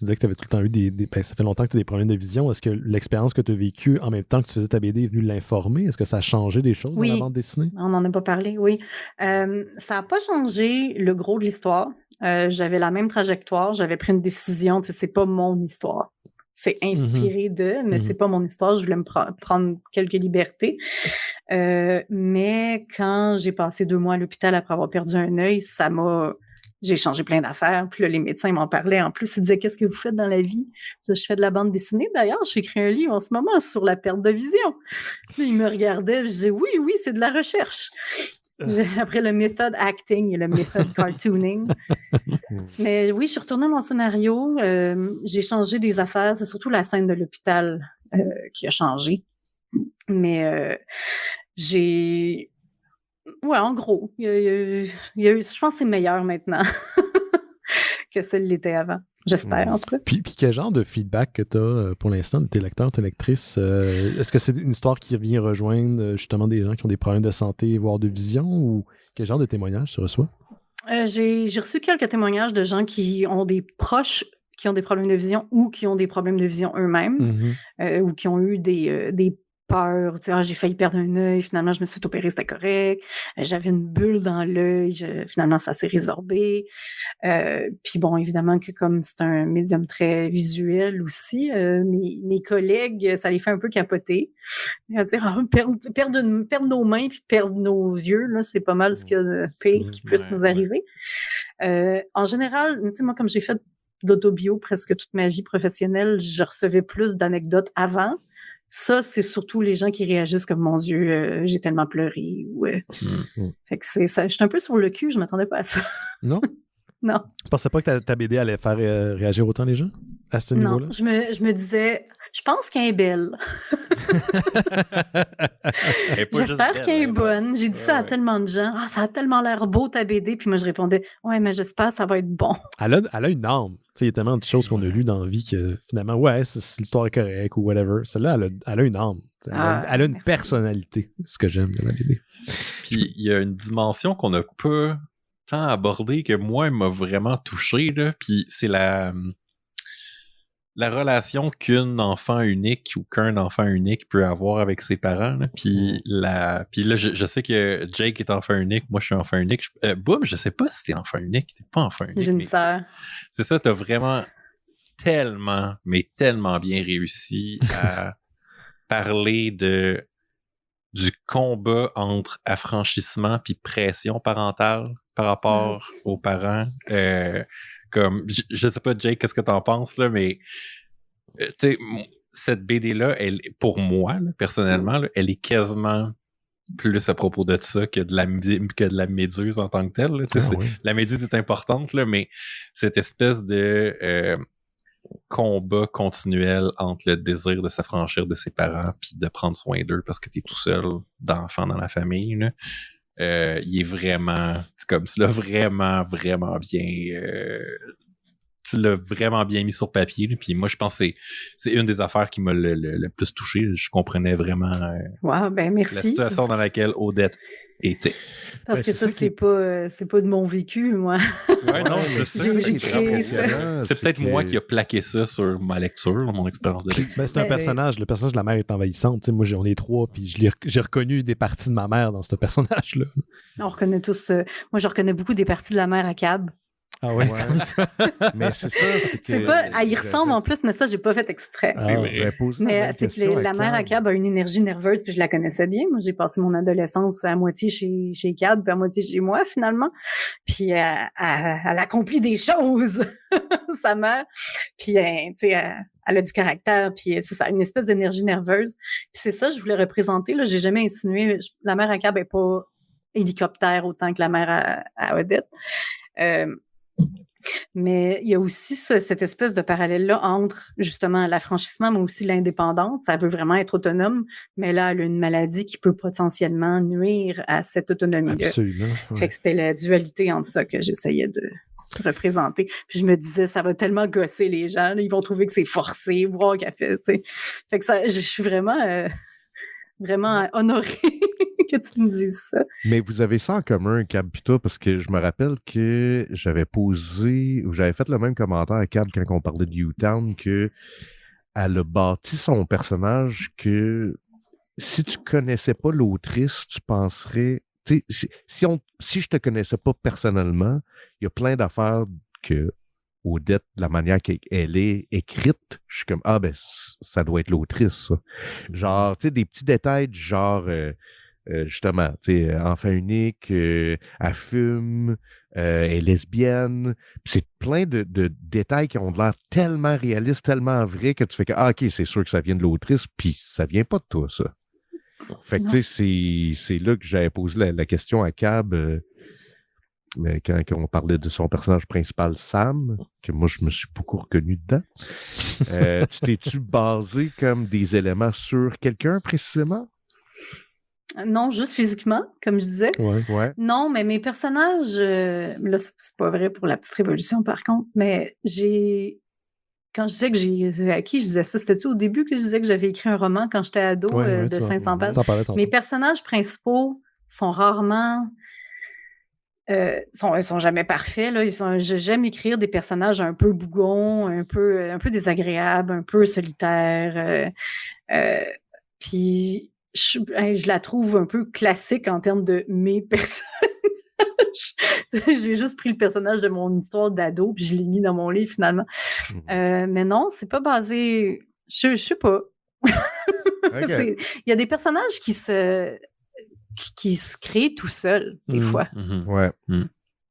disais que tu avais tout le temps eu ça fait longtemps que tu as des problèmes de vision. Est-ce que l'expérience que tu as vécue en même temps que tu faisais ta BD est venue l'informer? Est-ce que ça a changé des choses dans la bande dessinée? On n'en a pas parlé, oui. Ça n'a pas changé le gros de l'histoire. J'avais la même trajectoire. J'avais pris une décision. C'est pas mon histoire. C'est inspiré d'eux, mais c'est pas mon histoire. Je voulais me prendre quelques libertés. Mais quand j'ai passé 2 mois à l'hôpital après avoir perdu un œil, ça m'a j'ai changé plein d'affaires. Puis là, les médecins m'en parlaient. En plus, ils disaient, qu'est-ce que vous faites dans la vie? Je fais de la bande dessinée. D'ailleurs, j'ai écrit un livre en ce moment sur la perte de vision. Là, ils me regardaient. Je disais, oui, c'est de la recherche. Après le method acting et le method cartooning. Mais oui, je suis retournée à mon scénario. J'ai changé des affaires. C'est surtout la scène de l'hôpital qui a changé. Mais ouais, en gros, je pense que c'est meilleur maintenant que ça l'était avant. J'espère, en tout cas. Puis quel genre de feedback que tu as pour l'instant de tes lecteurs, tes lectrices? Est-ce que c'est une histoire qui vient rejoindre justement des gens qui ont des problèmes de santé, voire de vision? Ou quel genre de témoignages tu reçois? J'ai reçu quelques témoignages de gens qui ont des proches qui ont des problèmes de vision ou qui ont des problèmes de vision eux-mêmes ou qui ont eu des peur, tu sais, j'ai failli perdre un œil, finalement, je me suis fait opérer, c'était correct. J'avais une bulle dans l'œil, finalement, ça s'est résorbé. Puis bon, évidemment que comme c'est un médium très visuel aussi, mes collègues, ça les fait un peu capoter. Ils vont dire, perdre nos mains puis perdre nos yeux, là, c'est pas mal ce qu'il y a de pire qui puisse nous arriver. En général, tu sais, moi, comme j'ai fait d'autobio presque toute ma vie professionnelle, je recevais plus d'anecdotes avant. Ça, c'est surtout les gens qui réagissent comme « Mon Dieu, j'ai tellement pleuré » ou Fait que c'est ça. J'étais un peu sur le cul, je m'attendais pas à ça. Non? Non. Tu pensais pas que ta BD allait faire réagir autant les gens à ce niveau-là? Non, je me disais, je pense qu'elle est belle. J'espère qu'elle est bonne. J'ai dit ça à tellement de gens. Ah, ça a tellement l'air beau ta BD. Puis moi, je répondais, ouais, mais j'espère que ça va être bon. Elle a une âme. Il y a tellement de choses qu'on a lues dans la vie que finalement, ouais, l'histoire est correcte ou whatever. Celle-là, elle a une âme. Elle a une personnalité, ce que j'aime de la BD. Puis il y a une dimension qu'on n'a pas tant abordée que moi, elle m'a vraiment touché. Là. Puis c'est la relation qu'un enfant unique ou qu'un enfant unique peut avoir avec ses parents. Là. Puis là, je sais que Jake est enfant unique, moi je suis enfant unique. Boum, je sais pas si t'es enfant unique, t'es pas enfant unique. J'ai une sœur. C'est ça, t'as vraiment tellement, mais tellement bien réussi à parler du combat entre affranchissement puis pression parentale par rapport aux parents. Comme, je sais pas, Jake, qu'est-ce que t'en penses, là, mais tu sais, cette BD-là, pour moi, là, personnellement, là, elle est quasiment plus à propos de ça que de la méduse en tant que telle. Là. La méduse est importante, là, mais cette espèce de combat continuel entre le désir de s'affranchir de ses parents puis de prendre soin d'eux parce que t'es tout seul d'enfant dans la famille, là. Il est vraiment, c'est comme tu l'as vraiment, vraiment bien tu l'as vraiment bien mis sur papier. Là. Puis moi, je pense que c'est une des affaires qui m'a le plus touché. Je comprenais vraiment merci. La situation dans laquelle Odette était. Parce que ça, c'est pas de mon vécu, moi. Ouais, non, j'ai créé ça. C'est peut-être moi qui a plaqué ça sur ma lecture, mon expérience de lecture. C'est un personnage. Le personnage de la mère est envahissante. T'sais, moi, on est trois, puis j'ai reconnu des parties de ma mère dans ce personnage-là. On reconnaît tous... moi, je reconnais beaucoup des parties de la mère à Cab. Ah ouais. Mais c'est ça, c'est que... C'est pas... Elle y ressemble en plus, mais ça, j'ai pas fait exprès. Mais c'est que la mère à Cab a une énergie nerveuse, puis je la connaissais bien. Moi, j'ai passé mon adolescence à moitié chez Cab, puis à moitié chez moi, finalement. Puis elle accomplit des choses, sa mère. Puis, tu sais, elle a du caractère, puis c'est ça, une espèce d'énergie nerveuse. Puis c'est ça, je voulais représenter. Là, j'ai jamais insinué... La mère à Cab est pas hélicoptère autant que la mère à Odette. Mais il y a aussi cette espèce de parallèle-là entre justement l'affranchissement, mais aussi l'indépendance. Ça veut vraiment être autonome, mais là, elle a une maladie qui peut potentiellement nuire à cette autonomie-là. Absolument. Ouais. Fait que c'était la dualité entre ça que j'essayais de représenter. Puis je me disais, ça va tellement gosser les gens, là, ils vont trouver que c'est forcé, boire un café, tu sais. Fait que ça, je suis vraiment honorée que tu me dises ça. Mais vous avez ça en commun, Cab pis toi, parce que je me rappelle que j'avais fait le même commentaire à Cab quand on parlait de U-Town, que elle a bâti son personnage que si tu connaissais pas l'autrice, tu penserais... Si je te connaissais pas personnellement, il y a plein d'affaires que Odette, la manière qu'elle est écrite, je suis comme, ça doit être l'autrice, ça. Genre, tu sais, des petits détails du genre... justement, tu sais, enfant unique, elle fume, elle est lesbienne. C'est plein de détails qui ont l'air tellement réalistes, tellement vrais que tu fais que, OK, c'est sûr que ça vient de l'autrice, puis ça vient pas de toi, ça. Fait que, tu sais, c'est là que j'avais posé la question à Cab quand on parlait de son personnage principal, Sam, que moi, je me suis beaucoup reconnu dedans. Tu t'es-tu basé comme des éléments sur quelqu'un, précisément? Non, juste physiquement, comme je disais. Ouais. Non, mais mes personnages, là, c'est pas vrai pour la petite révolution, par contre, mais quand je disais que j'ai acquis, je disais ça, c'était-tu au début que je disais que j'avais écrit un roman quand j'étais ado de 500 pages? Mes personnages principaux sont rarement... ils sont jamais parfaits, là. J'aime écrire des personnages un peu bougons, un peu désagréables, un peu solitaires. Puis je la trouve un peu classique en termes de mes personnages. J'ai juste pris le personnage de mon histoire d'ado puis je l'ai mis dans mon livre finalement. Mais non, c'est pas basé... Je sais pas. Okay. Il y a des personnages qui se créent tout seuls, des fois. Ouais.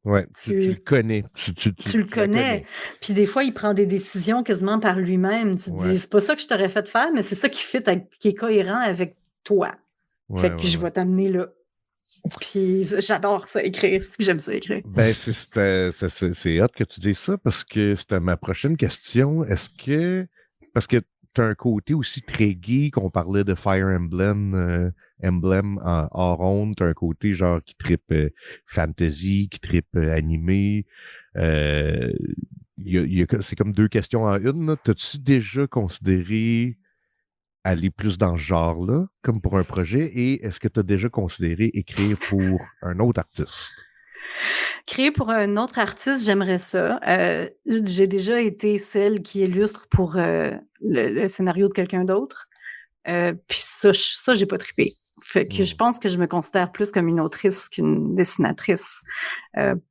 Ouais, tu le connais. Tu le connais. Puis des fois, il prend des décisions quasiment par lui-même. Tu te dis, c'est pas ça que je t'aurais fait faire, mais c'est ça qui est cohérent avec toi. Fait que je vais t'amener là. Puis j'adore ça écrire. J'aime ça écrire. Ben, c'est hâte que tu dises ça parce que c'était ma prochaine question. Parce que tu as un côté aussi très geek, on parlait de Fire Emblem, hors onde, tu as un côté genre qui trippe fantasy, qui trippe animé. C'est comme deux questions en une. T'as-tu déjà considéré aller plus dans ce genre-là, comme pour un projet, et est-ce que tu as déjà considéré écrire pour un autre artiste? Créer pour un autre artiste, j'aimerais ça. J'ai déjà été celle qui illustre pour le scénario de quelqu'un d'autre. Puis ça, j'ai pas trippé. Fait que je pense que je me considère plus comme une autrice qu'une dessinatrice.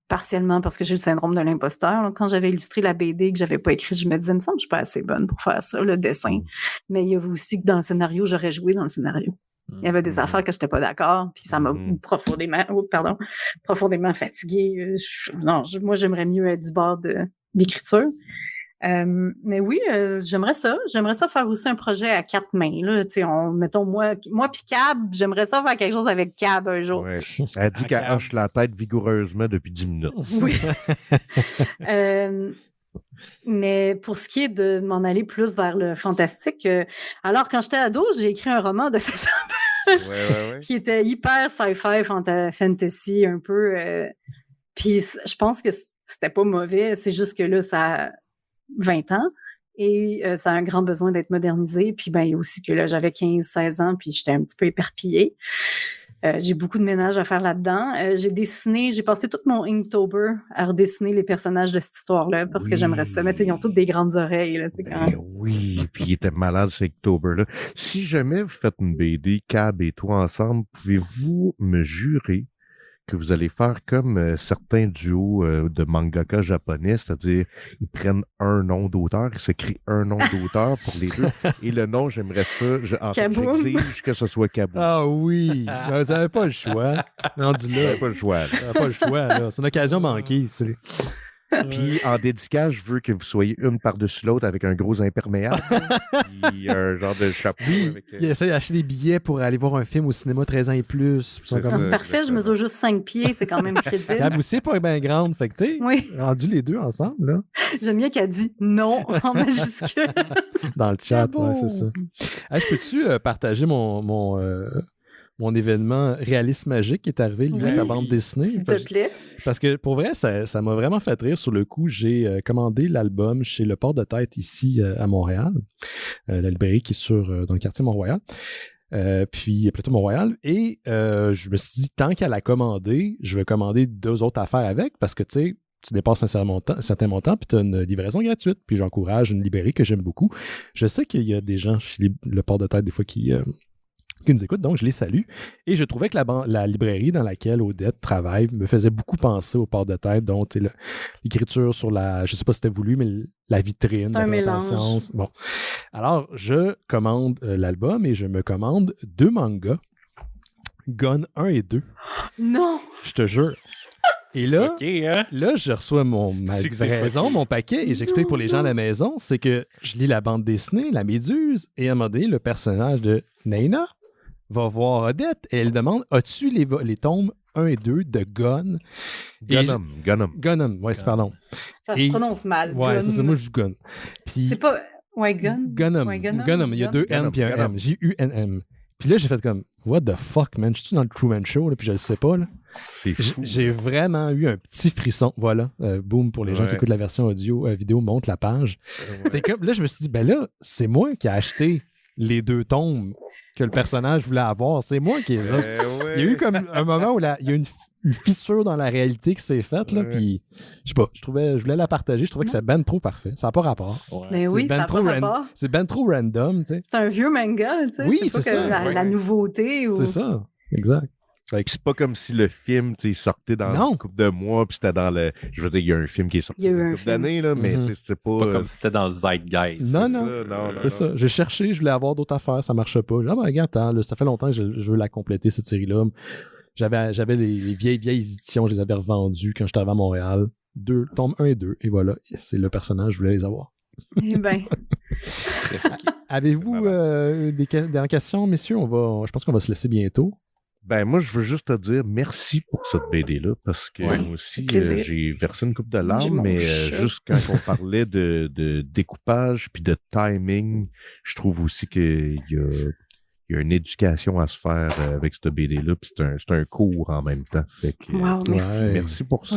Partiellement parce que j'ai le syndrome de l'imposteur. Là. Quand j'avais illustré la BD que j'avais pas écrite, je me disais, il me semble que je suis pas assez bonne pour faire ça, le dessin. Mais il y avait aussi que dans le scénario, j'aurais joué dans le scénario. Il y avait des affaires que j'étais pas d'accord, puis ça m'a profondément fatiguée. Moi, j'aimerais mieux être du bord de l'écriture. Mais oui, j'aimerais ça. J'aimerais ça faire aussi un projet à 4 mains. Là. Mettons, moi puis Cab, j'aimerais ça faire quelque chose avec Cab un jour. Ouais. Elle dit qu'elle hoche la tête vigoureusement depuis 10 minutes. Oui. Mais pour ce qui est de m'en aller plus vers le fantastique, alors quand j'étais ado, j'ai écrit un roman de 600 pages qui était hyper sci-fi, fantasy un peu. Puis je pense que c'était pas mauvais, c'est juste que là, ça a 20 ans et ça a un grand besoin d'être modernisé. Puis il y a aussi que là, j'avais 15-16 ans, puis j'étais un petit peu éparpillée. J'ai beaucoup de ménage à faire là-dedans. J'ai passé tout mon Inktober à redessiner les personnages de cette histoire-là parce que j'aimerais ça. Mais ils ont toutes des grandes oreilles. Là, oui, puis il était malade ce Inktober-là. Si jamais vous faites une BD, Cab et toi ensemble, pouvez-vous me jurer que vous allez faire comme certains duos de mangaka japonais, c'est-à-dire ils prennent un nom d'auteur, ils se créent un nom d'auteur pour les deux. Et le nom, j'aimerais ça. J'exige que ce soit Kaboom. Ah oui! Vous n'avez pas le choix. Rendu là. Vous n'avez pas le choix. Vous n'avez pas le choix. Là. C'est une occasion manquée ici. Puis en dédicace, je veux que vous soyez une par-dessus l'autre avec un gros imperméable. Puis un genre de chapeau. Oui, il essaie d'acheter des billets pour aller voir un film au cinéma 13 ans et plus. C'est parfait, je mesure juste 5 pieds, c'est quand même crédible. La boussée pas bien grande, fait que tu sais, rendu les deux ensemble. Là. J'aime bien qu'elle dit non en majuscule. Dans le chat, ouais, c'est ça. Hey, je peux-tu partager mon événement réalisme magique qui est arrivé, lui, ta bande dessinée? S'il te plaît. Parce que pour vrai, ça m'a vraiment fait rire. Sur le coup, j'ai commandé l'album chez Le Port de Tête ici à Montréal, la librairie qui est dans le quartier Mont-Royal. Puis Plateau Mont-Royal. Et je me suis dit, tant qu'à la commander, je vais commander 2 autres affaires avec parce que tu dépasses un certain montant puis tu as une livraison gratuite. Puis j'encourage une librairie que j'aime beaucoup. Je sais qu'il y a des gens chez Le Port de Tête des fois qui nous écoutent, donc je les salue. Et je trouvais que la librairie dans laquelle Odette travaille me faisait beaucoup penser au Port de Tête, dont l'écriture sur je sais pas si c'était voulu, mais la vitrine. C'est un mélange. Bon. Alors, je commande l'album et je me commande 2 mangas. Gun 1 et 2. Non! Je te jure. Et là, hein? là, je reçois ma livraison, mon paquet, et j'explique pour les gens à la maison, c'est que je lis la bande dessinée, La Méduse, et à un moment donné, le personnage de Naina va voir Odette, et elle demande « As-tu les tomes 1 et 2 de Gun? » Gunham, ouais, pardon. Ça se prononce mal. Ouais, c'est ça, moi je joue Gun. Puis, c'est pas... Ouais, Gun. Gunham. Ouais, Gunham, il y a 2 N puis un M. J-U-N-M. Puis là, j'ai fait comme « What the fuck, man? Je suis dans le Truman Show, là, puis je le sais pas, là. » C'est fou. J'ai vraiment eu un petit frisson. Voilà. Boom, pour les gens qui écoutent la version audio, vidéo, monte la page. Comme, là, je me suis dit, ben là, c'est moi qui ai acheté les 2 tomes que le personnage voulait avoir. C'est moi qui les ai. Il y a eu comme un moment où il y a une fissure dans la réalité qui s'est faite, là, puis je sais pas, je voulais la partager, je trouvais que c'est ben trop parfait. Ça n'a pas rapport. Mais oui, ça n'a pas rapport. C'est ben trop random, tu sais. C'est un vieux manga, tu sais. Oui, c'est ça. La nouveauté. C'est ça, exact. C'est pas comme si le film sortait dans une couple de mois, puis c'était dans le. Je veux dire, il y a un film qui est sorti il y a une couple d'années, là, mais c'est pas comme si c'était dans le zeitgeist. Non. C'est ça. J'ai cherché, je voulais avoir d'autres affaires, ça marchait pas. J'ai dit, regarde, attends, ça fait longtemps que je veux la compléter, cette série-là. J'avais les vieilles éditions, je les avais revendues quand j'étais arrivé à Montréal. Tomes 1 et 2, et voilà, c'est le personnage, je voulais les avoir. Eh bien. Avez-vous des dernières questions, messieurs? Je pense qu'on va se laisser bientôt. Ben, moi, je veux juste te dire merci pour cette BD-là, parce que moi aussi, j'ai versé une coupe de larmes, mais juste quand on parlait de découpage puis de timing, je trouve aussi qu'il y a une éducation à se faire avec cette BD-là, puis c'est un cours en même temps. Fait que, merci. Merci pour ça.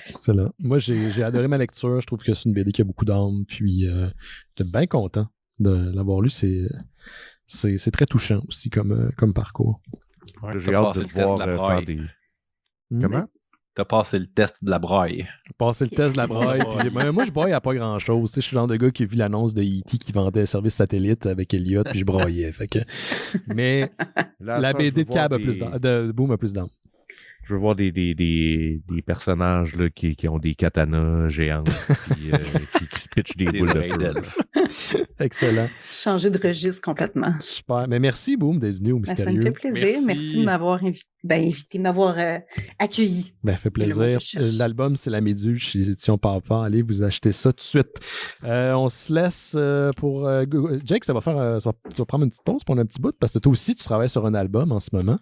Excellent. Moi, j'ai adoré ma lecture. Je trouve que c'est une BD qui a beaucoup d'âme, puis j'étais bien content de l'avoir lu. C'est très touchant aussi comme parcours. Ouais, j'ai hâte de voir faire des... Comment? T'as passé le test de la braille. Passé le test de la braille. Moi, je braille à pas grand-chose. Je suis le genre de gars qui a vu l'annonce de E.T. qui vendait un service satellite avec Elliott, puis je braillais. Mais la BD de Cab de Boom a plus d'âme. Je veux voir des personnages là, qui ont des katanas géantes qui se pitchent des boules de feu. Excellent. Changer de registre complètement. Super. Mais merci, Boom, d'être venu au Mystérieux. Ça me fait plaisir. Merci de m'avoir invité, de m'avoir accueilli. Ça fait plaisir. L'album, c'est La Méduse chez Édition Papa. Allez vous acheter ça tout de suite. On se laisse pour... Jake, tu vas prendre une petite pause pour un petit bout parce que toi aussi, tu travailles sur un album en ce moment.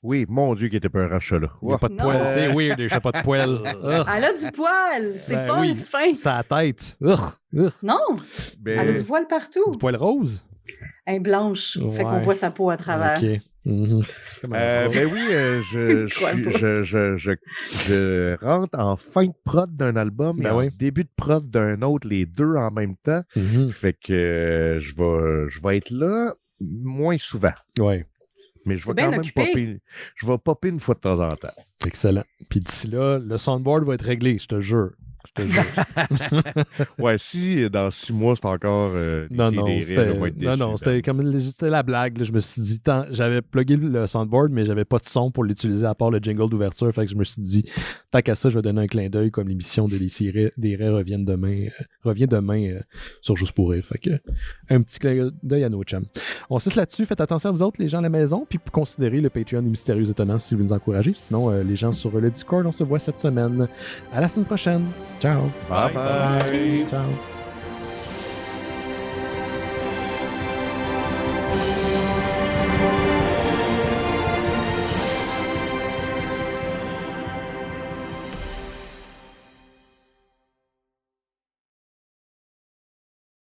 Oui, mon Dieu, qui était pas un rachat, là. Il n'y a pas de poil. C'est weird, il n'y a pas de poil. Elle a du poil. C'est pas un sphinx. C'est la tête. Non. Elle a du poil partout. Du poil rose. Elle est blanche. Fait qu'on voit sa peau à travers. OK. Ben oui, je rentre en fin de prod d'un album et en début de prod d'un autre, les deux en même temps. Fait que je vais être là moins souvent. Ouais. Mais je vais quand même popper une fois de temps en temps. Excellent. Puis d'ici là, le soundboard va être réglé, je te jure. Ouais, si dans 6 mois, c'est encore c'était la blague. Là. Je me suis dit, j'avais plugué le soundboard, mais j'avais pas de son pour l'utiliser à part le jingle d'ouverture. Fait que je me suis dit, tant qu'à ça, je vais donner un clin d'œil comme l'émission de des Raies revient demain sur Juste pour rire. Fait que un petit clin d'œil à nos chums. On se laisse là-dessus. Faites attention à vous autres, les gens à la maison, puis considérez le Patreon des Mystérieux Étonnants si vous nous encouragez. Sinon, les gens sur le Discord, on se voit cette semaine. À la semaine prochaine. Ciao. Bye bye. Ciao.